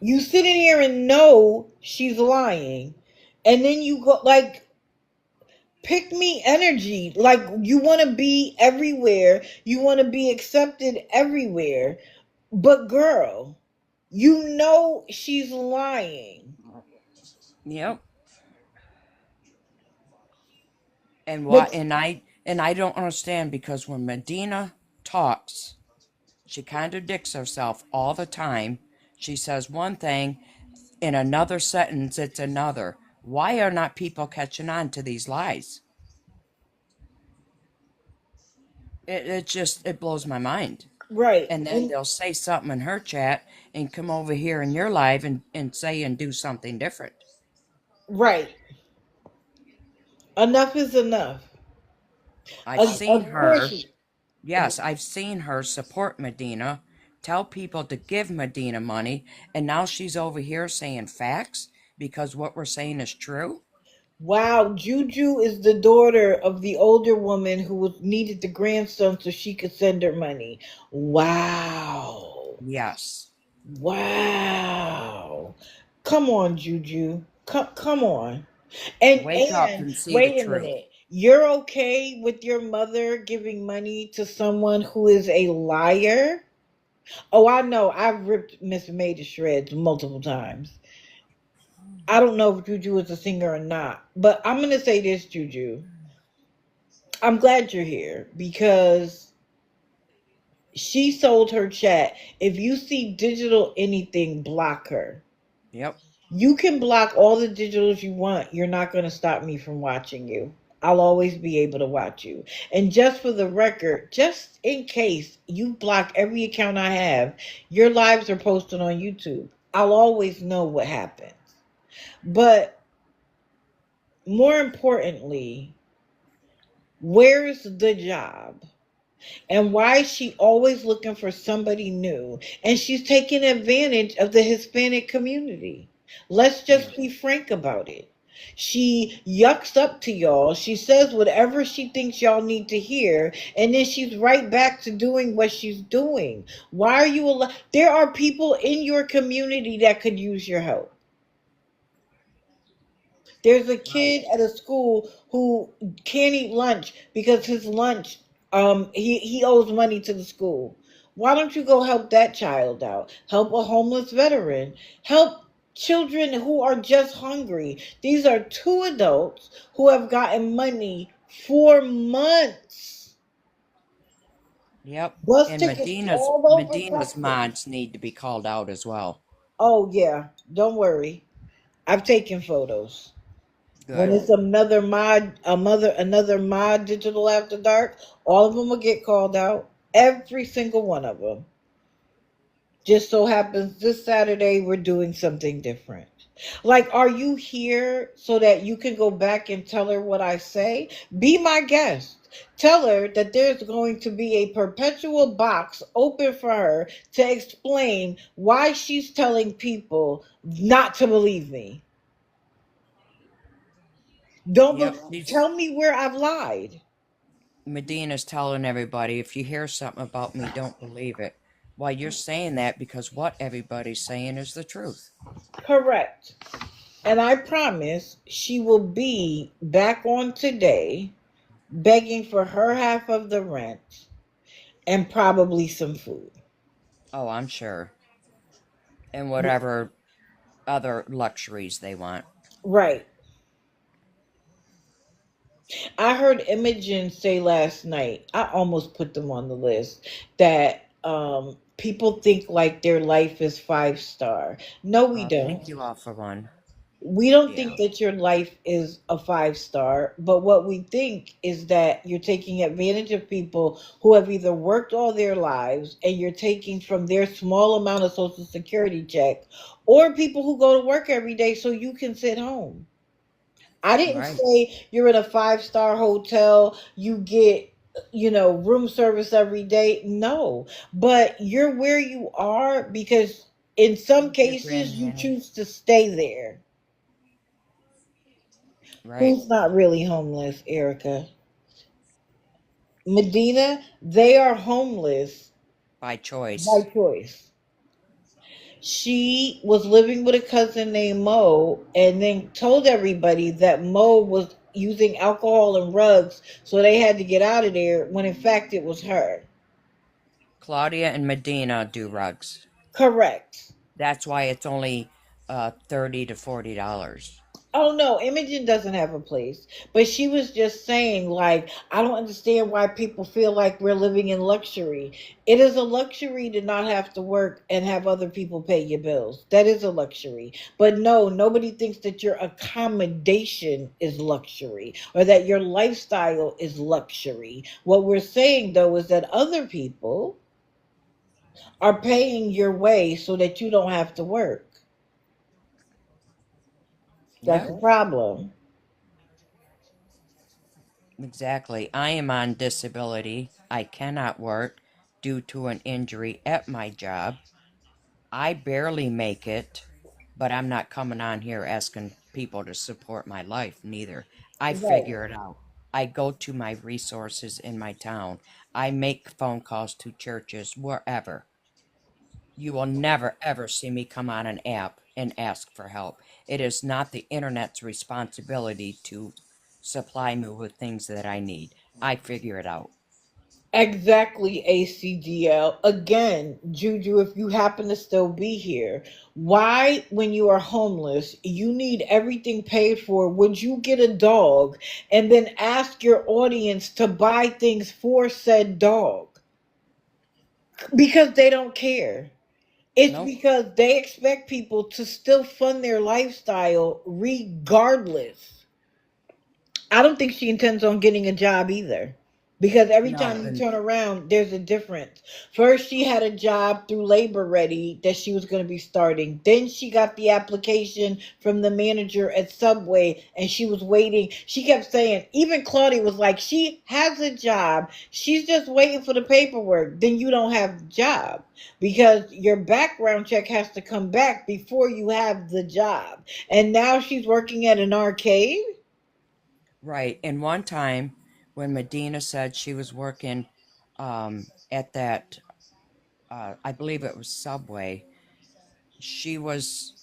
You sit in here and know she's lying, and then you go like, pick me energy. Like, you want to be everywhere, you want to be accepted everywhere, but girl, you know she's lying. Yep. And But what and I don't understand because when Medina talks, she contradicts herself all the time. She says one thing, in another sentence it's another. Why are not people catching on to these lies? It just it blows my mind. right, And then and they'll say something in her chat and come over here in your live and say and do something different. right, enough is enough. I've seen Of course. her, yes, I've seen her support Medina, tell people to give Medina money, and now she's over here saying facts because what we're saying is true. Wow, Juju is the daughter of the older woman who needed the grandson so she could send her money. Wow. Yes. Wow. Come on, Juju. Come on. And Wake up and and see the wait a truth. minute. You're okay with your mother giving money to someone who is a liar? Oh, I know. I've ripped Miss May to shreds multiple times. I don't know if Juju is a singer or not, but I'm gonna say this, Juju. I'm glad you're here because she sold her chat. If you see digital anything, block her. Yep. You can block all the digitals you want. You're not going to stop me from watching you. I'll always be able to watch you. And just for the record, just in case you block every account I have, your lives are posted on YouTube. I'll always know what happens. But more importantly, where's the job? And why is she always looking for somebody new? And she's taking advantage of the Hispanic community. Let's Yeah. just be frank about it. She yucks up to y'all. She says whatever she thinks y'all need to hear, and then she's right back to doing what she's doing. Why are you there are people in your community that could use your help. There's a Right. kid at a school who can't eat lunch because his lunch he owes money to the school. Why don't you go help that child out? Help a homeless veteran. Help children who are just hungry. These are two adults who have gotten money for months. Yep. Bus And tickets Medina's all over Medina's Texas. mods need to be called out as well. Oh yeah, don't worry. I've taken photos. When Good. it's another mod digital after dark, all of them will get called out. Every single one of them. Just so happens this Saturday we're doing something different. Like, are you here so that you can go back and tell her what I say? Be my guest. Tell her that there's going to be a perpetual box open for her to explain why she's telling people not to believe me. Yep. Tell me where I've lied. Medina's telling everybody, if you hear something about me, don't believe it. Well, you're saying that because what everybody's saying is the truth. Correct. And I promise she will be back on today begging for her half of the rent and probably some food. Oh, I'm sure. And whatever other luxuries they want. Right. I heard Imogen say last night, I almost put them on the list, that people think like their life is 5 star. No, we Thank don't. you all for one. We don't Yeah. think that your life is a 5 star, but what we think is that you're taking advantage of people who have either worked all their lives and you're taking from their small amount of social security check, or people who go to work every day so you can sit home. I didn't Right. say you're in a 5 star hotel, you get room service every day. No, but you're where you are because in some Thank you, cases you Granny. choose to stay there. Right. Who's not really homeless, Erica? Medina, they are homeless By by choice. choice. She was living with a cousin named Mo and then told everybody that Mo was using alcohol and rugs, so they had to get out of there when in fact it was her. Claudia and Medina do rugs. Correct. That's why it's only $30 to $40. Oh no, Imogen doesn't have a place. But she was just saying, like, I don't understand why people feel like we're living in luxury. It is a luxury to not have to work and have other people pay your bills. That is a luxury. But no, nobody thinks that your accommodation is luxury or that your lifestyle is luxury. What we're saying though is that other people are paying your way so that you don't have to work. That's Yep. a problem. Exactly. I am on disability. I cannot work due to an injury at my job. I barely make it, but I'm not coming on here asking people to support my life, neither. I Right. figure it out. I go to my resources in my town. I make phone calls to churches, wherever. You will never, ever see me come on an app and ask for help. It is not the internet's responsibility to supply me with things that I need. I figure it out. Exactly, ACDL. Again, Juju, if you happen to still be here, why, when you are homeless, you need everything paid for, would you get a dog and then ask your audience to buy things for said dog? Because they don't care. It's Nope. because they expect people to still fund their lifestyle regardless. I don't think she intends on getting a job either. Because every No. time you And turn around, there's a difference. First, she had a job through Labor Ready that she was going to be starting. Then she got the application from the manager at Subway and she was waiting. She kept saying, even Claudia was like, she has a job. She's just waiting for the paperwork. Then you don't have the job because your background check has to come back before you have the job. And now she's working at an arcade. right. And one time when Medina said she was working at that, I believe it was Subway, she was,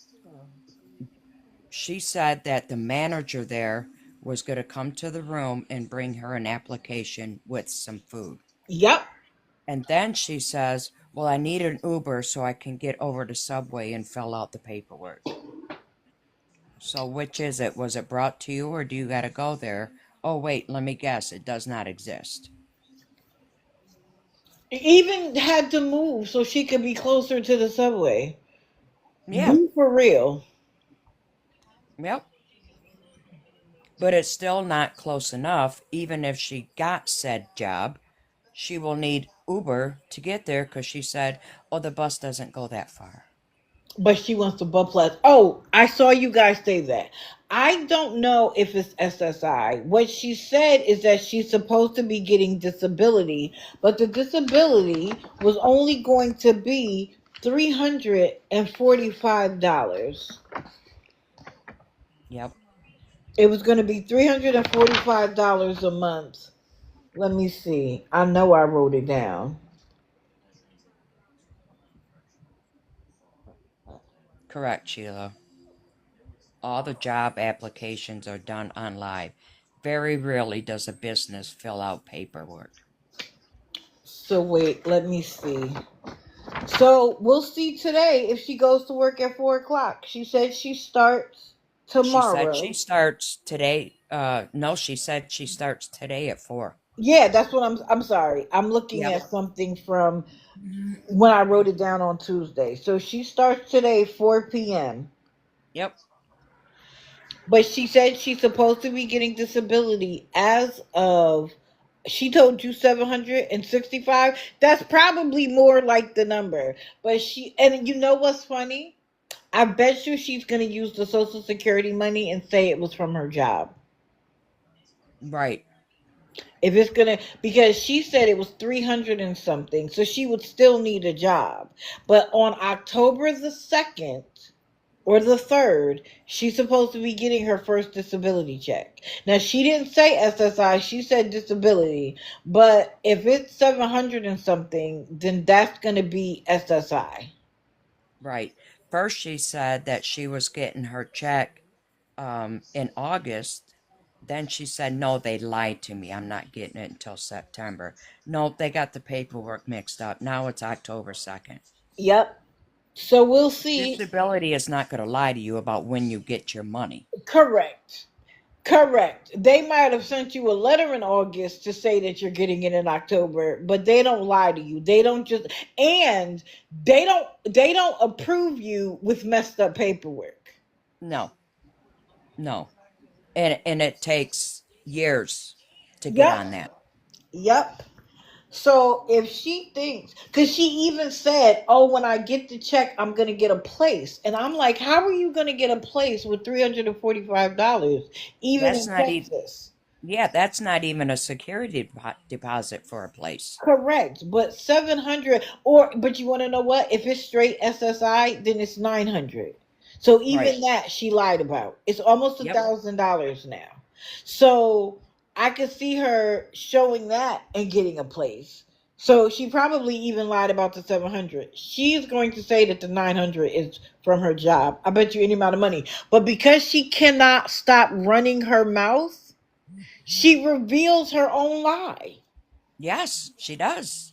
she said that the manager there was going to come to the room and bring her an application with some food. Yep. And then she says, well, I need an Uber so I can get over to Subway and fill out the paperwork. So which is it? Was it brought to you or do you got to go there? Oh, wait, let me guess. It does not exist. Even had to move so she could be closer to the subway. Yeah, Be for real. yep. But it's still not close enough. Even if she got said job, she will need Uber to get there because she said, oh, the bus doesn't go that far. But she wants to butt plus. Oh, I saw you guys say that. I don't know if it's SSI. What she said is that she's supposed to be getting disability, but the disability was only going to be $345. Yep, It was going to be $345 a month. Let me see. I know I wrote it down. correct, Sheila. All the job applications are done online. Very rarely does a business fill out paperwork. So wait, let me see. So we'll see today if she goes to work at 4 o'clock. She said she starts She said she tomorrow. starts today. No, she said she starts today at 4. Yeah, that's what I'm sorry. I'm looking Yep. at something from when I wrote it down on Tuesday. So she starts today 4 p.m. Yep. But she said she's supposed to be getting disability as of, she told you 765. That's probably more like the number. But she, and you know what's funny? I bet you she's going to use the Social Security money and say it was from her job. Right. If it's going to, because she said it was 300 and something, so she would still need a job. But on October the 2nd or the 3rd, she's supposed to be getting her first disability check. Now, she didn't say SSI, she said disability. But if it's 700 and something, then that's going to be SSI. Right. First, she said that she was getting her check in August. Then she said, no, they lied to me. I'm not getting it until September. No, they got the paperwork mixed up. Now it's October 2nd. Yep. So we'll see. Disability is not going to lie to you about when you get your money. Correct. Correct. They might have sent you a letter in August to say that you're getting it in October, but they don't lie to you. They don't just, and they don't approve you with messed up paperwork. No, no. And it takes years to get Yep. on that. Yep. So if she thinks, because she even said, "Oh, when I get the check, I'm gonna get a place," and I'm like, "How are you gonna get a place with $345, even That's in not even, Texas?" yeah, that's not even a security deposit for a place. Correct, but 700, or but you want to know what? If it's straight SSI, then it's 900. So Right. even that she lied about. It's almost a Yep. $1,000 now. So I could see her showing that and getting a place. So she probably even lied about the 700. She's going to say that the 900 is from her job. I bet you any amount of money. But because she cannot stop running her mouth, she reveals her own lie. Yes, she does.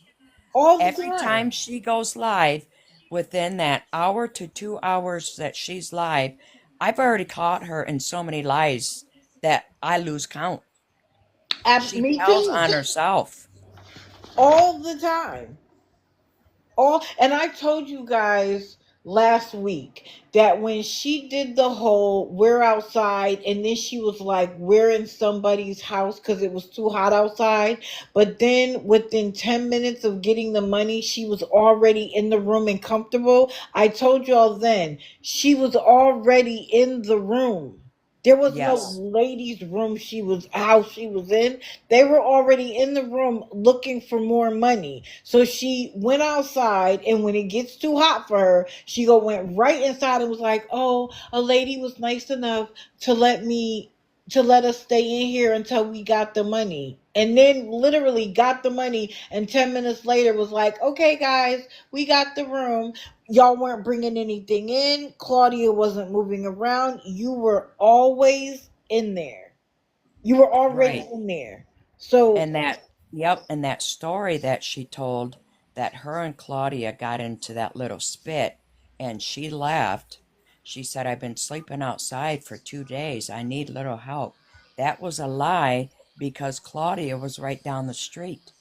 all the Every time. time she goes live, within that hour to 2 hours that she's live, I've already caught her in so many lies that I lose count. She Me tells too. on herself. All the time. All, and I told you guys last week that when she did the whole we're outside, and then she was like we're in somebody's house because it was too hot outside, but then within 10 minutes of getting the money she was already in the room and comfortable. I told y'all then she was already in the room. There was no Yes, ladies room, she was house she was in. They were already in the room looking for more money. So she went outside, and when it gets too hot for her, she went right inside and was like, "Oh, a lady was nice enough to let us stay in here until we got the money." And then literally got the money, and 10 minutes later was like, "Okay guys, we got the room. Y'all weren't bringing anything in. Claudia wasn't moving around. You were always in there. You were already right. in there." So, And that, yep, and that story that she told, that her and Claudia got into that little spit and she left. She said, I've been sleeping outside for 2 days. I need little help. That was a lie because Claudia was right down the street.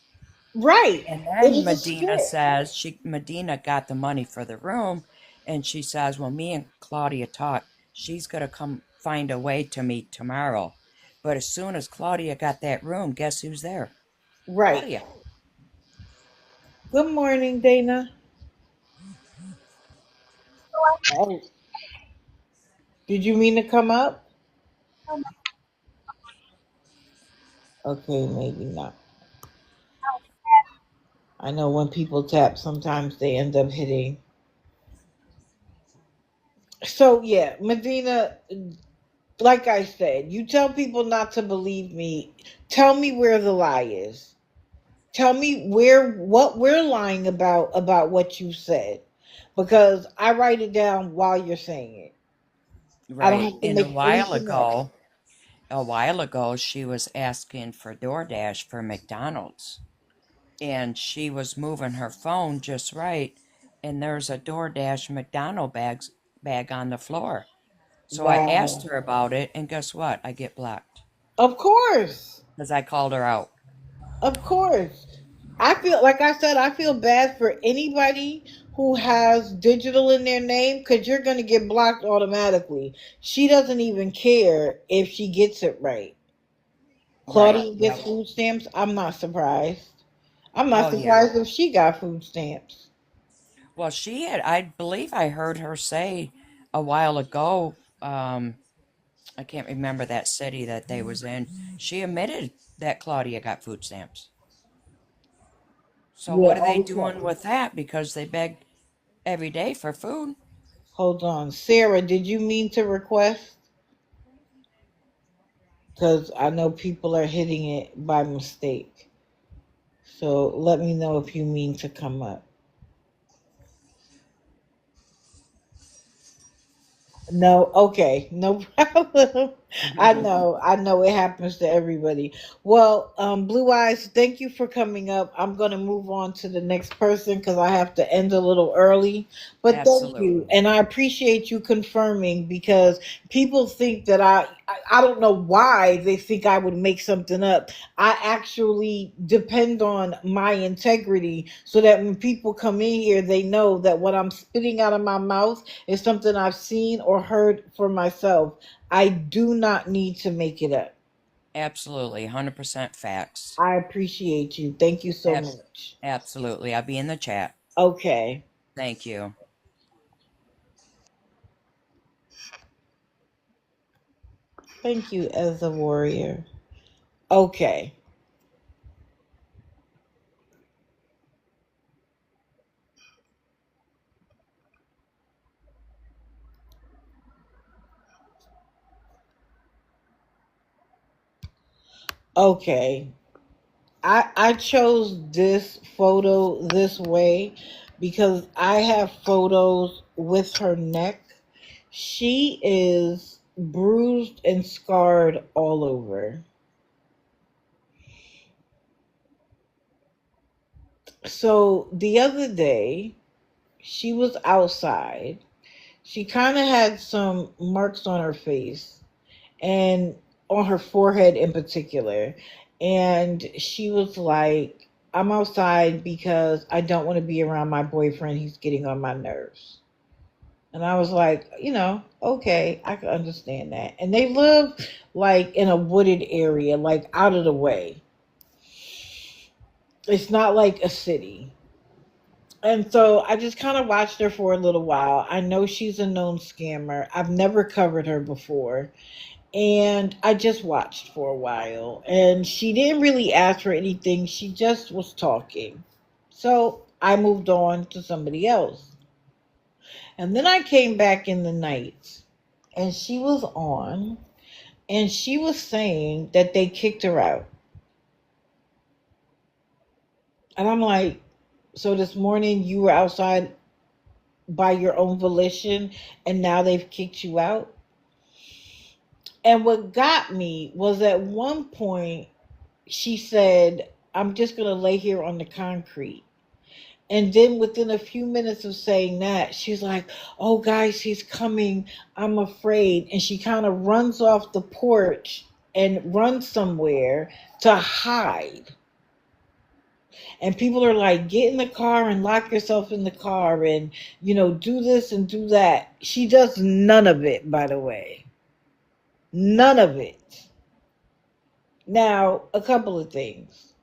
right. And It then was a Medina split. says Medina got the money for the room, and she says, "Well, me and Claudia talked. She's gonna come find a way to meet tomorrow." But as soon as Claudia got that room, guess who's there? Right. Claudia. Good morning, Dana. Oh, did you mean to come up? Okay, maybe not. I know when people tap, sometimes they end up hitting. So, yeah, Medina, like I said, you tell people not to believe me. Tell me where the lie is. Tell me what we're lying about what you said, because I write it down while you're saying it. I don't Right. have to And make anything up. a while ago, she was asking for DoorDash for McDonald's, and she was moving her phone just right, and there's a DoorDash bag on the floor. So I asked Wow. her about it, and guess what? I get blocked Of course. because I called her out. Of course. I feel like I said, I feel bad for anybody who has digital in their name, because you're going to get blocked automatically. She doesn't even care if she gets it right. Right. Claudia gets Yep. food stamps. I'm not surprised. I'm not Oh, yeah. surprised if she got food stamps. Well, she had, I believe I heard her say a while ago, I can't remember that city that they was in. She admitted that Claudia got food stamps. So Yeah, what are they okay. doing with that? Because they beg every day for food. Hold on. Sarah, did you mean to request? Because I know people are hitting it by mistake. So let me know if you mean to come up. No, okay, no problem. I know it happens to everybody. Well, Blue Eyes, thank you for coming up. I'm gonna move on to the next person because I have to end a little early. But thank you, Absolutely. and I appreciate you confirming, because people think that I don't know why they think I would make something up. I actually depend on my integrity so that when people come in here, they know that what I'm spitting out of my mouth is something I've seen or heard for myself. I do not need to make it up. Absolutely. 100% facts. I appreciate you. Thank you so Ab- much. Absolutely. I'll be in the chat. Okay. Thank you. Thank you, as a warrior. Okay. Okay. I chose this photo this way because I have photos with her neck. She is bruised and scarred all over. So the other day, she was outside. She kind of had some marks on her face and on her forehead in particular. And she was like, I'm outside because I don't want to be around my boyfriend. He's getting on my nerves. And I was like, okay, I can understand that. And they live like in a wooded area, like out of the way. It's not like a city. And so I just kind of watched her for a little while. I know she's a known scammer. I've never covered her before. And I just watched for a while. And she didn't really ask for anything, she just was talking. So I moved on to somebody else. And then I came back in the night and she was on and she was saying that they kicked her out. And I'm like, so this morning you were outside by your own volition and now they've kicked you out? And what got me was at one point she said, I'm just going to lay here on the concrete. And then within a few minutes of saying that, she's like, oh, guys, he's coming. I'm afraid. And she kind of runs off the porch and runs somewhere to hide. And people are like, get in the car and lock yourself in the car and, do this and do that. She does none of it, by the way. None of it. Now, a couple of things.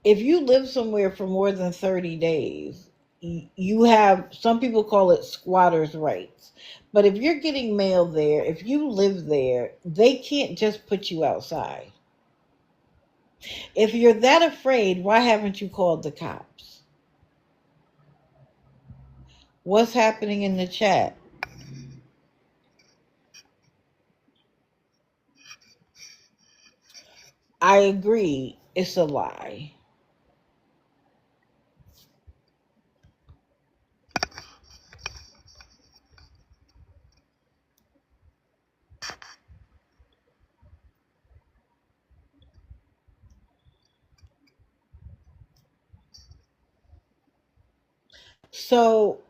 If you live somewhere for more than 30 days, you have, some people call it squatters' rights. But if you're getting mail there, if you live there, they can't just put you outside. If you're that afraid, why haven't you called the cops? What's happening in the chat? I agree, it's a lie. So,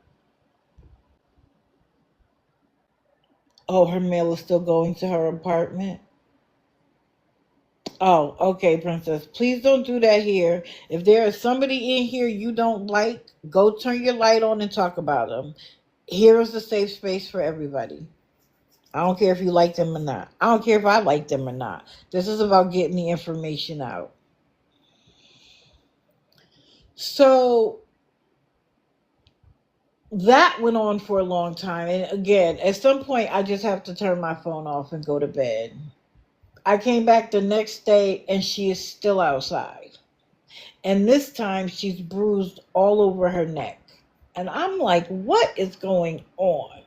oh, her mail is still going to her apartment? Oh, okay, Princess. Please don't do that here. If there is somebody in here you don't like, go turn your light on and talk about them. Here is a safe space for everybody. I don't care if you like them or not. I don't care if I like them or not. This is about getting the information out. So that went on for a long time. And again, at some point, I just have to turn my phone off and go to bed. I came back the next day and she is still outside. And this time she's bruised all over her neck. And I'm like, what is going on?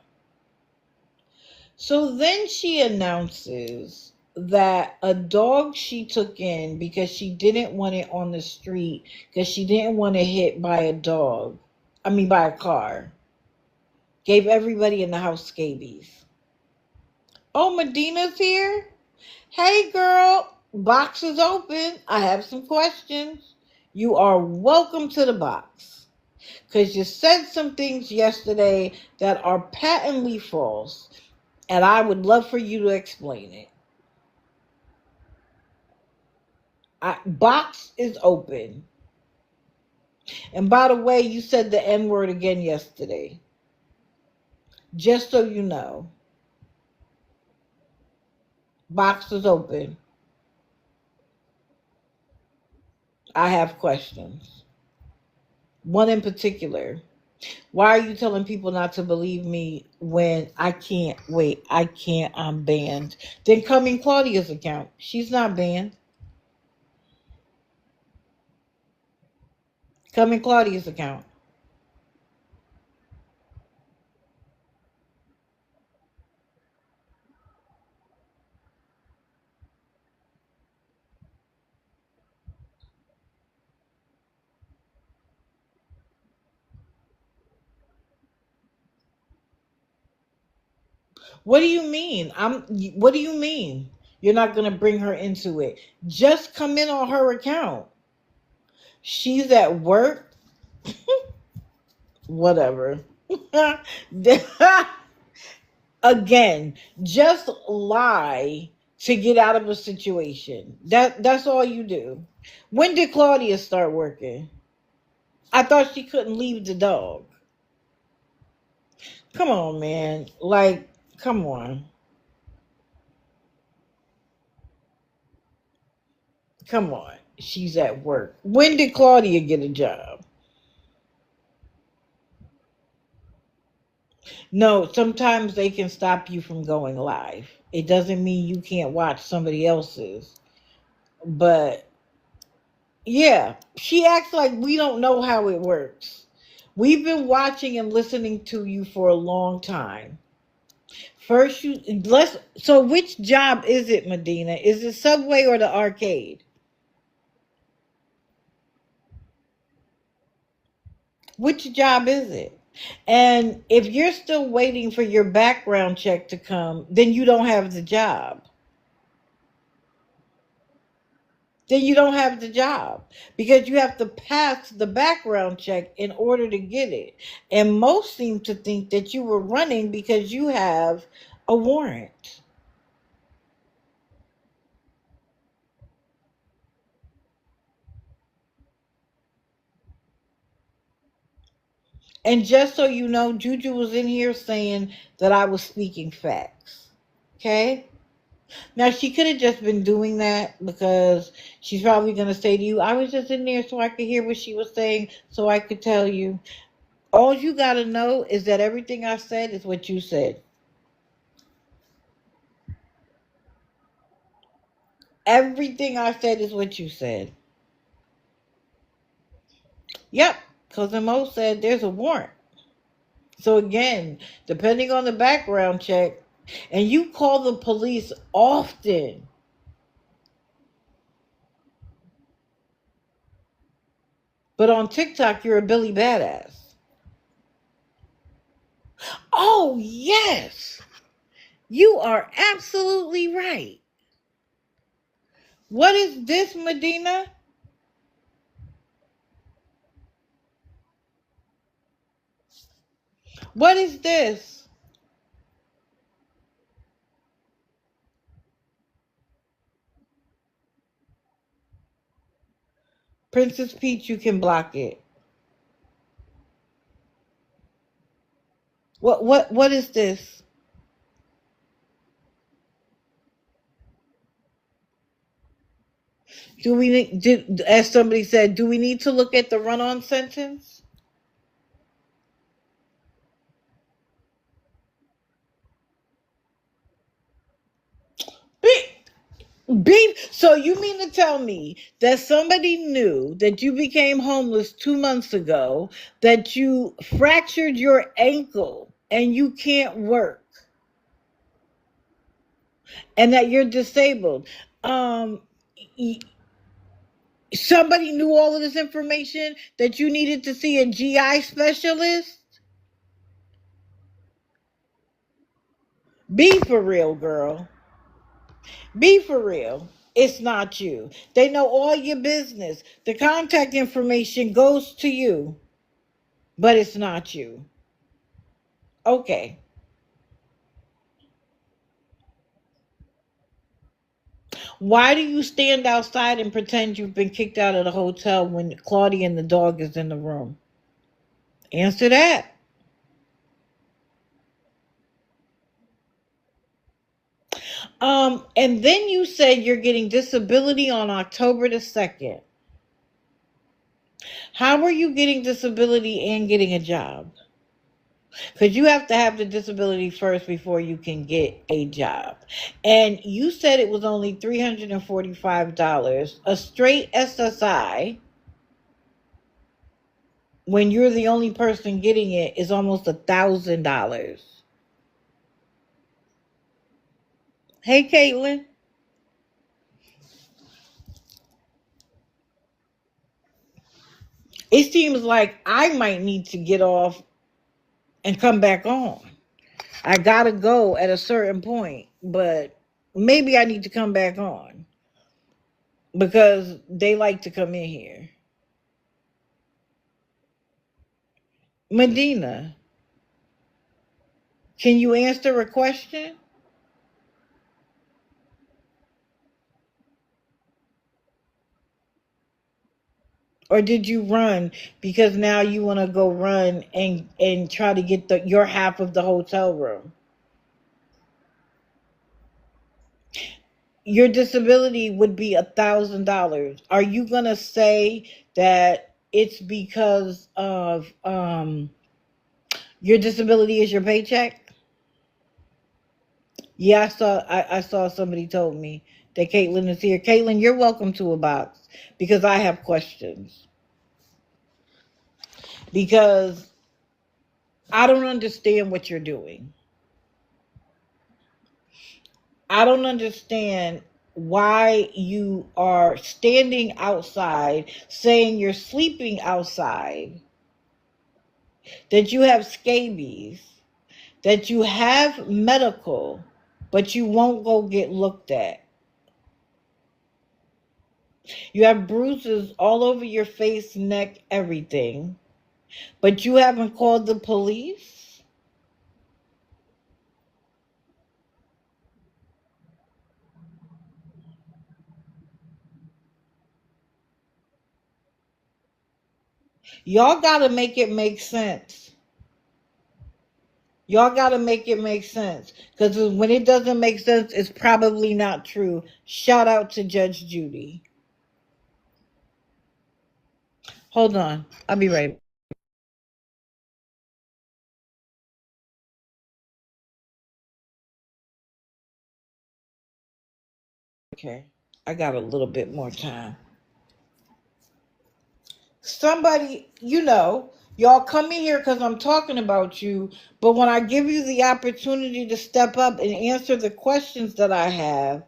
So then she announces that a dog she took in because she didn't want it on the street, because she didn't want to hit by a dog, by a car, gave everybody in the house scabies. Oh, Medina's here? Hey, girl, box is open. I have some questions. You are welcome to the box. Because you said some things yesterday that are patently false, and I would love for you to explain it. Box is open. And by the way, you said the N word again yesterday. Just so you know. Box is open. I have questions. One in particular. Why are you telling people not to believe me when I can't? Wait, I can't. I'm banned. Then come in Claudia's account. She's not banned. Come in Claudia's account. What do you mean? What do you mean? You're not going to bring her into it. Just come in on her account. She's at work. Whatever. Again, just lie to get out of a situation. That's all you do. When did Claudia start working? I thought she couldn't leave the dog. Come on, man. Like, come on. Come on. She's at work. When did Claudia get a job? No, sometimes they can stop you from going live. It doesn't mean you can't watch somebody else's. But yeah, she acts like we don't know how it works. We've been watching and listening to you for a long time. First, So, which job is it, Medina? Is it Subway or the arcade? Which job is it? And if you're still waiting for your background check to come, then you don't have the job. Then you don't have the job because you have to pass the background check in order to get it. And most seem to think that you were running because you have a warrant. And just so you know, Juju was in here saying that I was speaking facts. Okay? Now, she could have just been doing that because she's probably going to say to you, I was just in there so I could hear what she was saying so I could tell you. All you got to know is that everything I said is what you said. Everything I said is what you said. Yep, because Mo said there's a warrant. So again, depending on the background check, and you call the police often. But on TikTok, you're a Billy Badass. Oh, yes. You are absolutely right. What is this, Medina? What is this? Princess Peach, you can block it. What is this? As somebody said, do we need to look at the run-on sentence? Beef. So you mean to tell me that somebody knew that you became homeless 2 months ago, that you fractured your ankle and you can't work, and that you're disabled? Um, Somebody knew all of this information, that you needed to see a GI specialist? Be for real, girl. Be for real. It's not you. They know all your business. The contact information goes to you, but it's not you. Okay. Why do you stand outside and pretend you've been kicked out of the hotel when Claudia and the dog is in the room? Answer that. And then you said you're getting disability on October the 2nd. How are you getting disability and getting a job? Because you have to have the disability first before you can get a job. And you said it was only $345. A straight SSI, when you're the only person getting it, is almost $1,000. Hey, Caitlin. It seems like I might need to get off and come back on. I gotta go at a certain point, but maybe I need to come back on because they like to come in here. Medina, can you answer a question? Or did you run because now you want to go run and try to get your half of the hotel room? Your disability would be $1,000. Are you gonna say that it's because of your disability is your paycheck? Yeah, I saw somebody told me that Caitlin is here. Caitlin, you're welcome to a box because I have questions. Because I don't understand what you're doing. I don't understand why you are standing outside saying you're sleeping outside, that you have scabies, that you have medical, but you won't go get looked at. You have bruises all over your face, neck, everything, but you haven't called the police? Y'all gotta make it make sense. Y'all gotta make it make sense. Because when it doesn't make sense, it's probably not true. Shout out to Judge Judy. Hold on. I'll be right back. Okay. I got a little bit more time. Somebody, y'all come in here because I'm talking about you, but when I give you the opportunity to step up and answer the questions that I have,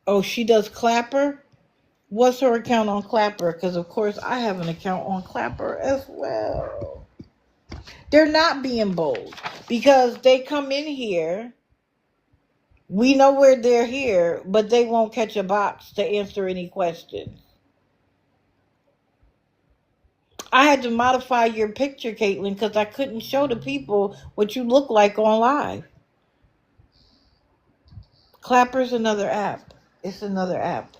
oh, she does Clapper? What's her account on Clapper? Because, of course, I have an account on Clapper as well. They're not being bold because they come in here. We know where they're here, but they won't catch a box to answer any questions. I had to modify your picture, Caitlin, because I couldn't show the people what you look like on live. Clapper's another app. It's another app.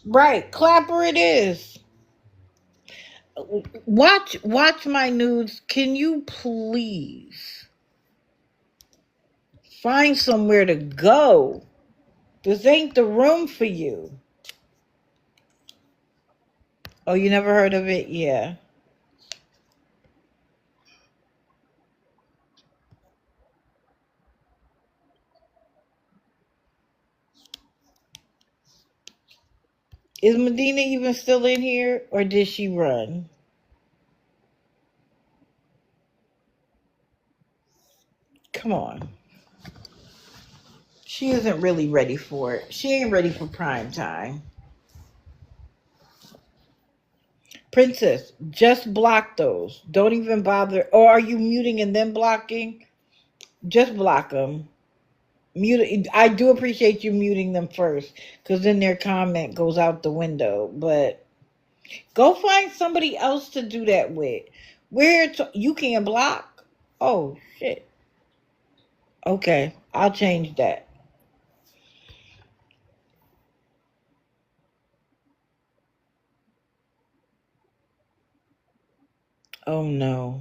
Right, Clapper it is. Watch my nudes. Can you please find somewhere to go? This ain't the room for you. Oh, you never heard of it? Yeah. Is Medina even still in here or did she run? Come on. She isn't really ready for it. She ain't ready for prime time. Princess, just block those. Don't even bother. Or are you muting and then blocking? Just block them. Mute. I do appreciate you muting them first, because then their comment goes out the window. But go find somebody else to do that with. You can't block? Oh shit. Okay, I'll change that. Oh no.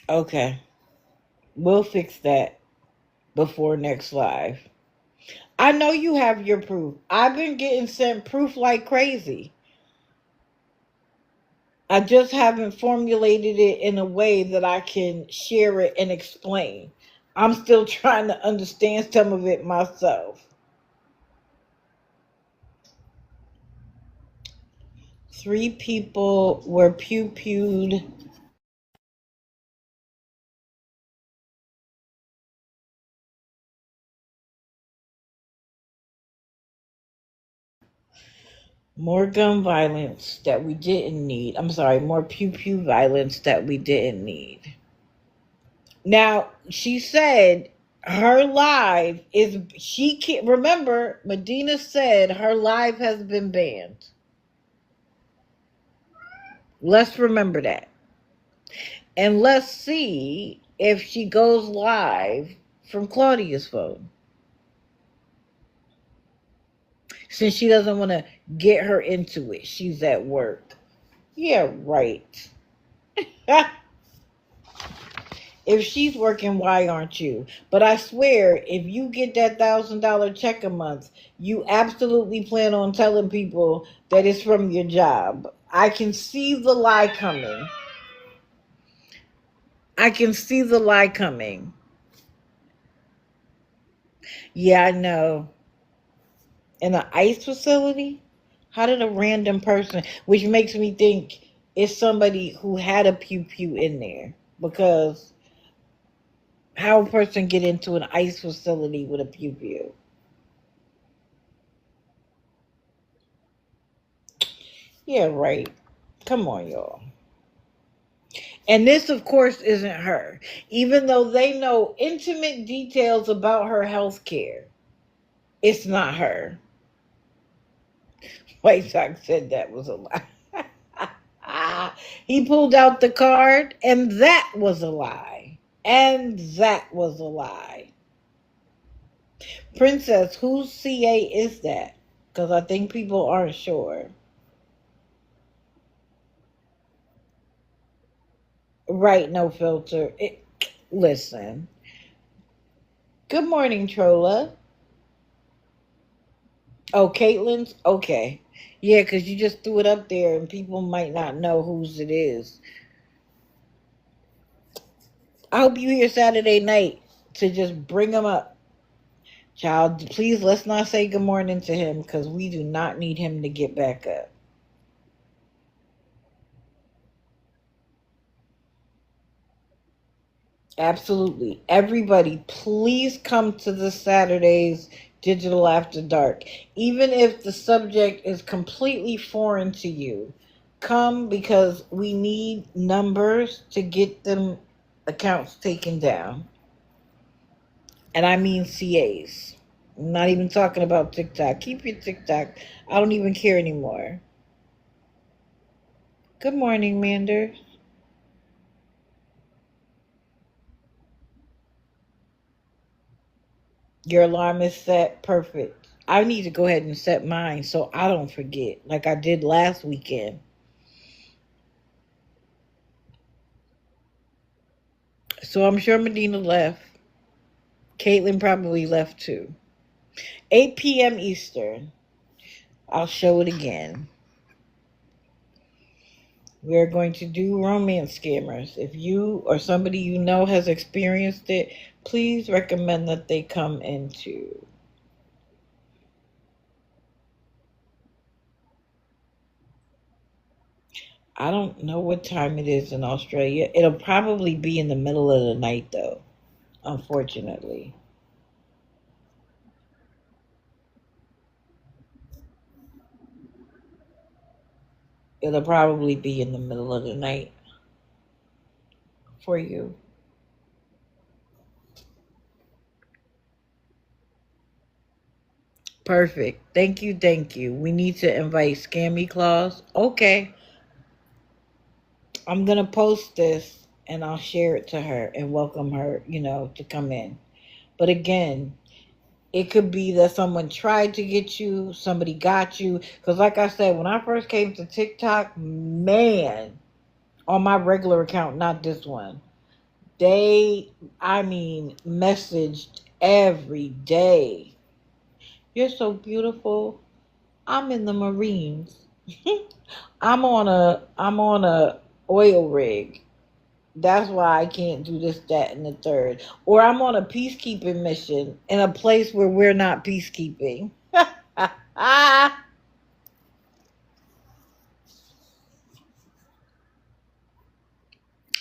Okay, we'll fix that before next live. I know you have your proof. I've been getting sent proof like crazy. I just haven't formulated it in a way that I can share it and explain. I'm still trying to understand some of it myself. 3 people were pew-pewed. More gun violence that we didn't need. I'm sorry, more pew pew violence that we didn't need. Now, she said her live is, she can't remember, Medina said her live has been banned. Let's remember that. And let's see if she goes live from Claudia's phone. Since she doesn't want to get her into it, she's at work. Yeah, right. If she's working, why aren't you? But I swear, if you get that $1,000 check a month, you absolutely plan on telling people that it's from your job. I can see the lie coming. I can see the lie coming. Yeah, I know. In an ICE facility? How did a random person, which makes me think it's somebody who had a pew pew in there, because how a person get into an ICE facility with a pew pew? Yeah, right. Come on, y'all. And this, of course, isn't her. Even though they know intimate details about her health care, it's not her. White Sox said that was a lie. He pulled out the card, and that was a lie. And that was a lie. Princess, whose CA is that? Because I think people aren't sure. Right, no filter. Listen. Good morning, Trolla. Oh, Caitlin's? Okay. Yeah, because you just threw it up there and people might not know whose it is. I hope you here Saturday night to just bring him up. Child, please let's not say good morning to him because we do not need him to get back up. Absolutely. Everybody, please come to the Saturday's Digital After Dark. Even if the subject is completely foreign to you, come because we need numbers to get them accounts taken down. And I mean CAs. I'm not even talking about TikTok. Keep your TikTok. I don't even care anymore. Good morning, Manders. Your alarm is set. Perfect. I need to go ahead and set mine so I don't forget, like I did last weekend. So I'm sure Medina left. Caitlin probably left too. 8 p.m. Eastern. I'll show it again. We're going to do romance scammers. If you or somebody you know has experienced it, please recommend that they come into. I don't know what time it is in Australia. It'll probably be in the middle of the night, though, unfortunately. It'll probably be in the middle of the night for you. Perfect. Thank you. Thank you. We need to invite Scammy Claus. Okay. I'm going to post this and I'll share it to her and welcome her, to come in. But again, it could be that someone tried to get you, somebody got you. Because, like I said, when I first came to TikTok, man, on my regular account, not this one, messaged every day. You're so beautiful. I'm in the Marines. I'm on a oil rig. That's why I can't do this, that, and the third. Or I'm on a peacekeeping mission in a place where we're not peacekeeping. Oh,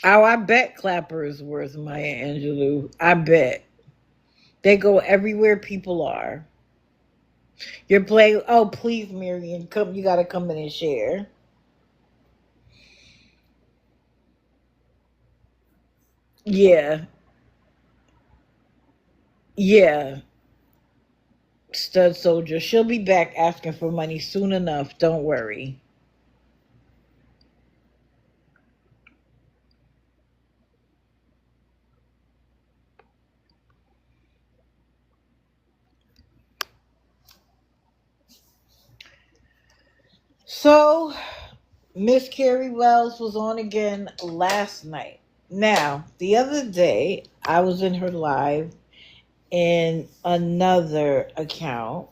I bet Clapper is worth Maya Angelou. I bet. They go everywhere people are. You're playing. Oh, please, Marion, come. You gotta come in and share. Yeah, yeah. Stud soldier. She'll be back asking for money soon enough. Don't worry. So, Miss Carrie Wells was on again last night. Now, the other day, I was in her live in another account.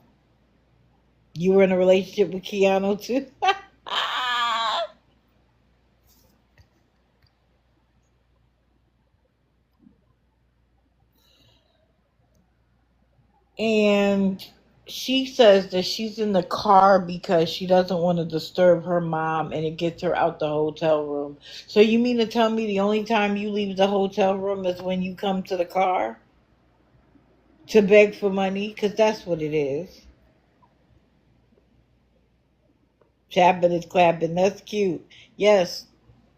You were in a relationship with Keanu too? And she says that she's in the car because she doesn't want to disturb her mom and it gets her out the hotel room. So you mean to tell me the only time you leave the hotel room is when you come to the car to beg for money? Because that's what it is. Tapping is clapping. That's cute. Yes,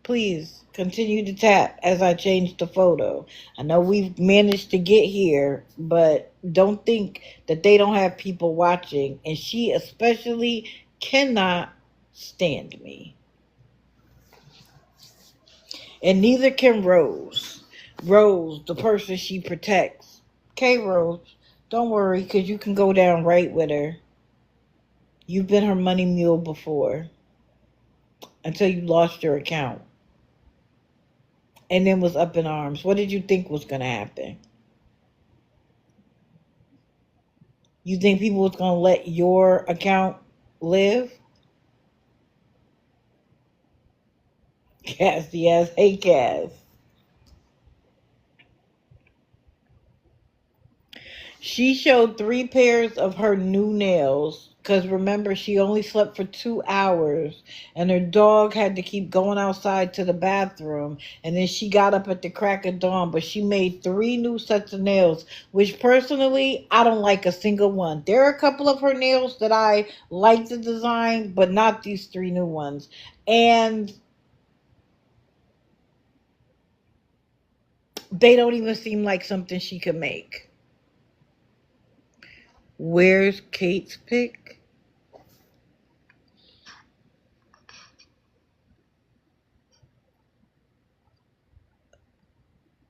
please continue to tap as I change the photo. I know we've managed to get here, but don't think that they don't have people watching. And she especially cannot stand me. And neither can Rose. Rose, the person she protects. Okay, Rose, don't worry, because you can go down right with her. You've been her money mule before until you lost your account and then was up in arms. What did you think was going to happen? You think people was gonna let your account live? Cass, yes. Hey, Cass. She showed 3 pairs of her new nails. Because remember, she only slept for 2 hours. And her dog had to keep going outside to the bathroom. And then she got up at the crack of dawn. But she made 3 new sets of nails. Which personally, I don't like a single one. There are a couple of her nails that I like the design. But not these 3 new ones. And they don't even seem like something she could make. Where's Kate's pick?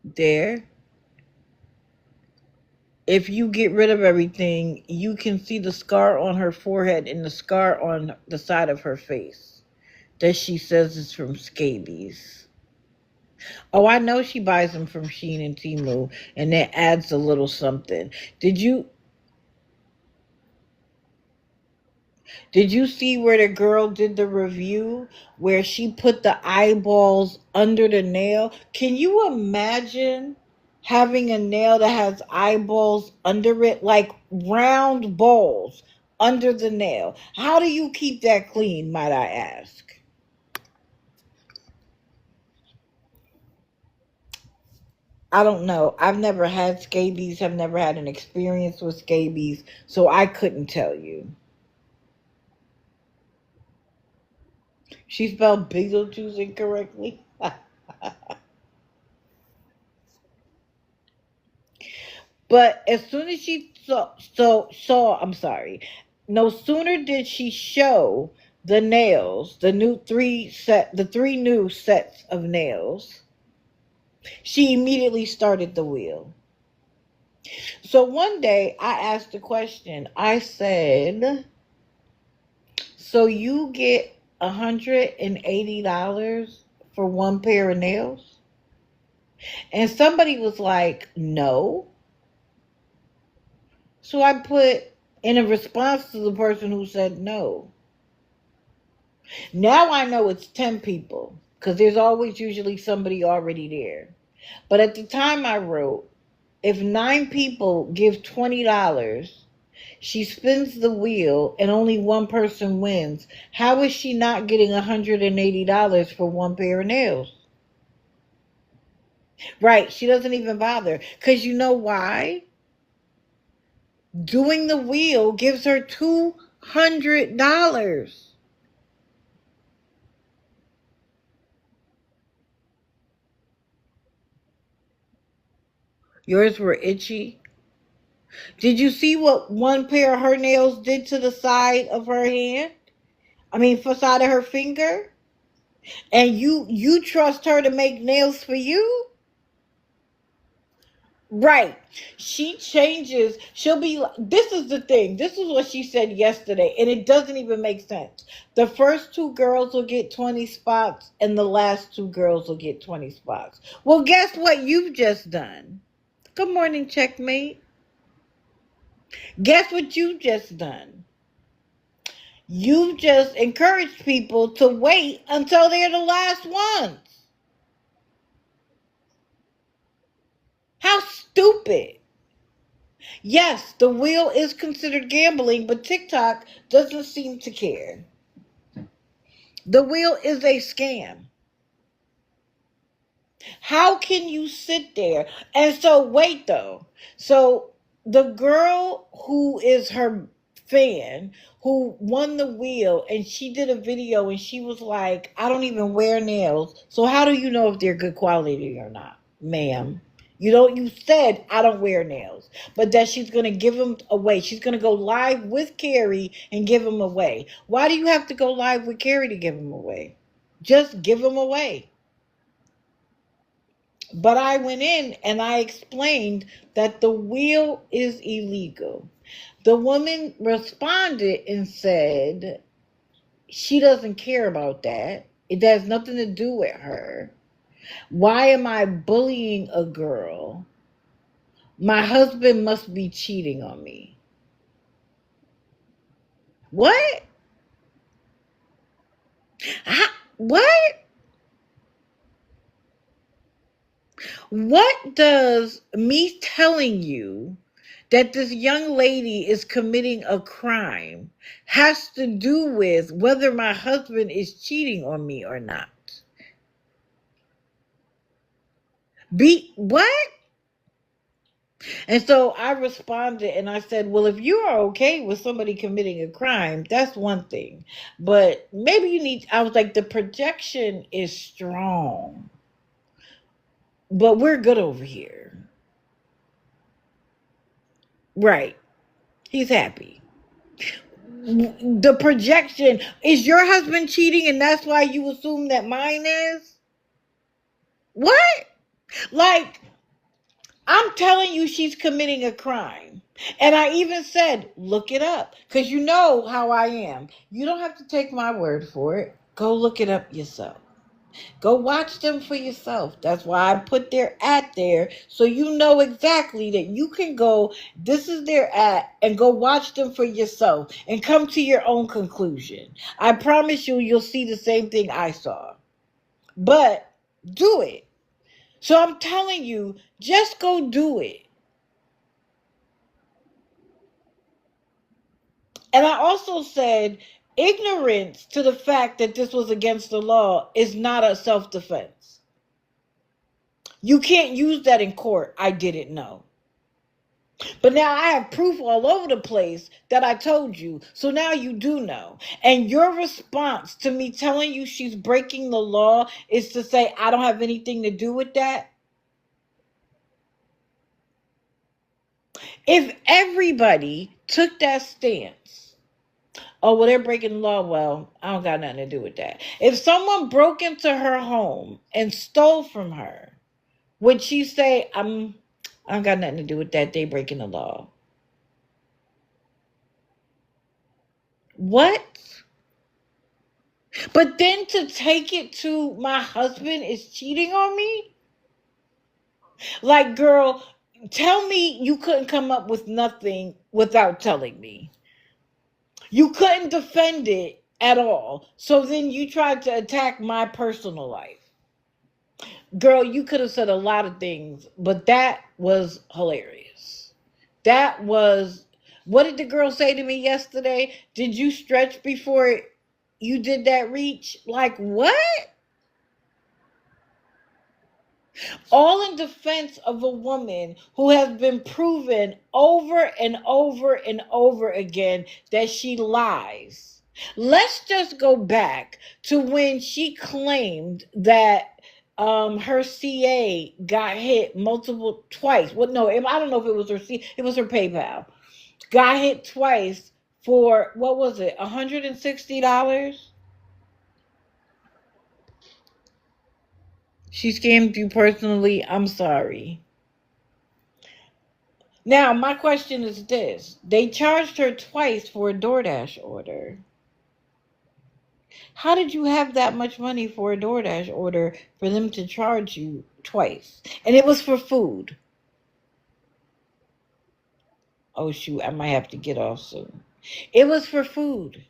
There. If you get rid of everything, you can see the scar on her forehead and the scar on the side of her face that she says is from scabies. Oh, I know she buys them from Shein and Temu, and that adds a little something. Did you Did you see where the girl did the review where she put the eyeballs under the nail? Can you imagine having a nail that has eyeballs under it, like round balls under the nail? How do you keep that clean, might I ask? I don't know. I've never had scabies, have never had an experience with scabies, so I couldn't tell you. She spelled Beetlejuice incorrectly. But as soon as she saw, I'm sorry. No sooner did she show the nails, the 3 new sets of nails, she immediately started the wheel. So one day I asked a question. I said, "So you get $180 for 1 pair of nails?" And somebody was like, "No." So I put in a response to the person who said no. Now I know it's 10 people because there's always usually somebody already there. But at the time I wrote, if 9 people give $20, she spins the wheel and only one person wins. How is she not getting $180 for 1 pair of nails? Right, she doesn't even bother. Because you know why? Doing the wheel gives her $200. Yours were itchy. Did you see what one pair of her nails did to the side of her hand? I mean, for side of her finger? And you trust her to make nails for you? Right. She changes. She'll be like, this is the thing. This is what she said yesterday, and it doesn't even make sense. The first two girls will get 20 spots, and the last two girls will get 20 spots. Well, guess what you've just done? Good morning, checkmate. Guess what you've just done? You've just encouraged people to wait until they're the last ones. How stupid. Yes, the wheel is considered gambling, but TikTok doesn't seem to care. The wheel is a scam. How can you sit there? And so, wait though. So, the girl who is her fan, who won the wheel, and she did a video and she was like, I don't even wear nails. So, how do you know if they're good quality or not, ma'am? You said I don't wear nails, but that she's going to give them away. She's going to go live with Carrie and give them away. Why do you have to go live with Carrie to give them away? Just give them away. But I went in and I explained that the wheel is illegal. The woman responded and said she doesn't care about that. It has nothing to do with her. Why am I bullying a girl? My husband must be cheating on me. What? What? What does me telling you that this young lady is committing a crime has to do with whether my husband is cheating on me or not? What? And so I responded and I said, well, if you are okay with somebody committing a crime, that's one thing. But maybe I was like, the projection is strong. But we're good over here. Right. He's happy. The projection is your husband cheating and that's why you assume that mine is? What? Like, I'm telling you she's committing a crime. And I even said, look it up. Because you know how I am. You don't have to take my word for it. Go look it up yourself. Go watch them for yourself. That's why I put their ad there. So you know exactly that you can go, this is their ad, and go watch them for yourself and come to your own conclusion. I promise you'll see the same thing I saw. But do it. So I'm telling you, just go do it. And I also said, ignorance to the fact that this was against the law is not a self-defense. You can't use that in court. I didn't know. But now I have proof all over the place that I told you. So now you do know. And your response to me telling you she's breaking the law is to say, I don't have anything to do with that. If everybody took that stance, oh, well, they're breaking the law. Well, I don't got nothing to do with that. If someone broke into her home and stole from her, would she say, I don't got nothing to do with that. They breaking the law. What? But then to take it to my husband is cheating on me? Like, girl, tell me you couldn't come up with nothing without telling me. You couldn't defend it at all. So then you tried to attack my personal life. Girl, you could have said a lot of things, but that was hilarious. That was, what did the girl say to me yesterday? Did you stretch before you did that reach? Like, what? All in defense of a woman who has been proven over and over and over again that she lies. Let's just go back to when she claimed that her CA got hit multiple twice. Well, no, I don't know if it was her it was her PayPal. Got hit twice for what was it? $160. She scammed you personally. I'm sorry. Now, my question is this. They charged her twice for a DoorDash order. How did you have that much money for a DoorDash order for them to charge you twice? And it was for food. Oh, shoot, I might have to get off soon. It was for food.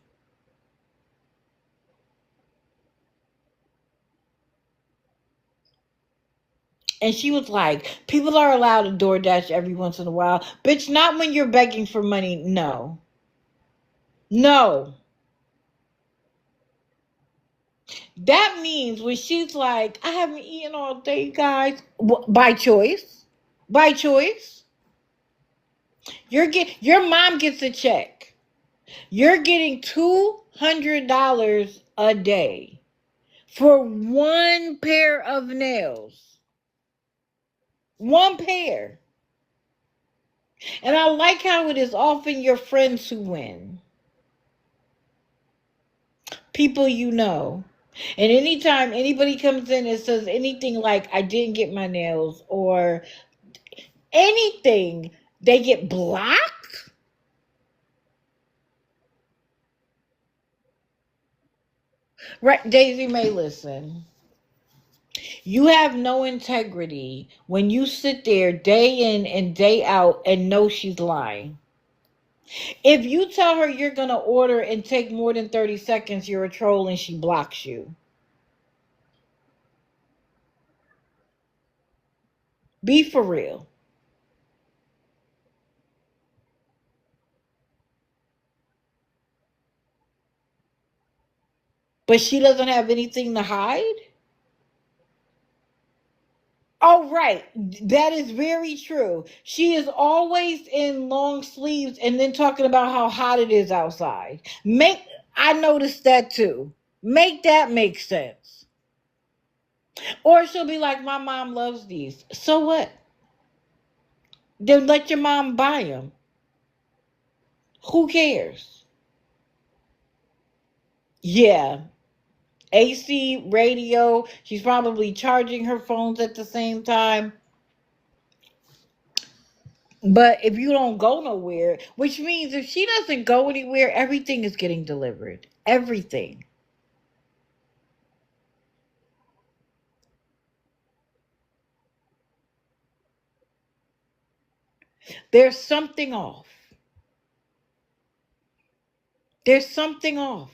And she was like, people are allowed to DoorDash every once in a while. Bitch, not when you're begging for money. No. No. That means when she's like, I haven't eaten all day, guys, by choice. By choice. Your mom gets a check. You're getting $200 a day for one pair of nails. One pair. And I like how it is often your friends who win. People you know. And anytime anybody comes in and says anything like, I didn't get my nails or anything, they get blocked. Right, Daisy May, listen. You have no integrity when you sit there day in and day out and know she's lying. If you tell her you're going to order and take more than 30 seconds, you're a troll and she blocks you. Be for real. But she doesn't have anything to hide? Oh, right. That is very true. She is always in long sleeves and then talking about how hot it is outside. I noticed that too. Make that make sense. Or she'll be like, my mom loves these. So what? Then let your mom buy them. Who cares? Yeah. AC, radio. She's probably charging her phones at the same time. But if you don't go nowhere, which means if she doesn't go anywhere, everything is getting delivered. Everything. There's something off. There's something off.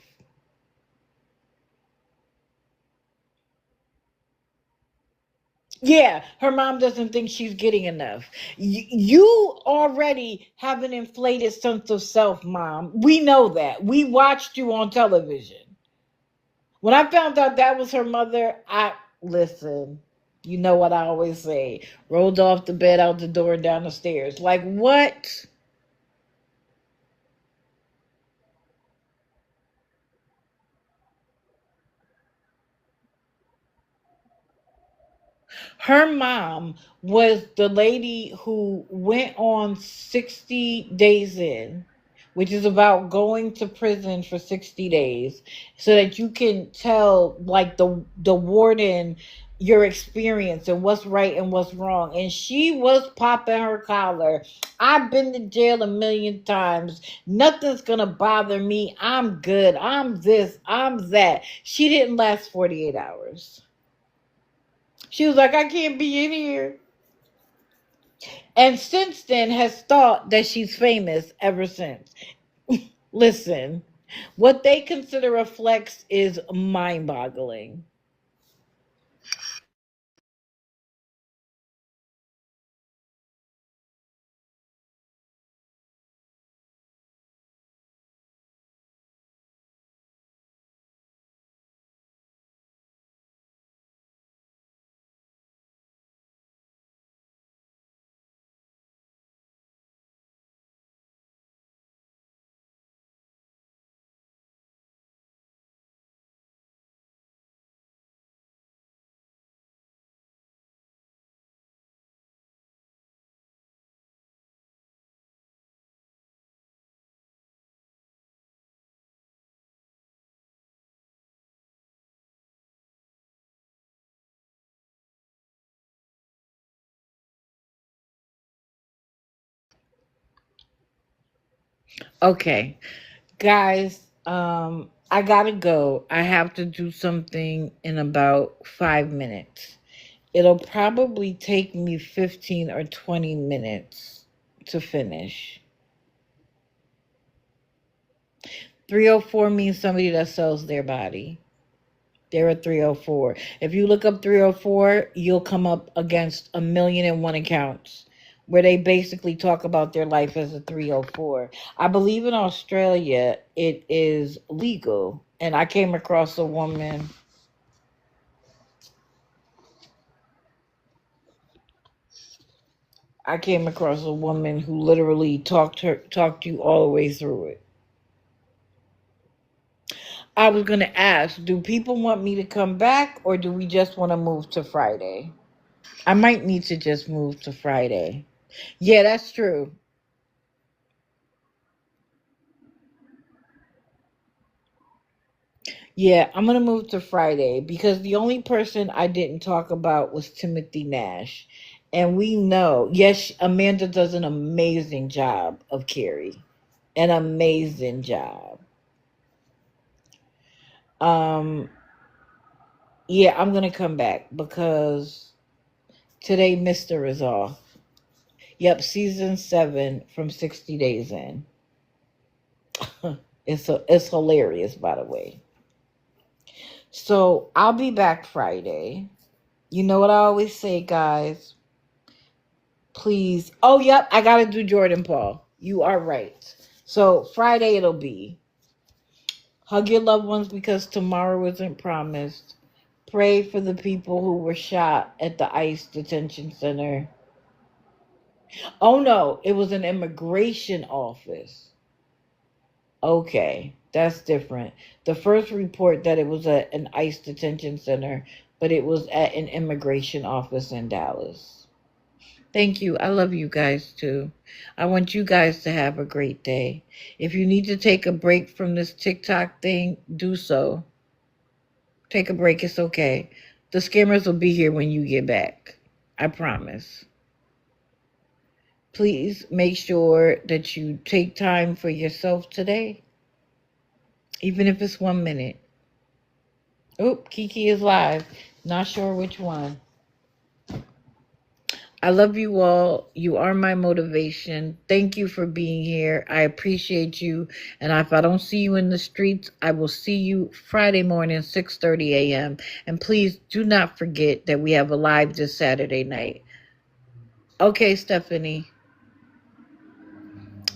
Yeah, her mom doesn't think she's getting enough. You already have an inflated sense of self, mom. We know that. We watched you on television. When I found out that was her mother, I listen. You know what I always say. Rolled off the bed, out the door, and down the stairs. Like what? Her mom was the lady who went on 60 days in, which is about going to prison for 60 days so that you can tell like the warden your experience and what's right and what's wrong. And she was popping her collar. I've been to jail a million times. Nothing's gonna bother me. I'm good. I'm this. I'm that. She didn't last 48 hours. She was like, I can't be in here. And since then has thought that she's famous ever since. Listen, what they consider a flex is mind boggling. Okay. Guys, I gotta go. I have to do something in about 5 minutes. It'll probably take me 15 or 20 minutes to finish. 304 means somebody that sells their body. They're a 304. If you look up 304, you'll come up against 1,000,001 accounts where they basically talk about their life as a 304. I believe in Australia it is legal. And I came across a woman. I came across a woman who literally talked you all the way through it. I was going to ask, do people want me to come back or do we just want to move to Friday? I might need to just move to Friday. Yeah, that's true. Yeah, I'm going to move to Friday because the only person I didn't talk about was Timothy Nash. And we know, yes, Amanda does an amazing job of Carrie. An amazing job. Um, yeah, I'm going to come back because today Mr. is off. Yep, season 7 from 60 Days In. It's hilarious, by the way. So I'll be back Friday. You know what I always say, guys? Please. Oh, yep, I gotta do Jordan Paul. You are right. So Friday it'll be hug your loved ones because tomorrow isn't promised. Pray for the people who were shot at the ICE detention center. Oh no, it was an immigration office. Okay, that's different. The first report that it was at an ICE detention center, but it was at an immigration office in Dallas. Thank you. I love you guys too. I want you guys to have a great day. If you need to take a break from this TikTok thing, do so. Take a break. It's okay. The scammers will be here when you get back. I promise. Please make sure that you take time for yourself today, even if it's 1 minute. Oh, Kiki is live. Not sure which one. I love you all. You are my motivation. Thank you for being here. I appreciate you. And if I don't see you in the streets, I will see you Friday morning, 6:30 a.m. And please do not forget that we have a live this Saturday night. Okay, Stephanie.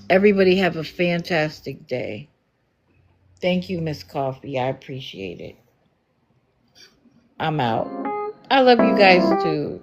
Everybody have a fantastic day. Thank you, Miss Coffee. I appreciate it. I'm out. I love you guys too.